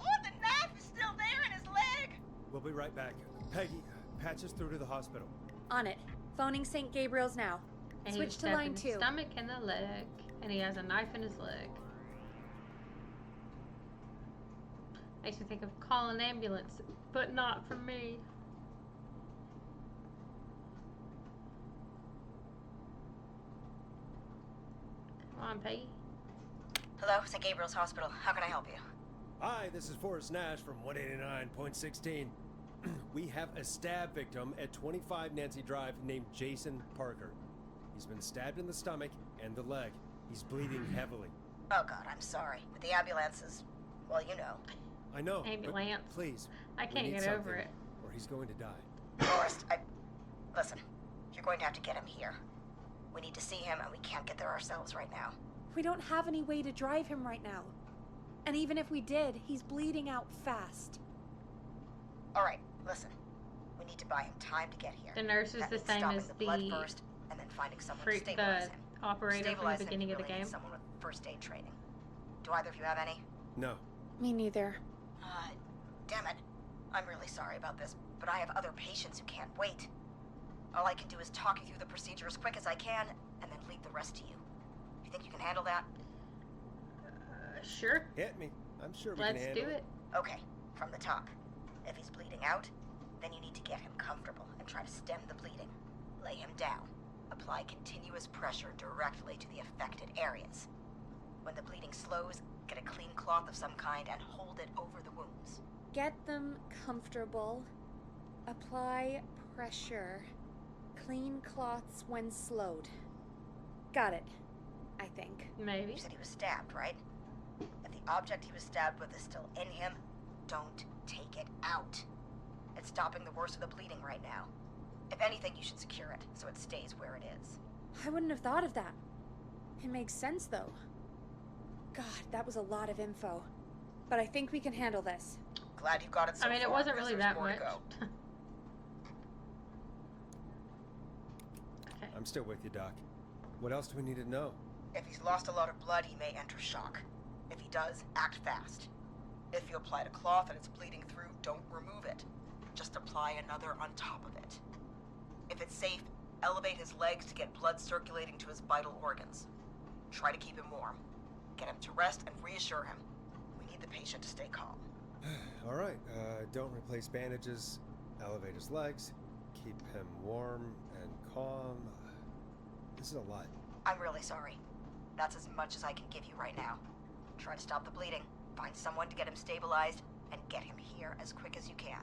Speaker 4: Oh, the knife is still there in his leg.
Speaker 3: We'll be right back. Peggy, patch us through to the hospital.
Speaker 2: On it. Phoning St. Gabriel's now.
Speaker 1: And
Speaker 2: Switch to line 2.
Speaker 1: Stomach and the leg, and he has a knife in his leg. Makes me think of call an ambulance, but not for me. Come on, Peggy.
Speaker 4: Hello, St. Gabriel's Hospital. How can I help you?
Speaker 3: Hi, this is Forrest Nash from 189.16. We have a stab victim at 25 Nancy Drive named Jason Parker. He's been stabbed in the stomach and the leg. He's bleeding heavily.
Speaker 4: Oh God, I'm sorry. But the ambulance is, well, you know.
Speaker 3: I know.
Speaker 1: Ambulance.
Speaker 3: Please.
Speaker 1: I can't get over it.
Speaker 3: Or he's going to die.
Speaker 4: Forrest, listen. You're going to have to get him here. We need to see him, and we can't get there ourselves right now.
Speaker 2: We don't have any way to drive him right now. And even if we did, he's bleeding out fast.
Speaker 4: All right, listen. We need to buy him time to get here.
Speaker 1: The nurse is the same as
Speaker 4: the blood first, and then finding someone to
Speaker 1: the
Speaker 4: stabilize him.
Speaker 1: operator from the beginning of the game.
Speaker 4: Someone with first aid training. Do either of you have any?
Speaker 3: No.
Speaker 2: Me neither.
Speaker 4: Damn it. I'm really sorry about this, but I have other patients who can't wait. All I can do is talk you through the procedure as quick as I can, and then leave the rest to you. You think you can handle that?
Speaker 1: Sure.
Speaker 3: Hit me. I'm sure we can handle it.
Speaker 1: Let's do it.
Speaker 4: Okay, from the top. If he's bleeding out, then you need to get him comfortable and try to stem the bleeding. Lay him down. apply continuous pressure directly to the affected areas. When the bleeding slows, get a clean cloth of some kind and hold it over the wounds.
Speaker 2: Get them comfortable. Apply pressure. Clean cloths when slowed. Got it, I think.
Speaker 1: Maybe.
Speaker 4: You said he was stabbed, right? If the object he was stabbed with is still in him, don't take it out. It's stopping the worst of the bleeding right now. If anything, you should secure it so it stays where it is.
Speaker 2: I wouldn't have thought of that. It makes sense, though. God, that was a lot of info. But I think we can handle this.
Speaker 4: Glad you got it so
Speaker 1: I mean, it
Speaker 4: far,
Speaker 1: wasn't
Speaker 4: because
Speaker 1: really
Speaker 4: there's
Speaker 1: that
Speaker 4: more to
Speaker 1: much.
Speaker 4: go.
Speaker 1: Okay.
Speaker 3: I'm still with you, Doc. What else do we need to know?
Speaker 4: If he's lost a lot of blood, he may enter shock. If he does, act fast. If you applied a cloth and it's bleeding through, don't remove it. Just apply another on top of it. If it's safe, elevate his legs to get blood circulating to his vital organs. Try to keep him warm. Get him to rest and reassure him. We need the patient to stay calm.
Speaker 3: All right, don't replace bandages, elevate his legs, keep him warm and calm. This is a lot.
Speaker 4: I'm really sorry. That's as much as I can give you right now. Try to stop the bleeding, find someone to get him stabilized, and get him here as quick as you can.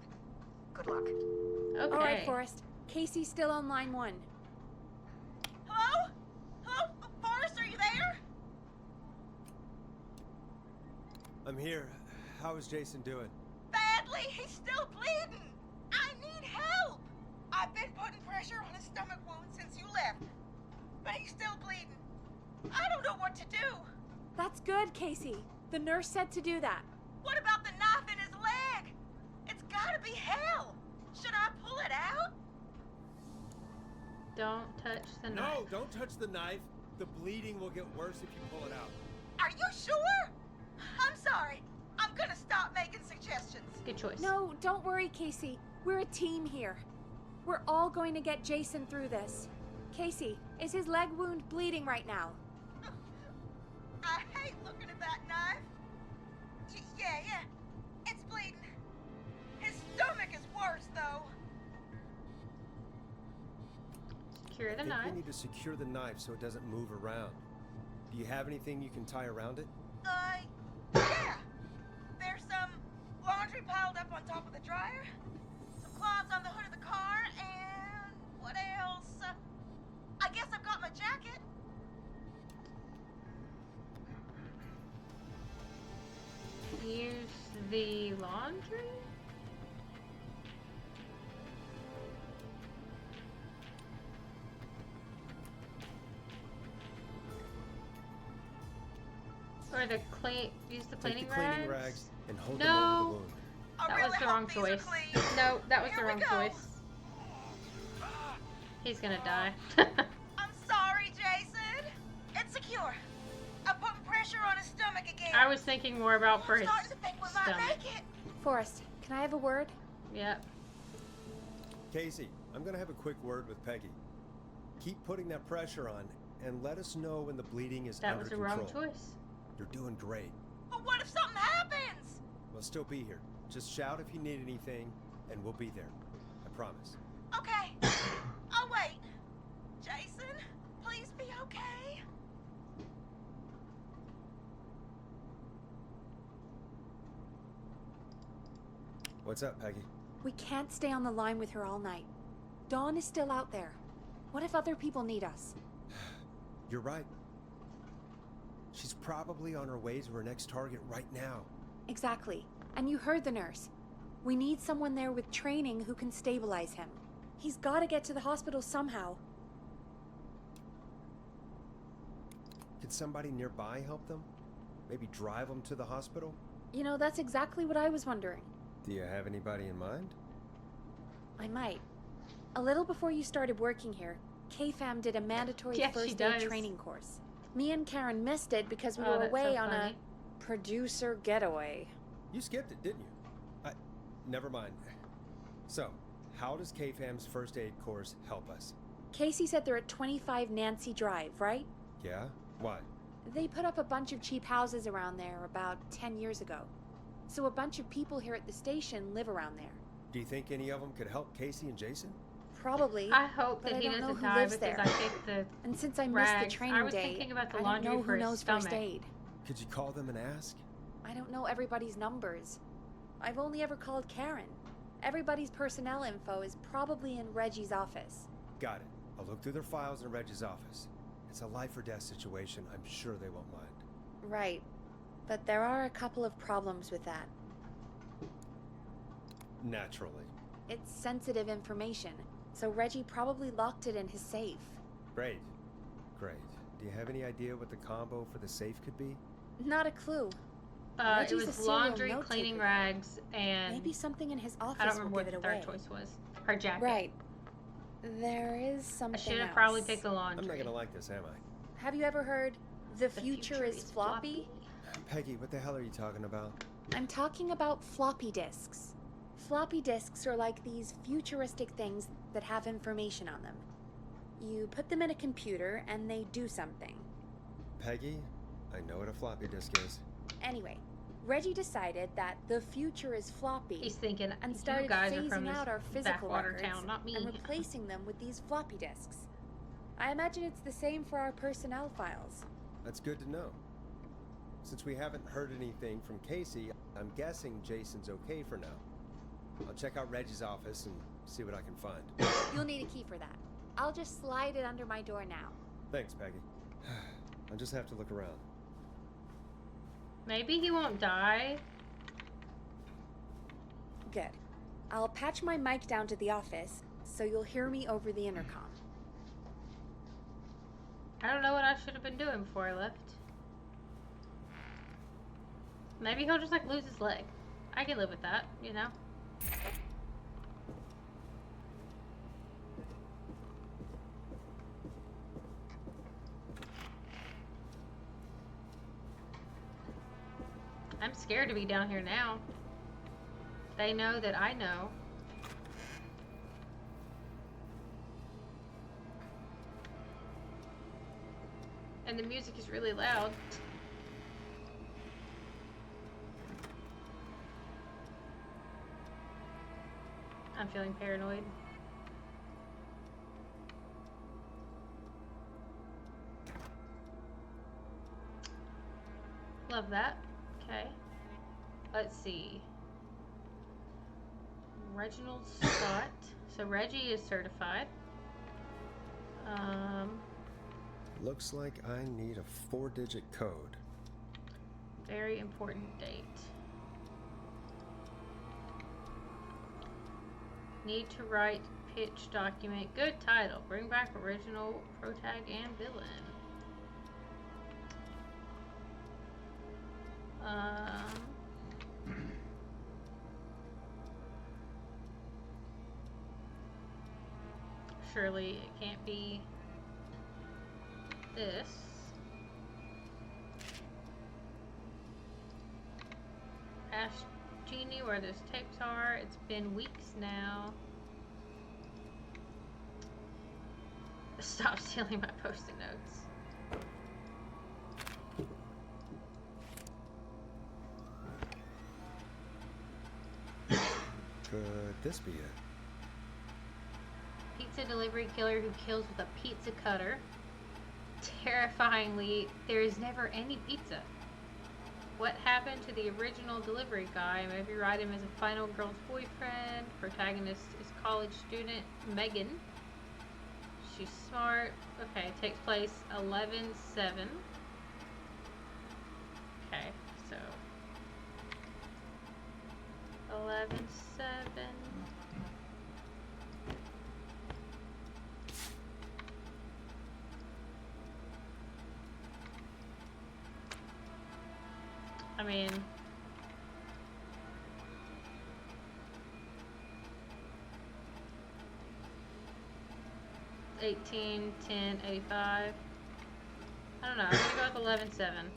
Speaker 4: Good luck.
Speaker 1: Okay.
Speaker 2: All right, Forrest. Casey's still on line 1.
Speaker 4: Hello? Hello? Forrest, are you there?
Speaker 3: I'm here. How is Jason doing?
Speaker 4: Badly. He's still bleeding. I need help. I've been putting pressure on his stomach wound since you left, but he's still bleeding. I don't know what to do.
Speaker 2: That's good, Casey. The nurse said to do that.
Speaker 4: What about the knife in his leg? It's gotta be hell. Should I pull it out?
Speaker 1: Don't touch the knife.
Speaker 3: No, don't touch the knife. The bleeding will get worse if you pull it out.
Speaker 4: Are you sure? I'm sorry. I'm gonna stop making suggestions.
Speaker 1: Good choice.
Speaker 2: No, don't worry, Casey. We're a team here. We're all going to get Jason through this. Casey, is his leg wound bleeding right now?
Speaker 4: I hate looking at that knife. Yeah. It's bleeding. His stomach is worse, though.
Speaker 1: Secure the
Speaker 3: I think
Speaker 1: knife.
Speaker 3: we need to secure the knife so it doesn't move around. Do you have anything you can tie around it?
Speaker 4: Yeah. There's some laundry piled up on top of the dryer, some cloths on the hood of the car, and what else? I guess I've got my jacket.
Speaker 1: Use the laundry? Or the use the cleaning
Speaker 3: Take the cleaning
Speaker 1: rags?
Speaker 3: rags and hold
Speaker 1: No.
Speaker 3: them over the wound.
Speaker 1: That was the wrong choice. No, that was the wrong choice. He's gonna die.
Speaker 4: I'm sorry, Jason. It's secure. I'm putting pressure on his stomach again.
Speaker 1: I was thinking more about for
Speaker 4: I'm
Speaker 1: his
Speaker 4: starting to think we might
Speaker 1: stomach.
Speaker 4: make it.
Speaker 2: Forrest, can I have a word?
Speaker 1: Yep.
Speaker 3: Casey, I'm gonna have a quick word with Peggy. Keep putting that pressure on and let us know when the bleeding is
Speaker 1: That
Speaker 3: under
Speaker 1: was the
Speaker 3: control.
Speaker 1: wrong choice.
Speaker 3: You're doing great.
Speaker 4: But what if something happens?
Speaker 3: We'll still be here. Just shout if you need anything, and we'll be there. I promise.
Speaker 4: Okay. I'll wait. Jason, please be okay.
Speaker 3: What's up, Peggy?
Speaker 2: We can't stay on the line with her all night. Dawn is still out there. What if other people need us?
Speaker 3: You're right. She's probably on her way to her next target right now.
Speaker 2: Exactly. And you heard the nurse. We need someone there with training who can stabilize him. He's got to get to the hospital somehow.
Speaker 3: Could somebody nearby help them? Maybe drive them to the hospital?
Speaker 2: You know, that's exactly what I was wondering.
Speaker 3: Do you have anybody in mind?
Speaker 2: I might. A little before you started working here, KFAM did a mandatory
Speaker 1: Yes, she
Speaker 2: first aid
Speaker 1: does.
Speaker 2: training course. Me and Karen missed it because we
Speaker 1: Oh,
Speaker 2: were
Speaker 1: that's
Speaker 2: away
Speaker 1: so
Speaker 2: on
Speaker 1: funny.
Speaker 2: a producer getaway.
Speaker 3: You skipped it, didn't you? Never mind. So, how does KFAM's first aid course help us?
Speaker 2: Casey said they're at 25 Nancy Drive, right?
Speaker 3: Yeah? Why?
Speaker 2: They put up a bunch of cheap houses around there about 10 years ago. So a bunch of people here at the station live around there.
Speaker 3: Do you think any of them could help Casey and Jason?
Speaker 2: Probably.
Speaker 1: I hope
Speaker 2: but
Speaker 1: that
Speaker 2: I
Speaker 1: he
Speaker 2: don't know
Speaker 1: doesn't
Speaker 2: who
Speaker 1: die
Speaker 2: lives
Speaker 1: because
Speaker 2: there.
Speaker 1: I picked the
Speaker 2: And since I missed
Speaker 1: rags.
Speaker 2: the training
Speaker 1: I was
Speaker 2: day,
Speaker 1: thinking about the
Speaker 2: I don't
Speaker 1: laundry
Speaker 2: know
Speaker 1: for
Speaker 2: who
Speaker 1: his
Speaker 2: knows
Speaker 1: stomach.
Speaker 2: first aid.
Speaker 3: Could you call them and ask?
Speaker 2: I don't know everybody's numbers. I've only ever called Karen. Everybody's personnel info is probably in Reggie's office.
Speaker 3: Got it. I'll look through their files in Reggie's office. It's a life or death situation. I'm sure they won't mind.
Speaker 2: Right. But there are a couple of problems with that.
Speaker 3: Naturally.
Speaker 2: It's sensitive information, so Reggie probably locked it in his safe.
Speaker 3: Great. Great. Do you have any idea what the combo for the safe could be?
Speaker 2: Not a clue.
Speaker 1: It
Speaker 2: Reggie's a
Speaker 1: was
Speaker 2: serial
Speaker 1: laundry,
Speaker 2: note
Speaker 1: cleaning
Speaker 2: taker.
Speaker 1: rags, and
Speaker 2: Maybe something in his office
Speaker 1: I don't
Speaker 2: will
Speaker 1: remember
Speaker 2: give
Speaker 1: what
Speaker 2: it
Speaker 1: the
Speaker 2: away.
Speaker 1: third choice was. Her jacket.
Speaker 2: Right. There is
Speaker 1: I
Speaker 2: something
Speaker 1: should have
Speaker 2: else.
Speaker 1: probably picked the laundry.
Speaker 3: I'm not gonna like this, am I?
Speaker 2: Have you ever heard the future is floppy?
Speaker 3: Peggy, what the hell are you talking about?
Speaker 2: I'm talking about floppy disks. Floppy disks are like these futuristic things that have information on them. You put them in a computer and they do something.
Speaker 3: Peggy, I know what a floppy disk is.
Speaker 2: Anyway, Reggie decided that the future is floppy.
Speaker 1: He's thinking,
Speaker 2: and
Speaker 1: you
Speaker 2: started
Speaker 1: guys are from
Speaker 2: phasing
Speaker 1: this
Speaker 2: out our physical
Speaker 1: backwater
Speaker 2: records
Speaker 1: town, not me.
Speaker 2: and replacing them with these floppy disks. I imagine it's the same for our personnel files.
Speaker 3: That's good to know. Since we haven't heard anything from Casey, I'm guessing Jason's okay for now. I'll check out Reggie's office and see what I can find.
Speaker 2: You'll need a key for that. I'll just slide it under my door now.
Speaker 3: Thanks, Peggy. I'll just have to look around.
Speaker 1: Maybe he won't die.
Speaker 2: Good. I'll patch my mic down to the office, so you'll hear me over the intercom.
Speaker 1: I don't know what I should have been doing before I left. Maybe he'll just like lose his leg. I can live with that, you know? I'm scared to be down here now. They know that I know. And the music is really loud. I'm feeling paranoid. Love that. Okay. Let's see. Reginald Scott. So Reggie is certified.
Speaker 3: Looks like I need a 4-digit code.
Speaker 1: Very important date. Need to write pitch document. Good title. Bring back original protag and villain. Surely it can't be this. Ask Jeannie where those tapes are. It's been weeks now. Stop stealing my post-it notes.
Speaker 3: Could this be it?
Speaker 1: Pizza delivery killer who kills with a pizza cutter. Terrifyingly, there is never any pizza. What happened to the original delivery guy? Maybe write him as a final girl's boyfriend. Protagonist is college student Megan. She's smart. Okay, takes place 11/7. Okay, so 11/7. I mean, $18, $10, $85. I don't know. I'm gonna go with 11/7.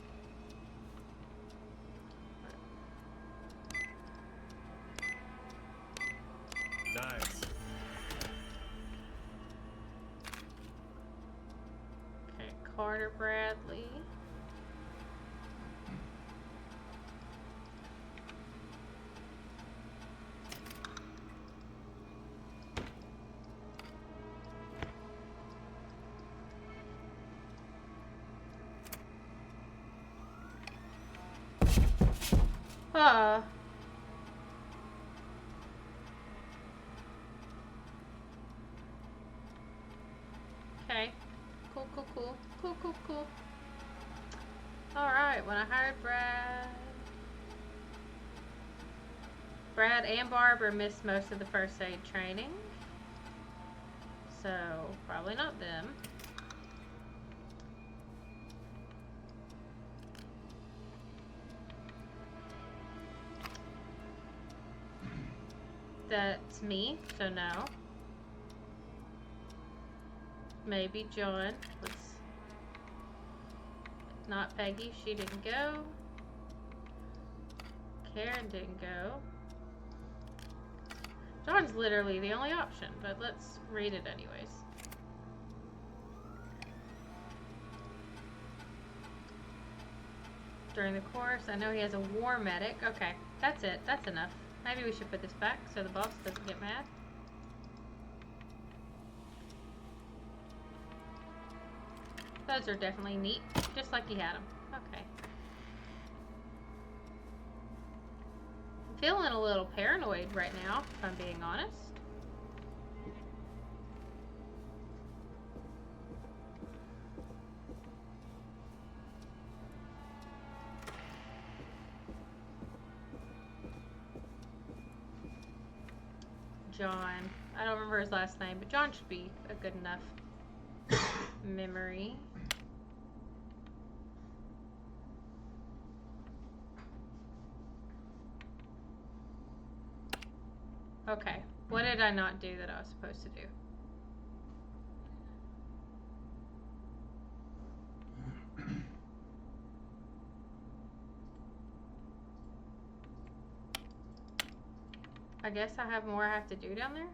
Speaker 3: Nice.
Speaker 1: Okay, Carter Bradley. Okay. Cool. Alright, when I hired Brad and Barbara missed most of the first aid training. So, probably not them. That's me, so no. Maybe John. Not Peggy, she didn't go. Karen didn't go. John's literally the only option, but let's read it anyways. During the course, I know he has a war medic. Okay, that's it. That's enough. Maybe we should put this back so the boss doesn't get mad. Those are definitely neat, just like he had them. Okay. I'm feeling a little paranoid right now, if I'm being honest. John. I don't remember his last name, but John should be a good enough memory. Okay, what did I not do that I was supposed to do? I guess I have more I have to do down there?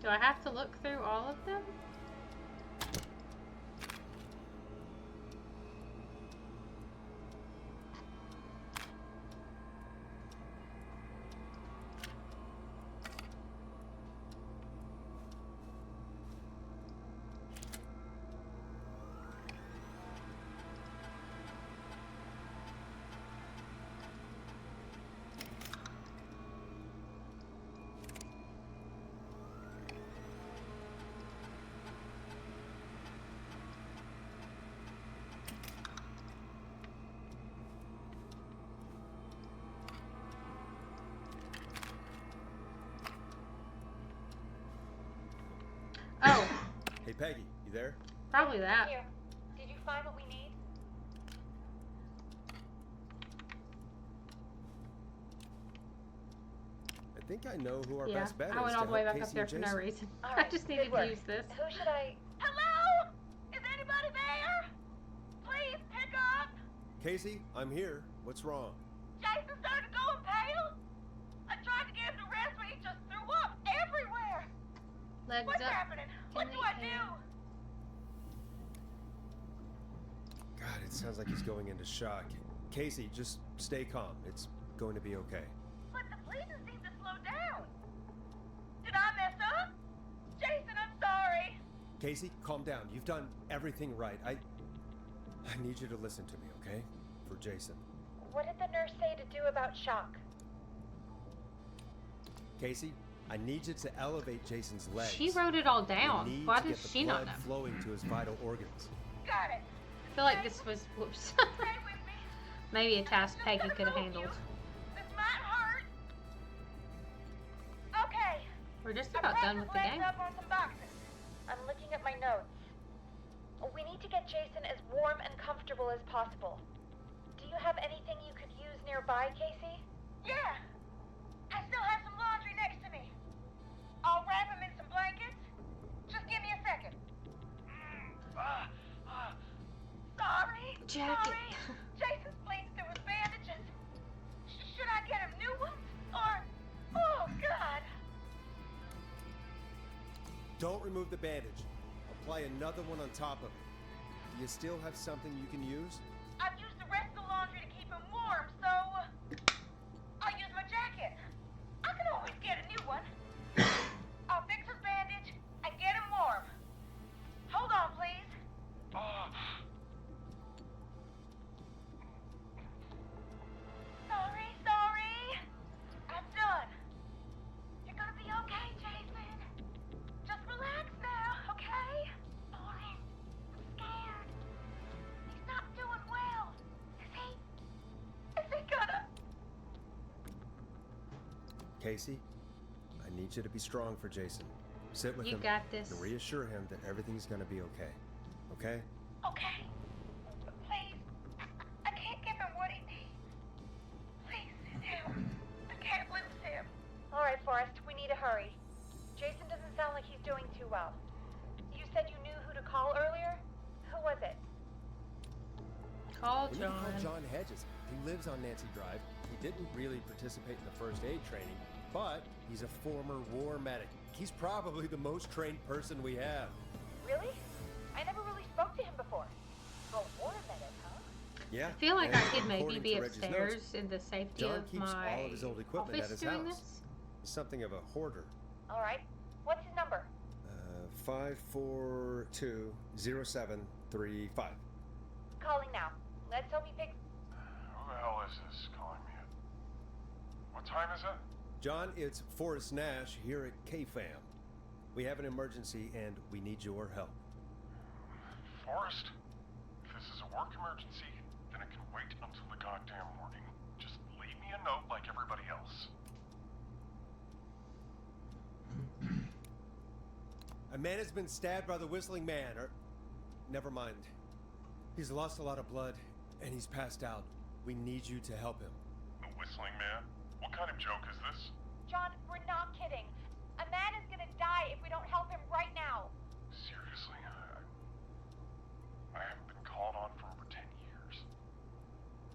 Speaker 1: Do I have to look through all of them? Oh.
Speaker 3: Hey, Peggy, you there?
Speaker 1: Probably that.
Speaker 10: Here. Did you find what we need?
Speaker 3: I think I know who our
Speaker 1: Yeah,
Speaker 3: best bet is.
Speaker 1: I went all
Speaker 3: to
Speaker 1: the way
Speaker 3: help
Speaker 1: back up
Speaker 3: Casey
Speaker 1: there
Speaker 3: and
Speaker 1: for no
Speaker 3: Jason.
Speaker 1: reason.
Speaker 10: All
Speaker 1: I
Speaker 10: right,
Speaker 1: just
Speaker 10: good
Speaker 1: needed to
Speaker 10: work.
Speaker 1: use this.
Speaker 10: Who should I...
Speaker 6: Hello? Is anybody there? Please pick up.
Speaker 3: Casey, I'm here. What's wrong?
Speaker 6: Jason started going pale. I tried to get him to rest, but he just threw up everywhere.
Speaker 1: Legs
Speaker 6: What's
Speaker 1: up.
Speaker 6: happening? What do I do?
Speaker 3: God, it sounds like he's going into shock. Casey, just stay calm. It's going to be okay.
Speaker 6: But the bleeding seemed to slow down. Did I mess up? Jason, I'm sorry.
Speaker 3: Casey, calm down. You've done everything right. I need you to listen to me, okay? For Jason.
Speaker 10: What did the nurse say to do about shock?
Speaker 3: Casey, I need you to elevate Jason's legs.
Speaker 1: She wrote it all down.
Speaker 3: We need
Speaker 1: Why
Speaker 3: to
Speaker 1: does
Speaker 3: get the
Speaker 1: she not
Speaker 3: blood
Speaker 1: know?
Speaker 3: flowing to his vital organs.
Speaker 6: Got it.
Speaker 1: I feel like this was, whoops.
Speaker 6: Stay with me.
Speaker 1: Maybe a task Peggy could have handled.
Speaker 6: This might hurt. Okay.
Speaker 1: We're just
Speaker 10: I
Speaker 1: about
Speaker 10: propped
Speaker 1: done
Speaker 10: his
Speaker 1: with the
Speaker 10: legs
Speaker 1: game.
Speaker 10: up on some boxes. I'm looking at my notes. We need to get Jason as warm and comfortable as possible. Do you have anything you could use nearby, Casey?
Speaker 6: Yeah. I still have some laundry next to me. I'll wrap him in some blankets. Just give me a second.
Speaker 1: jacket.
Speaker 4: Sorry. Jason's place, there was bandages. Should I get him new ones? Or... Oh, God.
Speaker 3: Don't remove the bandage. Apply another one on top of it. Do you still have something you can use?
Speaker 4: I've used the rest of the laundry to keep him warm, so... I'll use my jacket. I can always get a new one. I'll fix his bandage and get him warm. Hold on, please. Sorry. I'm done. You're gonna be okay, Jason. Just relax now, okay? Boris, I'm scared. He's not doing well. Is he gonna...
Speaker 3: Casey, I need you to be strong for Jason. Sit with
Speaker 1: You
Speaker 3: him
Speaker 1: got this.
Speaker 3: and reassure him that everything's gonna be okay. Okay?
Speaker 4: Okay. Please. I can't give him what he needs. Please, send him. I can't lose him.
Speaker 10: All right, Forrest, we need to hurry. Jason doesn't sound like he's doing too well. You said you knew who to call earlier? Who was it?
Speaker 1: Call
Speaker 3: We need to call
Speaker 1: John.
Speaker 3: John Hedges. He lives on Nancy Drive. He didn't really participate in the first aid training, but he's a former war medic. He's probably the most trained person we have.
Speaker 10: Really? I never really spoke to him before. A war medic, huh?
Speaker 3: Yeah.
Speaker 1: I feel like
Speaker 3: and
Speaker 1: I could maybe
Speaker 3: according
Speaker 1: be
Speaker 3: to Reggie's
Speaker 1: upstairs
Speaker 3: notes,
Speaker 1: in the safety
Speaker 3: John
Speaker 1: of
Speaker 3: keeps
Speaker 1: my
Speaker 3: all of his old equipment
Speaker 1: office
Speaker 3: at his
Speaker 1: doing
Speaker 3: house.
Speaker 1: this.
Speaker 3: He's something of a hoarder.
Speaker 10: All right. What's his number?
Speaker 3: 5420735.
Speaker 10: Calling now. Let's hope he picks.
Speaker 11: Who the hell is this calling me at? What time is it?
Speaker 3: John, it's Forrest Nash here at KFAM. We have an emergency and we need your help.
Speaker 11: Forrest? If this is a work emergency, then it can wait until the goddamn morning. Just leave me a note like everybody else.
Speaker 3: A man has been stabbed by the Whistling Man, or... Never mind. He's lost a lot of blood, and he's passed out. We need you to help him.
Speaker 11: The Whistling Man? What kind of joke is this?
Speaker 10: John, we're not kidding. A man is gonna die if we don't help him right now.
Speaker 11: Seriously? I haven't been called on for over 10 years.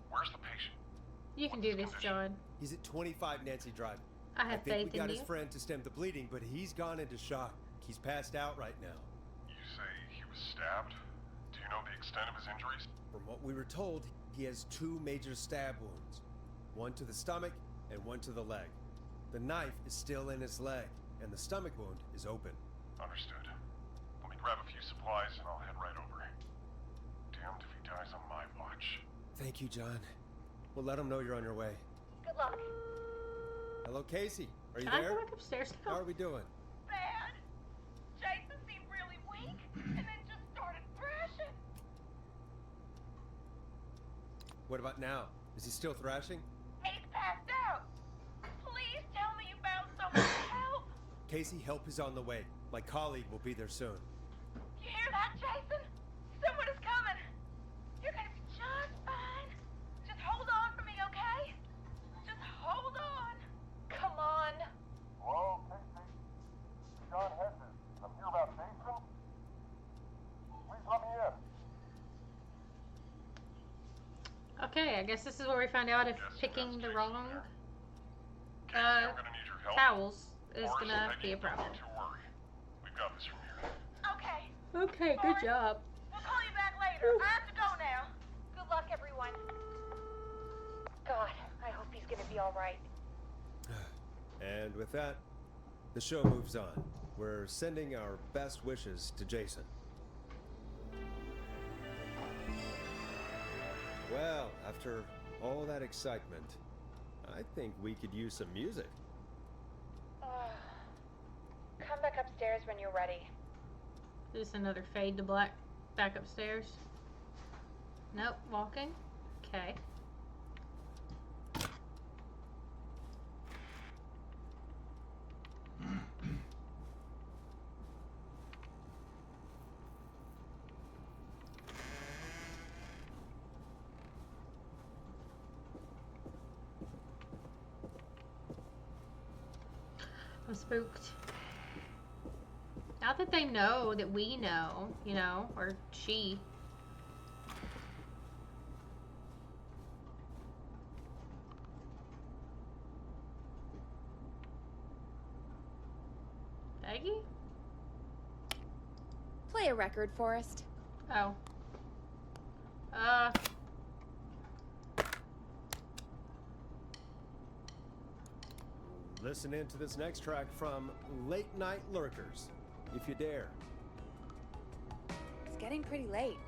Speaker 11: Where's the patient?
Speaker 1: You can do this, John.
Speaker 3: He's at 25 Nancy Drive.
Speaker 1: I have
Speaker 3: think
Speaker 1: faith
Speaker 3: we got
Speaker 1: in
Speaker 3: his
Speaker 1: you.
Speaker 3: friend to stem the bleeding, but he's gone into shock. He's passed out right now.
Speaker 11: You say he was stabbed? Do you know the extent of his injuries?
Speaker 3: From what we were told, he has 2 major stab wounds. One to the stomach and one to the leg. The knife is still in his leg, and the stomach wound is open.
Speaker 11: Understood. Let me grab a few supplies and I'll head right over. Damned if he dies on my watch.
Speaker 3: Thank you, John. We'll let him know you're on your way.
Speaker 10: Good luck.
Speaker 3: Hello, Casey. Are you
Speaker 1: Can I
Speaker 3: there?
Speaker 1: go back upstairs now?
Speaker 3: How are we doing?
Speaker 4: Bad. Jason seemed really weak and then just started thrashing.
Speaker 3: What about now? Is he still thrashing?
Speaker 4: He's passed out. Please tell me you found someone to help.
Speaker 3: Casey, help is on the way. My colleague will be there soon.
Speaker 4: You hear that, Jason? Someone is coming. You're gonna be just fine. Just hold on for me, okay? Just hold on.
Speaker 10: Come on.
Speaker 11: Hello, Casey. John Hedges. I'm here about Jason. Please let me in.
Speaker 1: Okay, I guess this is where we find out if
Speaker 11: Yes,
Speaker 1: picking
Speaker 11: that's
Speaker 1: the
Speaker 11: Jason
Speaker 1: wrong
Speaker 11: there. Casey, I'm gonna need your help.
Speaker 1: towels is
Speaker 11: Forrest,
Speaker 1: gonna
Speaker 11: Peggy,
Speaker 1: be a problem.
Speaker 11: Don't you worry. We've got this from here.
Speaker 4: Okay.
Speaker 1: Okay, good
Speaker 4: Forrest?
Speaker 1: job.
Speaker 4: We'll call you back later. I have to go now.
Speaker 10: Good luck, everyone. God, I hope he's gonna be all right.
Speaker 3: And with that, the show moves on. We're sending our best wishes to Jason. Well, after all that excitement, I think we could use some music.
Speaker 10: Come back upstairs when you're ready.
Speaker 1: Just another fade to black. Back upstairs. Nope, walking. Okay. I'm spooked. Now that they know that we know, you know, or she. Peggy?
Speaker 2: Play a record, Forrest.
Speaker 1: Oh.
Speaker 3: Listen in to this next track from Late Night Lurkers, if you dare.
Speaker 2: It's getting pretty late.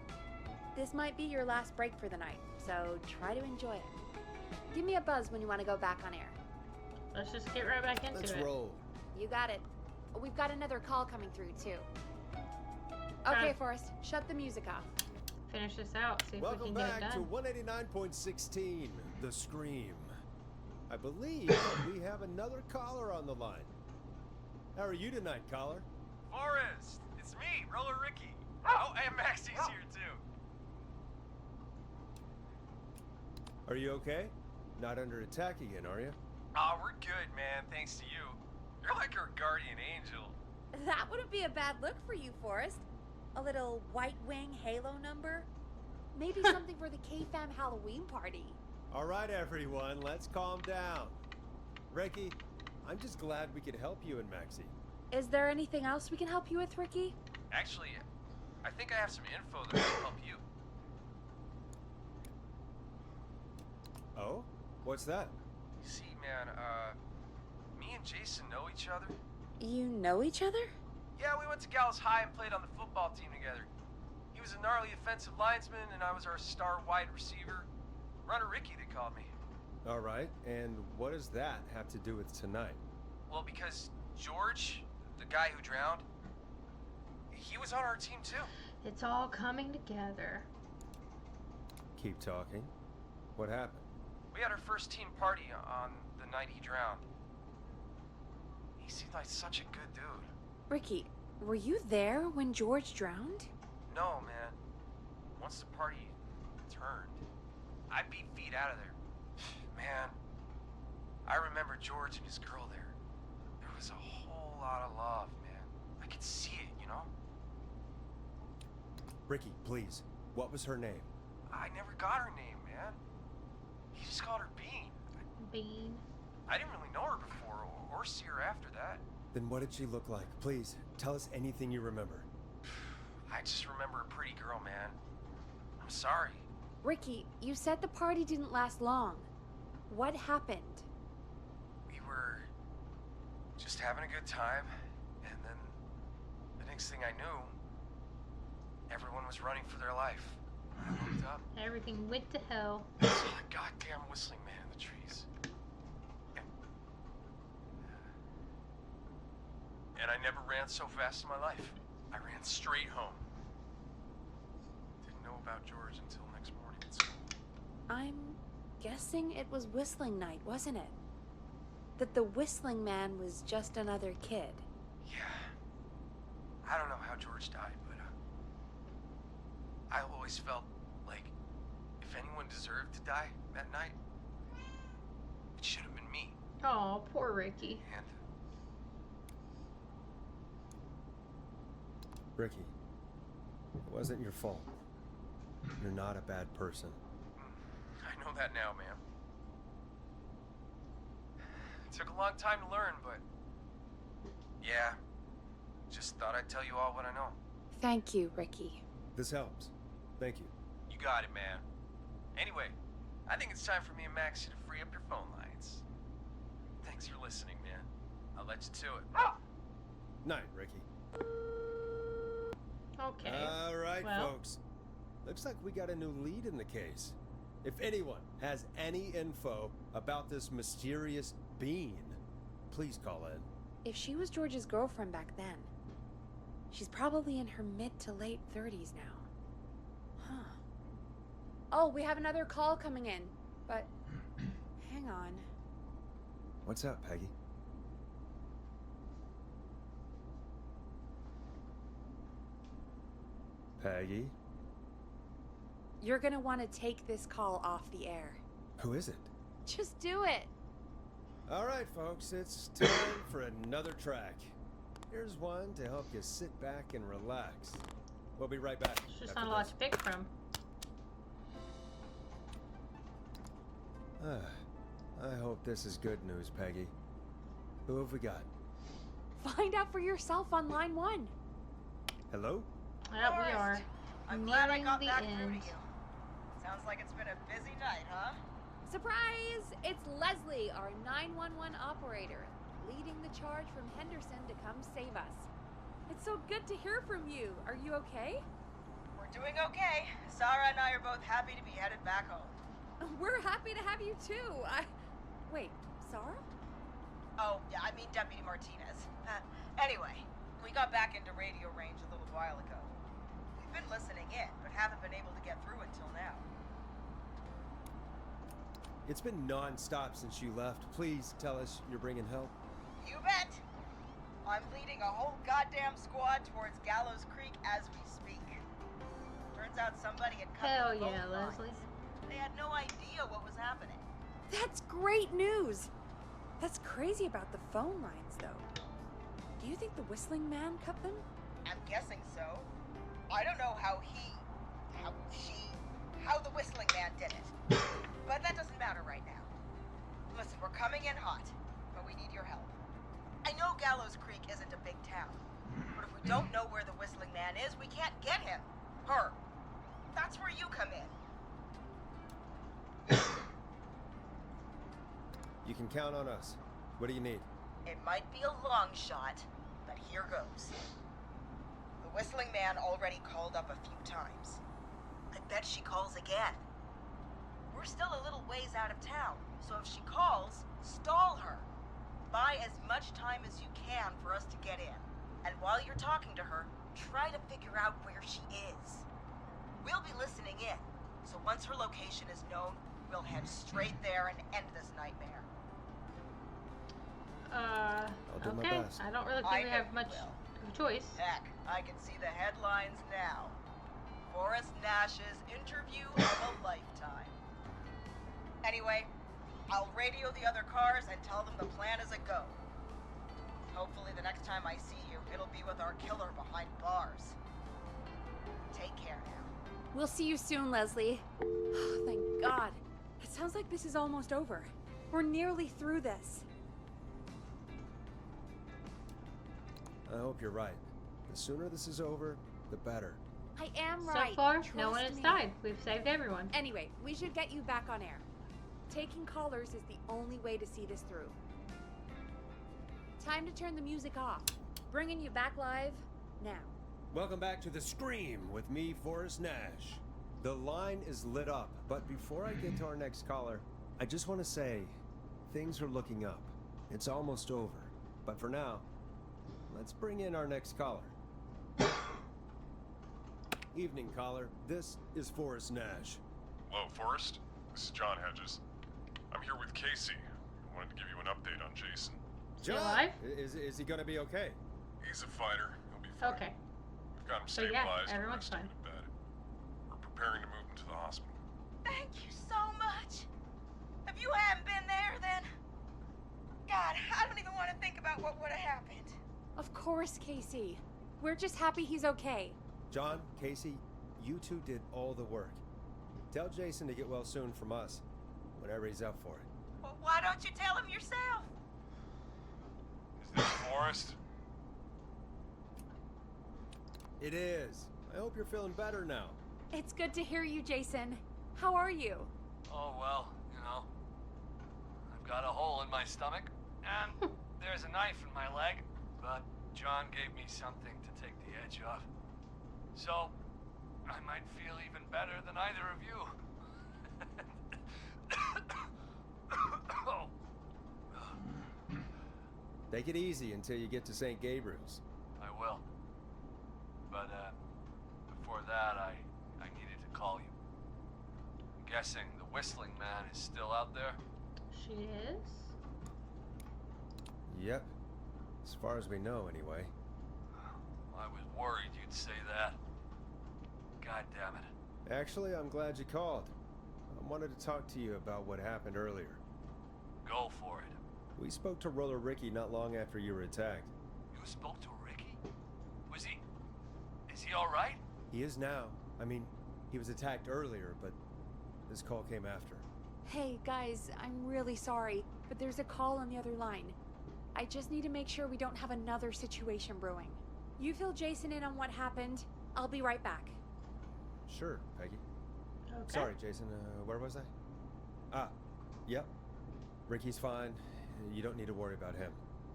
Speaker 2: This might be your last break for the night, so try to enjoy it. Give me a buzz when you want to go back on air.
Speaker 1: Let's just get right back into
Speaker 3: Let's
Speaker 1: it.
Speaker 3: roll.
Speaker 2: You got it. We've got another call coming through, too. Okay, Forrest, shut the music off.
Speaker 1: Finish this out, see if
Speaker 3: Welcome
Speaker 1: we can get
Speaker 3: back
Speaker 1: it
Speaker 3: to
Speaker 1: done.
Speaker 3: 189.16, The Scream. I believe we have another caller on the line. How are you tonight, caller?
Speaker 9: Forrest, it's me, Roller Ricky. Oh, and Maxie's here too.
Speaker 3: Are you okay? Not under attack again, are you?
Speaker 9: Oh, we're good, man, thanks to you. You're like our guardian angel.
Speaker 2: That wouldn't be a bad look for you, Forrest. A little White Wing Halo number? Maybe something for the K-Fam Halloween party.
Speaker 3: All right, everyone, let's calm down. Ricky, I'm just glad we could help you and Maxie.
Speaker 2: Is there anything else we can help you with, Ricky?
Speaker 9: Actually, I think I have some info that will help you.
Speaker 3: Oh? What's that?
Speaker 9: You see, man, me and Jason know each other.
Speaker 2: You know each other?
Speaker 9: Yeah, we went to Gallows High and played on the football team together. He was a gnarly offensive linesman, and I was our star wide receiver. Runner Ricky, they called me.
Speaker 3: All right, and what does that have to do with tonight?
Speaker 9: Well, because George, the guy who drowned, he was on our team too.
Speaker 1: It's all coming together.
Speaker 3: Keep talking. What happened?
Speaker 9: We had our first team party on the night he drowned. He seemed like such a good dude.
Speaker 2: Ricky, were you there when George drowned?
Speaker 9: No, man. Once the party turned, I beat feet out of there. Man, I remember George and his girl there. There was a whole lot of love, man. I could see it, you know?
Speaker 3: Ricky, please. What was her name?
Speaker 9: I never got her name, man. He just called her Bean.
Speaker 1: Bean.
Speaker 9: I didn't really know her before or see her after that.
Speaker 3: Then what did she look like? Please, tell us anything you remember.
Speaker 9: I just remember a pretty girl, man. I'm sorry.
Speaker 2: Ricky, you said the party didn't last long. What happened?
Speaker 9: We were just having a good time, and then the next thing I knew, everyone was running for their life. I looked up.
Speaker 1: Everything went to hell.
Speaker 9: I saw a goddamn whistling man in the trees. And I never ran so fast in my life. I ran straight home. Didn't know about George until next morning at school.
Speaker 2: I'm guessing it was whistling night, wasn't it? That the whistling man was just another kid.
Speaker 9: Yeah. I don't know how George died, but I always felt like if anyone deserved to die that night, it should have been me.
Speaker 1: Oh, poor Ricky.
Speaker 9: And
Speaker 3: Ricky, it wasn't your fault. You're not a bad person.
Speaker 9: I know that now, ma'am. It took a long time to learn, but yeah, just thought I'd tell you all what I know.
Speaker 2: Thank you, Ricky.
Speaker 3: This helps. Thank you.
Speaker 9: You got it, man. Anyway, I think it's time for me and Maxie to free up your phone lines. Thanks for listening, man. I'll let you to it.
Speaker 3: Night, Ricky.
Speaker 1: Okay.
Speaker 3: All right,
Speaker 1: well,
Speaker 3: folks. Looks like we got a new lead in the case. If anyone has any info about this mysterious being, please call in.
Speaker 2: If she was George's girlfriend back then, she's probably in her mid to late 30s now. Huh. Oh, we have another call coming in, but hang on.
Speaker 3: What's up, Peggy? Peggy?
Speaker 2: You're gonna want to take this call off the air.
Speaker 3: Who is it?
Speaker 2: Just do it.
Speaker 3: All right, folks, it's time for another track. Here's one to help you sit back and relax. We'll be right back.
Speaker 1: It's just
Speaker 3: after
Speaker 1: not a lot
Speaker 3: this.
Speaker 1: to pick from.
Speaker 3: I hope this is good news, Peggy. Who have we got?
Speaker 2: Find out for yourself on line 1.
Speaker 3: Hello?
Speaker 1: Yep, we are.
Speaker 4: I'm glad I got
Speaker 1: Nearing the
Speaker 4: back through to
Speaker 1: end.
Speaker 4: you. Sounds like it's been a busy night, huh?
Speaker 2: Surprise! It's Leslie, our 911 operator, leading the charge from Henderson to come save us. It's so good to hear from you. Are you okay?
Speaker 4: We're doing okay. Sarah and I are both happy to be headed back home.
Speaker 2: We're happy to have you too. Wait, Sarah?
Speaker 4: Oh, yeah, I mean Deputy Martinez. Anyway, we got back into radio range a little while ago. We've been listening in, but haven't been able to get through until now.
Speaker 3: It's been non-stop since you left. Please tell us you're bringing help.
Speaker 4: You bet! I'm leading a whole goddamn squad towards Gallows Creek as we speak. Turns out somebody had cut
Speaker 1: Hell
Speaker 4: the phone
Speaker 1: yeah,
Speaker 4: lines.
Speaker 1: Leslie.
Speaker 4: They had no idea what was happening.
Speaker 2: That's great news. That's crazy about the phone lines, though. Do you think the Whistling Man cut them?
Speaker 4: I'm guessing so. I don't know how the Whistling Man did it. But that doesn't matter right now. Listen, we're coming in hot, but we need your help. I know Gallows Creek isn't a big town, but if we don't know where the Whistling Man is, we can't get him. Her. That's where you come in.
Speaker 3: You can count on us. What do you need?
Speaker 4: It might be a long shot, but here goes. The Whistling Man already called up a few times. I bet she calls again. We're still a little ways out of town, so if she calls, stall her. Buy as much time as you can for us to get in. And while you're talking to her, try to figure out where she is. We'll be listening in, so once her location is known, we'll head straight there and end this nightmare.
Speaker 3: I'll do my
Speaker 1: Okay.
Speaker 3: best.
Speaker 1: I don't really
Speaker 4: I
Speaker 1: think we
Speaker 4: know
Speaker 1: have
Speaker 4: you
Speaker 1: much
Speaker 4: will.
Speaker 1: of a choice.
Speaker 4: Heck, I can see the headlines now. Forrest Nash's interview of a lifetime. Anyway, I'll radio the other cars and tell them the plan is a go. Hopefully the next time I see you, it'll be with our killer behind bars. Take care now.
Speaker 2: We'll see you soon, Leslie. Thank God. It sounds like this is almost over. We're nearly through this.
Speaker 3: I hope you're right. The sooner this is over, the better.
Speaker 2: I am
Speaker 1: So
Speaker 2: right.
Speaker 1: far,
Speaker 2: Trust
Speaker 1: no one has
Speaker 2: me.
Speaker 1: died. We've saved everyone.
Speaker 2: Anyway, we should get you back on air. Taking callers is the only way to see this through. Time to turn the music off. Bringing you back live now.
Speaker 3: Welcome back to The Scream with me, Forrest Nash. The line is lit up, but before I get to our next caller, I just want to say, things are looking up. It's almost over. But for now, let's bring in our next caller. Evening, caller. This is Forrest Nash.
Speaker 11: Hello, Forrest. This is John Hedges. I'm here with Casey. I wanted to give you an update on Jason.
Speaker 1: He alive?
Speaker 3: Is he gonna be okay?
Speaker 11: He's a fighter. He'll be fine.
Speaker 1: Okay.
Speaker 11: We've got him
Speaker 1: So yeah,
Speaker 11: stabilized and
Speaker 1: everyone's
Speaker 11: rested
Speaker 1: fine.
Speaker 11: in bed. We're preparing to move him to the hospital.
Speaker 4: Thank you so much. If you hadn't been there, then... God, I don't even want to think about what would have happened.
Speaker 2: Of course, Casey. We're just happy he's okay.
Speaker 3: John, Casey, you two did all the work. Tell Jason to get well soon from us, whenever he's up for it.
Speaker 4: Well, why don't you tell him yourself?
Speaker 11: Is this Forrest?
Speaker 3: It is. I hope you're feeling better now.
Speaker 2: It's good to hear you, Jason. How are you?
Speaker 7: Oh, well, you know. I've got a hole in my stomach, and there's a knife in my leg, but John gave me something to take the edge off. So, I might feel even better than either of you. Oh.
Speaker 3: Take it easy until you get to St. Gabriel's.
Speaker 7: I will. But, before that, I needed to call you. I'm guessing the Whistling Man is still out there?
Speaker 1: She is?
Speaker 3: Yep. As far as we know, anyway.
Speaker 7: I was worried you'd say that. God damn it.
Speaker 3: Actually, I'm glad you called. I wanted to talk to you about what happened earlier.
Speaker 7: Go for it.
Speaker 3: We spoke to Roller Ricky not long after you were attacked.
Speaker 7: You spoke to Ricky? Was he... Is he alright?
Speaker 3: He is now. I mean, he was attacked earlier, but this call came after.
Speaker 2: Hey, guys, I'm really sorry, but there's a call on the other line. I just need to make sure we don't have another situation brewing. You fill Jason in on what happened. I'll be right back.
Speaker 3: Sure, Peggy.
Speaker 1: Okay.
Speaker 3: Sorry, Jason. Where was I? Ah, yep. Ricky's fine. You don't need to worry about him.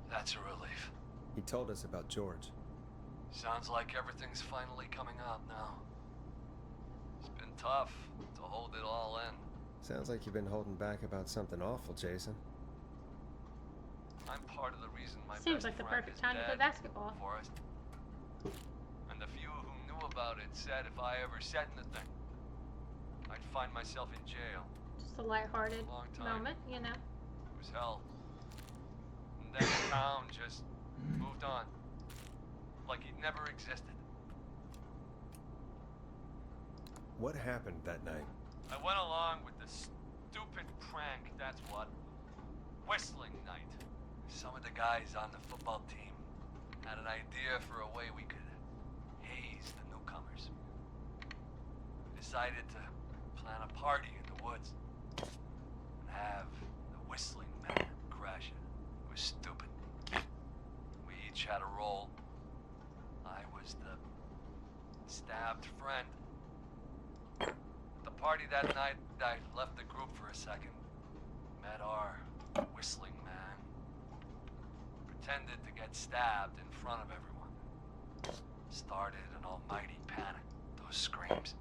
Speaker 7: That's a relief.
Speaker 3: He told us about George.
Speaker 7: Sounds like everything's finally coming out now. It's been tough to hold it all in.
Speaker 3: Sounds like you've been holding back about something awful, Jason.
Speaker 7: I'm part of the reason my
Speaker 1: Seems
Speaker 7: best
Speaker 1: like the
Speaker 7: friend
Speaker 1: perfect
Speaker 7: is
Speaker 1: time to play
Speaker 7: dead,
Speaker 1: basketball.
Speaker 7: Forrest. And the few who knew about it said if I ever said anything, I'd find myself in jail.
Speaker 1: Just a lighthearted
Speaker 7: Long time.
Speaker 1: moment, you know.
Speaker 7: It was hell. And then the town just moved on. Like it never existed.
Speaker 3: What happened that night?
Speaker 7: I went along with the stupid prank, that's what. Whistling night. Some of the guys on the football team had an idea for a way we could haze the newcomers. We decided to plan a party in the woods and have the whistling men crash it. It was stupid. We each had a role. I was the stabbed friend. At the party that night, I left the group for a second. Met our whistling man. Pretended to get stabbed in front of everyone. Started an almighty panic. Those screams.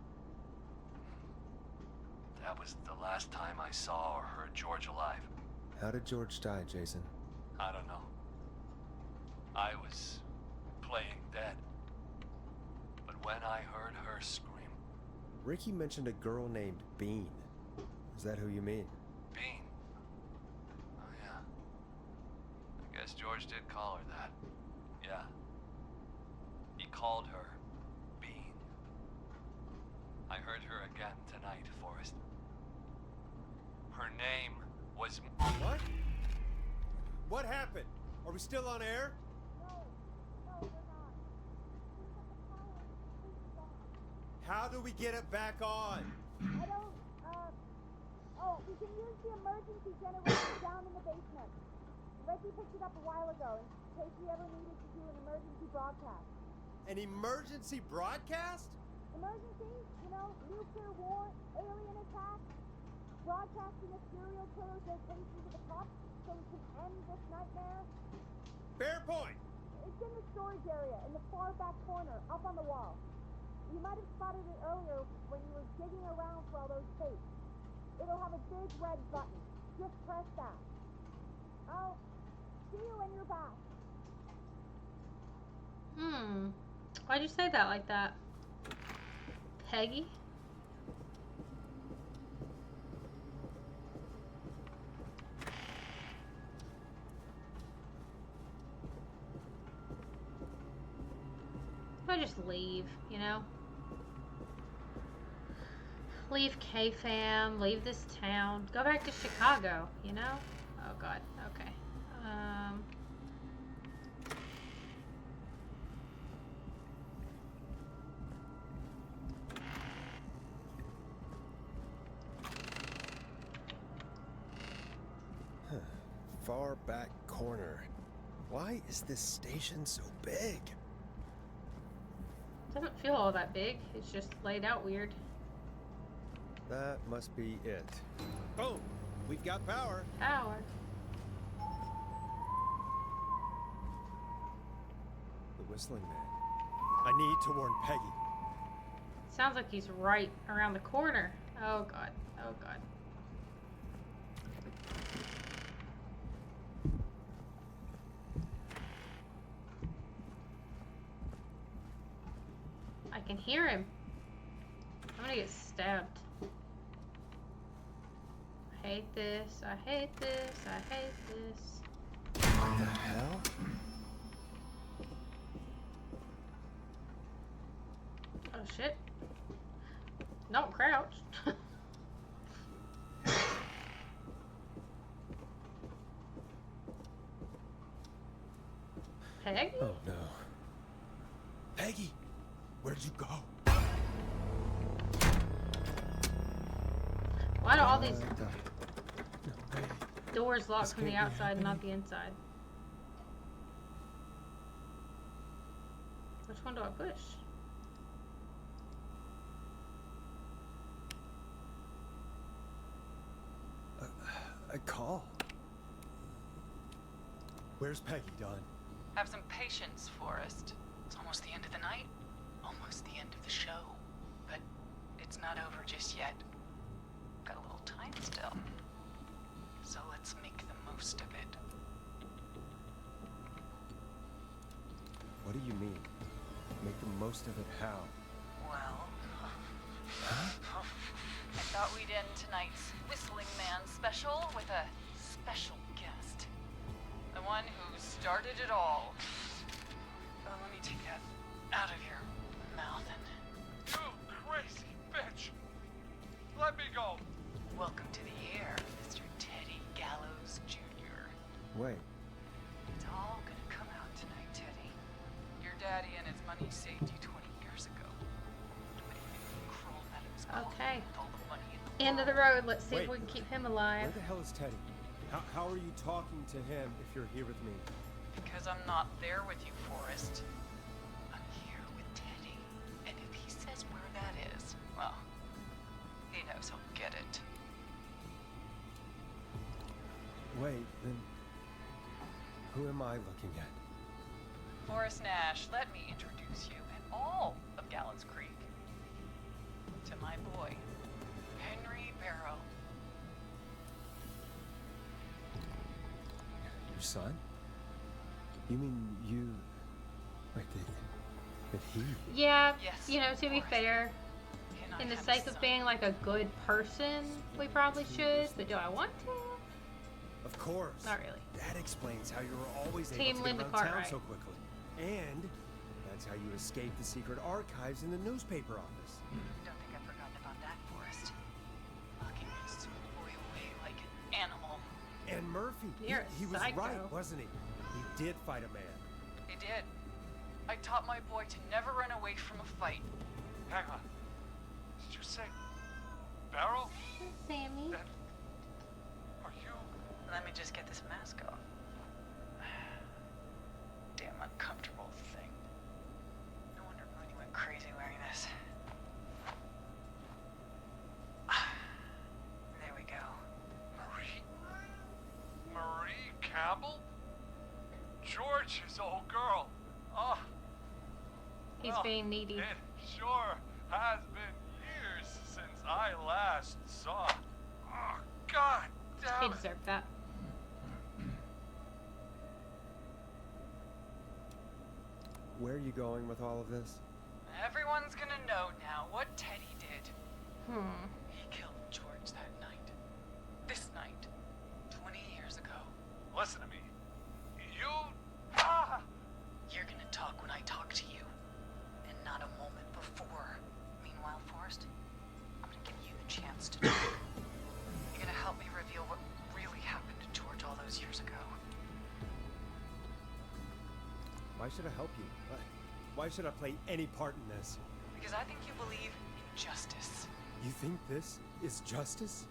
Speaker 7: That was the last time I saw or heard George alive.
Speaker 3: How did George die, Jason?
Speaker 7: I don't know. I was playing dead. But when I heard her scream...
Speaker 3: Ricky mentioned a girl named Bean. Is that who you mean?
Speaker 7: Bean? Oh, yeah. I guess George did call her that. Yeah. He called her Bean. I heard her again tonight, Forrest. Her name was...
Speaker 3: What? What happened? Are we still on air? How do we get it back on?
Speaker 15: I don't, oh, we can use the emergency generator down in the basement. Reggie picked it up a while ago in case we ever needed to do an emergency broadcast.
Speaker 3: An emergency broadcast?
Speaker 15: Emergency? You know, nuclear war, alien attack, broadcasting a serial killer's location to the cops so we can end this nightmare.
Speaker 3: Fair point.
Speaker 15: It's in the storage area in the far back corner, up on the wall. You might have spotted it earlier when you were digging around for all those tapes. It'll have a big red button. Just press that. I'll see you when you're back.
Speaker 1: Why'd you say that like that? Peggy? I just leave, you know? Leave K-Fam, leave this town, go back to Chicago, you know? Oh god, okay.
Speaker 3: Far back corner. Why is this station so big?
Speaker 1: Doesn't feel all that big, it's just laid out weird.
Speaker 3: That must be it. Boom! We've got power.
Speaker 1: Power.
Speaker 3: The whistling man. I need to warn Peggy.
Speaker 1: Sounds like he's right around the corner. Oh god, oh god. I can hear him. I'm gonna get stabbed. I hate this, I hate this, I hate this.
Speaker 3: What the hell?
Speaker 1: Oh shit. Don't crouch. Peggy?
Speaker 3: Oh no. Peggy! Where'd you go?
Speaker 1: Why do all these
Speaker 3: No way.
Speaker 1: doors lock from the
Speaker 3: can't be
Speaker 1: outside and not the inside? Which one do I push?
Speaker 3: A call. Where's Peggy, Don?
Speaker 14: Have some patience, Forrest. It's almost the end of the night. Almost the end of the show. But it's not over just yet. Got a little time still. So let's make the most of it.
Speaker 3: What do you mean? Make the most of it how?
Speaker 14: Well, I thought we'd end tonight's Whistling Man special with a special guest. The one who started it all. Let me take that out of your mouth and...
Speaker 7: You crazy bitch! Let me go!
Speaker 14: Welcome to the air, Mr. Teddy Gallows Jr.
Speaker 3: Wait.
Speaker 14: It's all gonna come out tonight, Teddy. Your daddy and his money saved you 20 years ago. But he crawled out of his coffin
Speaker 1: Okay.
Speaker 14: with all the money in the
Speaker 1: End of the road. Let's see if we can keep him alive.
Speaker 3: Where the hell is Teddy? How are you talking to him if you're here with me?
Speaker 14: Because I'm not there with you, Forrest. I'm here with Teddy. And if he says where that is, well, he knows he'll get it.
Speaker 3: Wait, then who am I looking at?
Speaker 14: Forrest Nash, let me introduce you and all of Gallows Creek to my boy, Henry Barrow.
Speaker 3: Your son? You mean you... Wait, that he...
Speaker 1: Yeah,
Speaker 14: Yes,
Speaker 1: you know, to be
Speaker 14: Forrest.
Speaker 1: fair,
Speaker 14: He and I
Speaker 1: in the
Speaker 14: have a
Speaker 1: sake of
Speaker 14: son.
Speaker 1: being like a good person, we probably should, but do I want to?
Speaker 3: Of course.
Speaker 1: Not really.
Speaker 3: That explains how you were always able
Speaker 1: Team
Speaker 3: to
Speaker 1: Linda
Speaker 3: get around town
Speaker 1: Cartwright.
Speaker 3: so quickly. And that's how you escaped the secret archives in the newspaper office.
Speaker 14: Don't think I've forgotten about that, Forrest. Locking my sweet boy away like an animal.
Speaker 3: And Murphy,
Speaker 1: You're a
Speaker 3: he was
Speaker 1: psycho.
Speaker 3: right, wasn't he? He did fight a man.
Speaker 14: He did. I taught my boy to never run away from a fight.
Speaker 7: Hang on. Did you say Barrow?
Speaker 1: Sammy.
Speaker 7: That... Are you...
Speaker 14: Let me just get this mask off. Damn uncomfortable thing. No wonder Mooney went crazy wearing this. There we go.
Speaker 7: Marie Campbell? George's old girl. Oh,
Speaker 1: He's
Speaker 7: well,
Speaker 1: being needy.
Speaker 7: It sure has been years since I last saw. Oh, God
Speaker 1: He
Speaker 7: damn it.
Speaker 1: deserved that.
Speaker 3: Where are you going with all of this?
Speaker 14: Everyone's gonna know now what Teddy did.
Speaker 1: Hmm.
Speaker 14: He killed George that night. This night. 20 years ago.
Speaker 7: Listen to me. You... Ah!
Speaker 14: You're gonna talk when I talk to you. And not a moment before. Meanwhile, Forrest, I'm gonna give you the chance to do it. You're gonna help me reveal what really happened to George all those years ago.
Speaker 3: Why should I help you? Why should I play any part in this?
Speaker 14: Because I think you believe in justice.
Speaker 3: You think this is justice?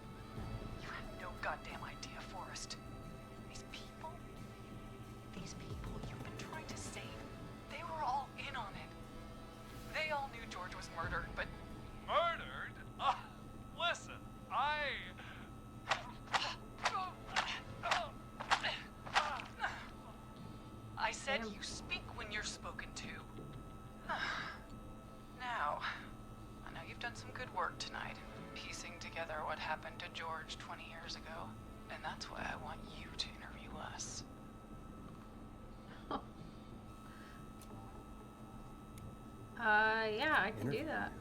Speaker 14: You have no goddamn idea, Forrest. These people you've been trying to save, they were all in on it. They all knew George was murdered, but
Speaker 7: Murdered? Listen,
Speaker 14: I said
Speaker 1: Damn.
Speaker 14: you speak when you're spoken to. Now, I know you've done some good work tonight, piecing together what happened to George 20 years ago, and that's why I want you to interview us.
Speaker 1: Yeah, I can do
Speaker 3: Interview
Speaker 1: that.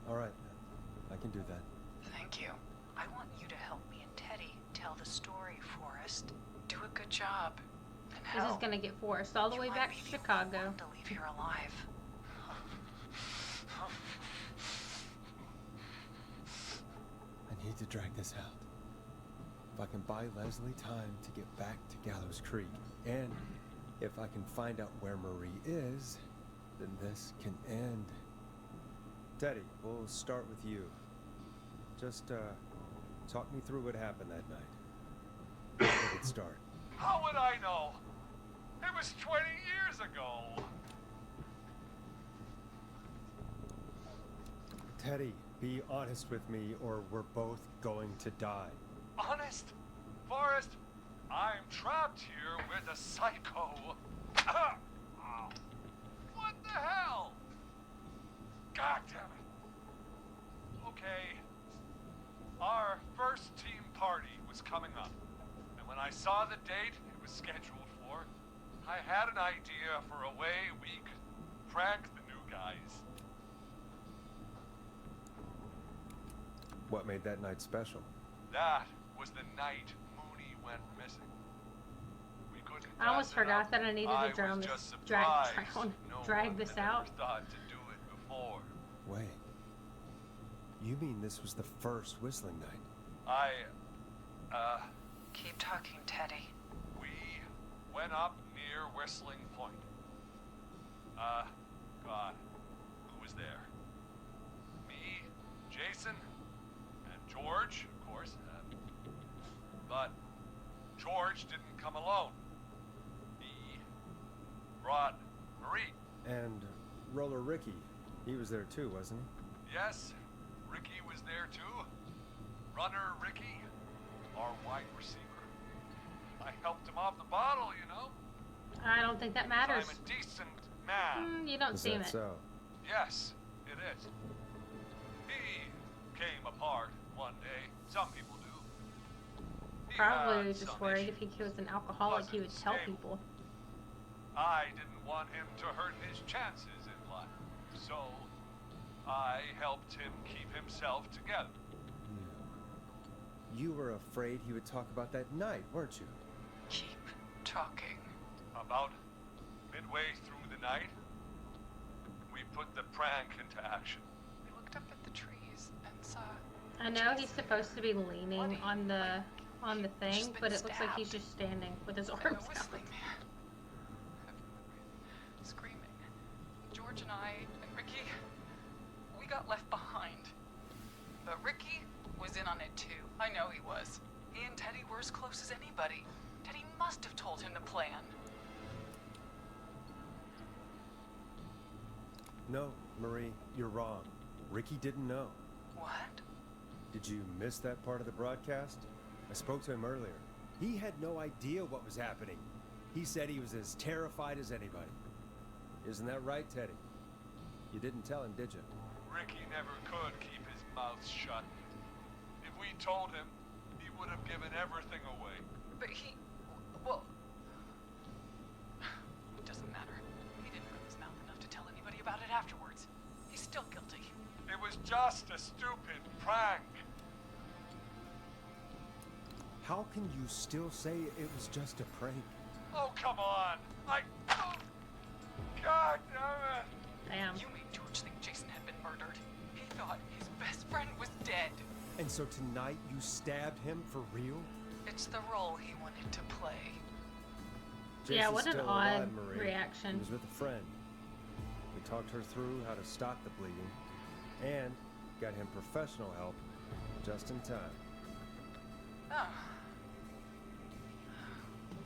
Speaker 3: All right, I can do that.
Speaker 14: Thank you. I want you to help me and Teddy tell the story, Forrest. Do a good job. And
Speaker 1: This is
Speaker 14: hell,
Speaker 1: gonna get Forrest all the
Speaker 14: you
Speaker 1: way
Speaker 14: might
Speaker 1: back
Speaker 14: be
Speaker 1: to
Speaker 14: the only
Speaker 1: Chicago.
Speaker 14: one to leave here alive.
Speaker 3: I need to drag this out. If I can buy Leslie time to get back to Gallows Creek, and if I can find out where Marie is, then this can end. Teddy, we'll start with you. Just, talk me through what happened that night. How did it start?
Speaker 7: how would I know? It was 20 years ago.
Speaker 3: Teddy, be honest with me or we're both going to die.
Speaker 7: Honest? Forrest, I'm trapped here with a psycho. What the hell? God damn it. Okay. Our first team party was coming up. And when I saw the date it was scheduled for, I had an idea for a way we could prank the new guys.
Speaker 3: What made that night special?
Speaker 7: That was the night Mooney went missing. We couldn't
Speaker 1: I almost
Speaker 7: pass it
Speaker 1: forgot
Speaker 7: up.
Speaker 1: that I needed
Speaker 7: I
Speaker 1: to drown
Speaker 7: was
Speaker 1: this,
Speaker 7: just
Speaker 1: drag
Speaker 7: surprised no
Speaker 1: this
Speaker 7: one had
Speaker 1: out.
Speaker 7: ever thought to do it before.
Speaker 3: Wait. You mean this was the first whistling night?
Speaker 14: Keep talking, Teddy.
Speaker 7: We went up near Whistling Point. God, who was there? Me, Jason, and George, of course. But George didn't come alone. He brought Marie.
Speaker 3: And Roller Ricky, he was there too, wasn't he?
Speaker 7: Yes, Ricky was there too. Runner Ricky, our wide receiver. I helped him off the bottle, you know.
Speaker 1: I don't think that matters.
Speaker 7: I'm a decent man.
Speaker 1: You don't seem it.
Speaker 3: So?
Speaker 7: Yes, it is. He came apart one day. Some people do. He
Speaker 1: Probably
Speaker 7: had
Speaker 1: was just
Speaker 7: some
Speaker 1: worried
Speaker 7: issues.
Speaker 1: if he was an alcoholic, he would
Speaker 7: Wasn't
Speaker 1: tell
Speaker 7: stable.
Speaker 1: people.
Speaker 7: I didn't want him to hurt his chances in life, so I helped him keep himself together.
Speaker 3: You were afraid he would talk about that night, weren't you?
Speaker 14: Keep talking.
Speaker 7: About midway through the night, we put the prank into action.
Speaker 14: We looked up at the trees and saw.
Speaker 1: I know he's supposed to be leaning on the thing, but it looks like he's just standing with his arms out.
Speaker 14: Whistling man. Screaming. George and I and Ricky, we got left behind. But Ricky was in on it too. I know he was. He and Teddy were as close as anybody. Teddy must have told him the plan.
Speaker 3: No, Marie, you're wrong. Ricky didn't know.
Speaker 14: What?
Speaker 3: Did you miss that part of the broadcast? I spoke to him earlier. He had no idea what was happening. He said he was as terrified as anybody. Isn't that right, Teddy? You didn't tell him, did you?
Speaker 7: Ricky never could keep his mouth shut. If we told him, he would have given everything away.
Speaker 14: But he... well... It doesn't matter. He didn't run his mouth enough to tell anybody about it afterwards. He's still guilty.
Speaker 7: It was just a stupid prank.
Speaker 3: How can you still say it was just a prank?
Speaker 7: Oh, come on. Oh, God damn it.
Speaker 1: Damn.
Speaker 14: You made George think Jason had been murdered. He thought his best friend was dead.
Speaker 3: And so tonight you stabbed him for real?
Speaker 14: It's the role he wanted to play.
Speaker 1: Yeah,
Speaker 3: Jason's
Speaker 1: what an
Speaker 3: still
Speaker 1: odd
Speaker 3: alive, Marie.
Speaker 1: reaction.
Speaker 3: He was with a friend. We talked her through how to stop the bleeding and got him professional help just in time.
Speaker 14: Oh.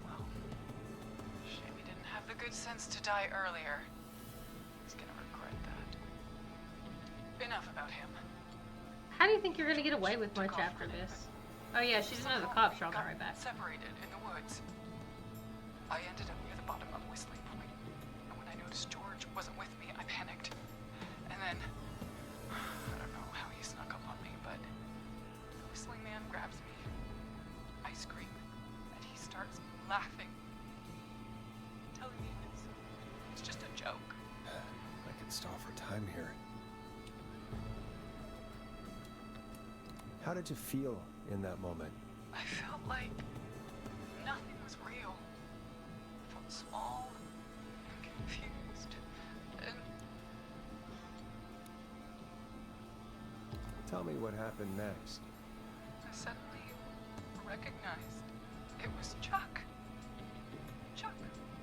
Speaker 14: Well, shame he didn't have the good sense to die earlier. He's gonna regret that. Enough about him.
Speaker 1: How do you think you're gonna get away with much after this? Oh yeah, she doesn't know the cops. I'll be right back.
Speaker 14: Separated in the woods. I ended up near the bottom of Whistling Point, and when I noticed George wasn't with me, I panicked. And then, I don't know how he snuck up on me, but the Whistling Man grabs me. I scream, and he starts laughing, telling me it's just a joke.
Speaker 3: I can stall for time here. How did you feel in that moment?
Speaker 14: I felt like nothing was real. I felt small and confused. And
Speaker 3: Tell me what happened next.
Speaker 14: I suddenly recognized it was Chuck. Chuck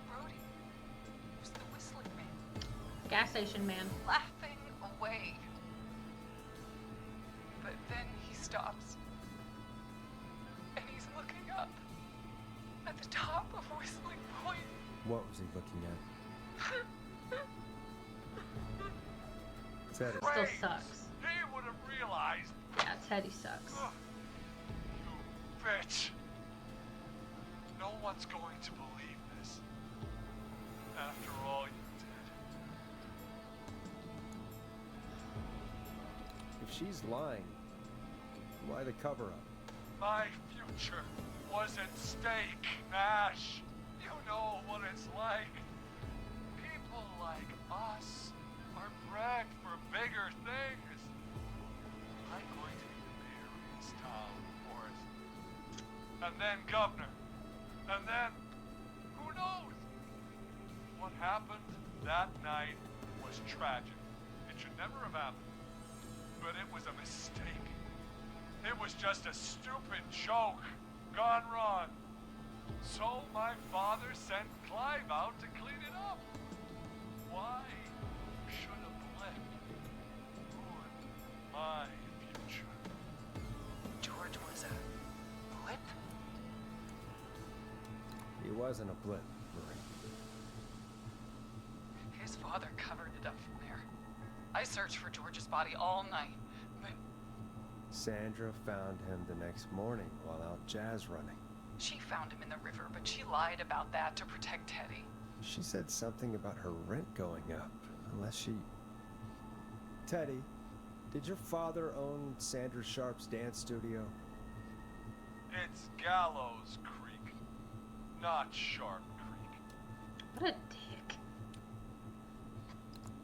Speaker 14: Brody. It was the Whistling Man.
Speaker 1: Gas station man.
Speaker 14: Laughing away. But then he stops. And he's looking up at the top of Whistling Point.
Speaker 3: What was he looking at? Teddy.
Speaker 1: Still sucks.
Speaker 7: He
Speaker 5: realized.
Speaker 1: Yeah, Teddy sucks.
Speaker 5: Ugh, you bitch. No one's going to believe this. After all you did.
Speaker 3: If she's lying, why the cover-up?
Speaker 5: My future was at stake, Ash. You know what it's like. People like us are bred for bigger things. I'm going to be the mayor of this town, Forrest. And then governor. And then, who knows? What happened that night was tragic. It should never have happened. But it was a mistake. It was just a stupid joke gone wrong. So my father sent Clive out to clean it up. Why should a blip ruin my future?
Speaker 14: George was a blip?
Speaker 3: He wasn't a blip, Marie.
Speaker 14: His father covered it up from there. I searched for George's body all night, but
Speaker 3: Sandra found him the next morning while out jazz running.
Speaker 14: she found him in the river, but she lied about that to protect Teddy.
Speaker 3: She said something about her rent going up, unless she... Teddy, did your father own Sandra Sharp's dance studio?
Speaker 5: It's Gallows Creek, not Sharp Creek.
Speaker 1: What a dick.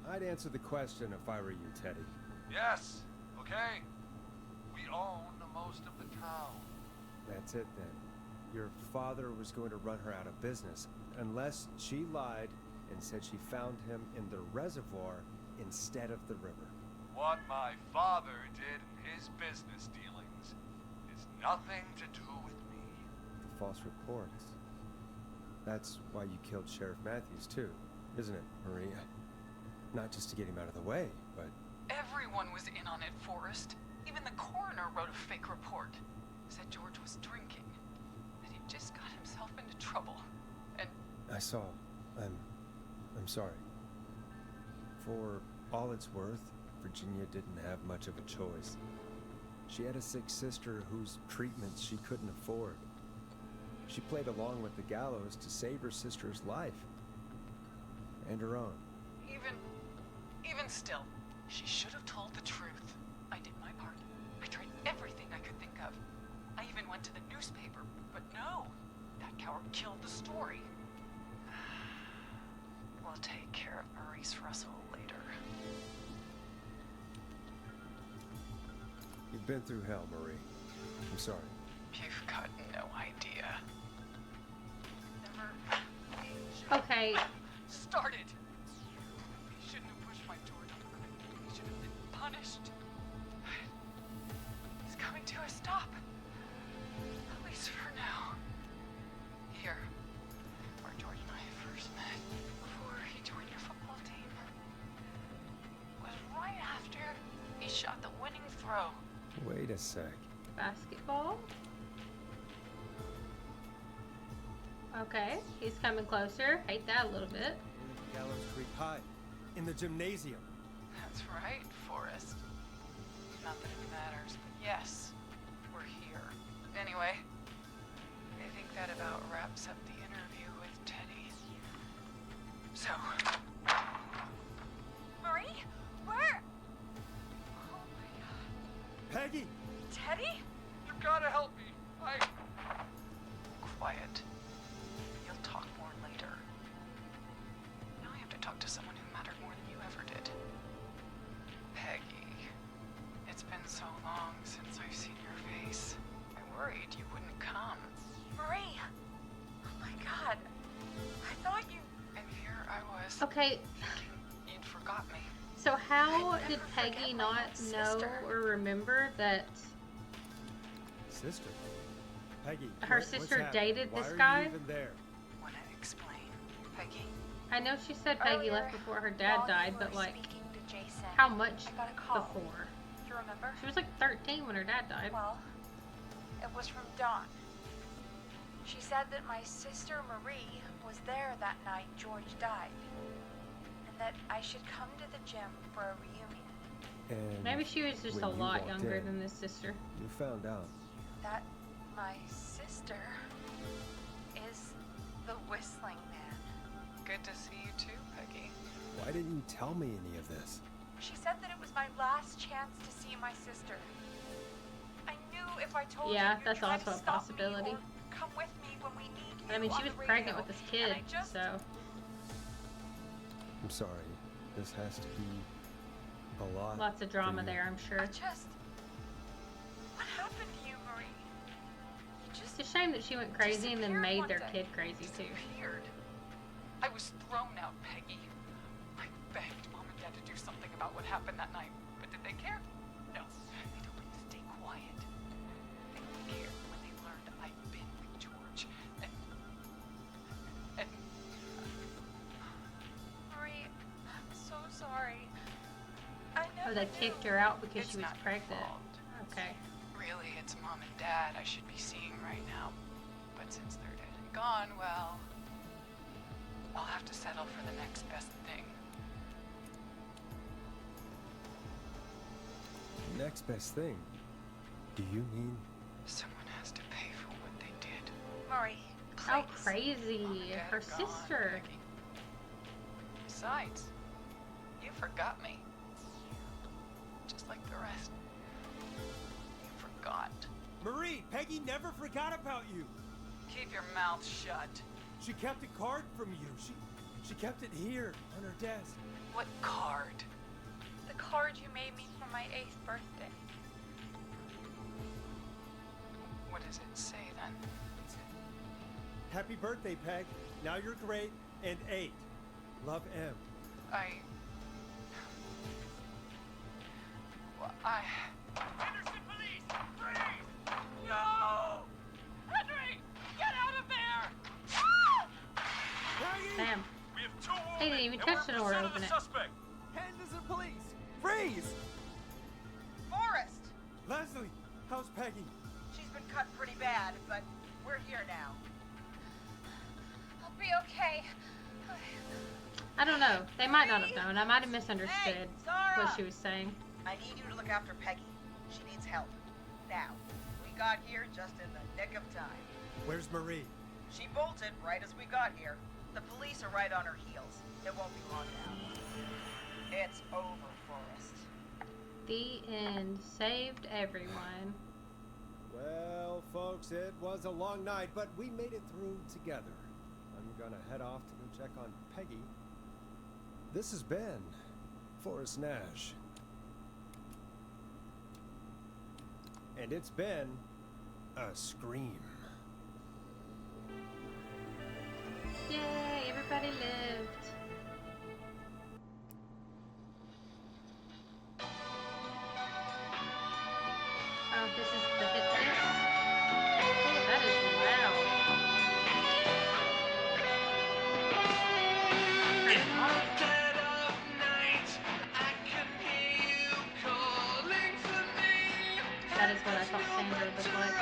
Speaker 3: I'd answer the question if I were you, Teddy.
Speaker 5: Yes, okay. We own most of the town.
Speaker 3: That's it then. Your father was going to run her out of business, unless she lied and said she found him in the reservoir instead of the river.
Speaker 5: What my father did in his business dealings is nothing to do with me.
Speaker 3: The false reports. That's why you killed Sheriff Matthews too, isn't it, Maria? Not just to get him out of the way, but...
Speaker 14: Everyone was in on it, Forrest. Even the coroner wrote a fake report. Said George was drinking. That he just got himself into trouble. And...
Speaker 3: I saw. I'm sorry. For all it's worth, Virginia didn't have much of a choice. She had a sick sister whose treatments she couldn't afford. She played along with the gallows to save her sister's life. And her own.
Speaker 14: Even still, she should have told the truth. I did my part. I tried everything I could think of. I even went to the newspaper, but no. That coward killed the story. We'll take care of Maurice Russell later.
Speaker 3: You've been through hell, Marie. I'm sorry.
Speaker 14: You've got no idea.
Speaker 1: Okay.
Speaker 14: Started. He shouldn't have pushed my George on the cliff. He should have been punished. He's coming to a stop. At least for now. Here, where George and I first met, before he joined your football team, was right after he shot the winning throw.
Speaker 3: Wait a sec.
Speaker 1: Basketball? Okay, he's coming closer. Hate that a little bit.
Speaker 3: Gallows Creek High. In the gymnasium.
Speaker 14: That's right, Forrest. Not that it matters, but yes, we're here. Anyway, I think that about wraps up the interview with Teddy. So...
Speaker 6: Marie? Where? Oh my god.
Speaker 3: Peggy!
Speaker 6: Teddy?
Speaker 5: You gotta help me.
Speaker 14: Quiet. You'll talk more later. Now I have to talk to someone who mattered more than you ever did. Peggy. It's been so long since I've seen your face. I worried you wouldn't come.
Speaker 6: Marie! Oh my god. I thought you...
Speaker 14: And here I was.
Speaker 1: Okay.
Speaker 14: You'd forgot me.
Speaker 1: So how did Peggy not know or remember that
Speaker 3: Sister? Peggy,
Speaker 1: her sister dated this guy?
Speaker 3: Why are you even there?
Speaker 14: Want to explain, Peggy?
Speaker 1: I know she said Peggy
Speaker 6: Earlier,
Speaker 1: left before her dad
Speaker 6: while you
Speaker 1: died,
Speaker 6: were
Speaker 1: but like,
Speaker 6: speaking to Jason,
Speaker 1: how much
Speaker 6: I got a call.
Speaker 1: before?
Speaker 6: Do you remember?
Speaker 1: She was like 13 when her dad died.
Speaker 6: Well, it was from Dawn. She said that my sister Marie was there that night George died, and that I should come to the gym for a reunion.
Speaker 3: And
Speaker 1: Maybe she was just
Speaker 3: when
Speaker 1: a
Speaker 3: you
Speaker 1: lot
Speaker 3: walked
Speaker 1: younger
Speaker 3: in,
Speaker 1: than this sister.
Speaker 3: You found out.
Speaker 14: That my sister is the Whistling Man. Good to see you too, Peggy.
Speaker 3: Why didn't you tell me any of this?
Speaker 15: She said that it was my last chance to see my sister. I knew if I told
Speaker 1: Yeah,
Speaker 15: you,
Speaker 1: that's
Speaker 15: you'd try
Speaker 1: also
Speaker 15: to
Speaker 1: a
Speaker 15: stop
Speaker 1: possibility.
Speaker 15: Me or come with me when we need you
Speaker 1: I mean, she
Speaker 15: on
Speaker 1: was
Speaker 15: the
Speaker 1: pregnant
Speaker 15: radio.
Speaker 1: with this kid,
Speaker 15: And I just,
Speaker 1: so.
Speaker 3: I'm sorry. This has to be a lot.
Speaker 1: Lots of drama
Speaker 3: for you.
Speaker 1: there, I'm sure.
Speaker 15: What happened to you, Marie? You just
Speaker 1: It's a shame that she went crazy and then
Speaker 14: disappeared
Speaker 1: made
Speaker 14: one
Speaker 1: their
Speaker 14: day.
Speaker 1: kid crazy too.
Speaker 14: Disappeared. I was thrown out, Peggy. I begged Mom and Dad to do something about what happened that night, but did they care? No. They told me to stay quiet. They only cared when they learned I'd been with George. And
Speaker 15: Marie, I'm so sorry. I
Speaker 1: Oh,
Speaker 15: never
Speaker 1: they
Speaker 15: knew.
Speaker 1: kicked her out because
Speaker 14: It's
Speaker 1: she was
Speaker 14: not your
Speaker 1: pregnant.
Speaker 14: fault.
Speaker 1: Okay.
Speaker 14: really, it's Mom and Dad I should be seeing right now. But since they're dead and gone, well, I'll have to settle for the next best thing.
Speaker 3: Next best thing? Do you mean?
Speaker 14: Someone has to pay for what they did.
Speaker 15: Marie,
Speaker 1: How
Speaker 15: please.
Speaker 1: crazy.
Speaker 14: Mom and Dad
Speaker 1: Her
Speaker 14: are gone,
Speaker 1: sister.
Speaker 14: Becky. Besides, you forgot me. Just like the rest. You forgot.
Speaker 3: Marie, Peggy never forgot about you.
Speaker 14: Keep your mouth shut.
Speaker 3: She kept a card from you. She kept it here on her desk.
Speaker 14: What card?
Speaker 15: The card you made me for my 8th birthday.
Speaker 14: What does it say then?
Speaker 3: Happy birthday, Peg. Now you're great and 8. Love, M.
Speaker 5: Henderson police! Freeze! No! Henry! Get out of there!
Speaker 1: Damn.
Speaker 5: We have 2 women,
Speaker 1: They didn't even
Speaker 5: and
Speaker 1: touch
Speaker 5: we're
Speaker 1: the
Speaker 5: in
Speaker 1: door to
Speaker 5: pursuit of
Speaker 1: open
Speaker 5: the
Speaker 1: it.
Speaker 5: suspect.
Speaker 3: Henderson police! Freeze!
Speaker 4: Forrest!
Speaker 3: Leslie, how's Peggy?
Speaker 4: She's been cut pretty bad, but we're here now.
Speaker 15: I'll be okay.
Speaker 1: I don't know. They might not have known. I might have misunderstood
Speaker 4: Zara!
Speaker 1: what she was saying.
Speaker 4: I need you to look after Peggy. She needs help. Now, we got here just in the nick of time.
Speaker 3: Where's Marie?
Speaker 4: She bolted right as we got here. The police are right on her heels. It won't be long now. It's over, Forrest.
Speaker 1: The end. Saved everyone.
Speaker 3: Well, folks, it was a long night, but we made it through together. I'm gonna head off to go check on Peggy. This has been Forrest Nash. And it's been a scream.
Speaker 1: Yay, everybody lived. Oh, this is the hit list. Oh, that is loud.
Speaker 16: Dead of night, I can hear you calling for me.
Speaker 1: That is what I thought Sandra looked like.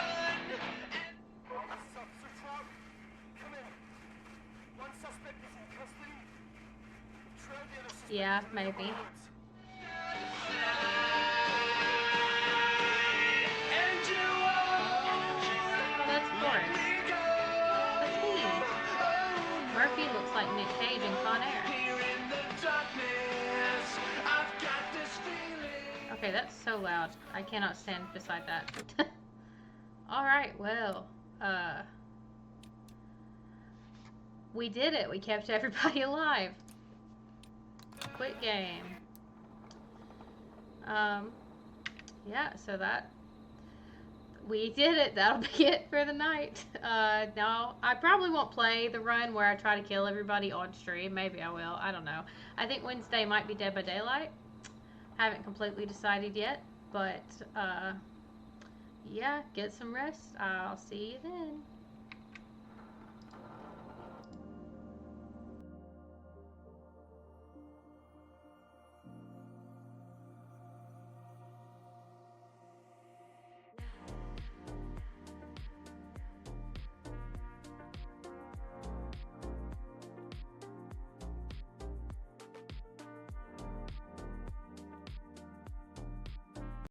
Speaker 1: Yeah, maybe. Oh, that's Forrest. That's me. Murphy looks like Nick Cage in Con Air. Okay, that's so loud. I cannot stand beside that. Alright, well, we did it. We kept everybody alive. Quit game. Yeah, so that, we did it. That'll be it for the night. Now, I probably won't play the run where I try to kill everybody on stream. Maybe I will. I don't know. I think Wednesday might be Dead by Daylight. Haven't completely decided yet, but, yeah, get some rest. I'll see you then.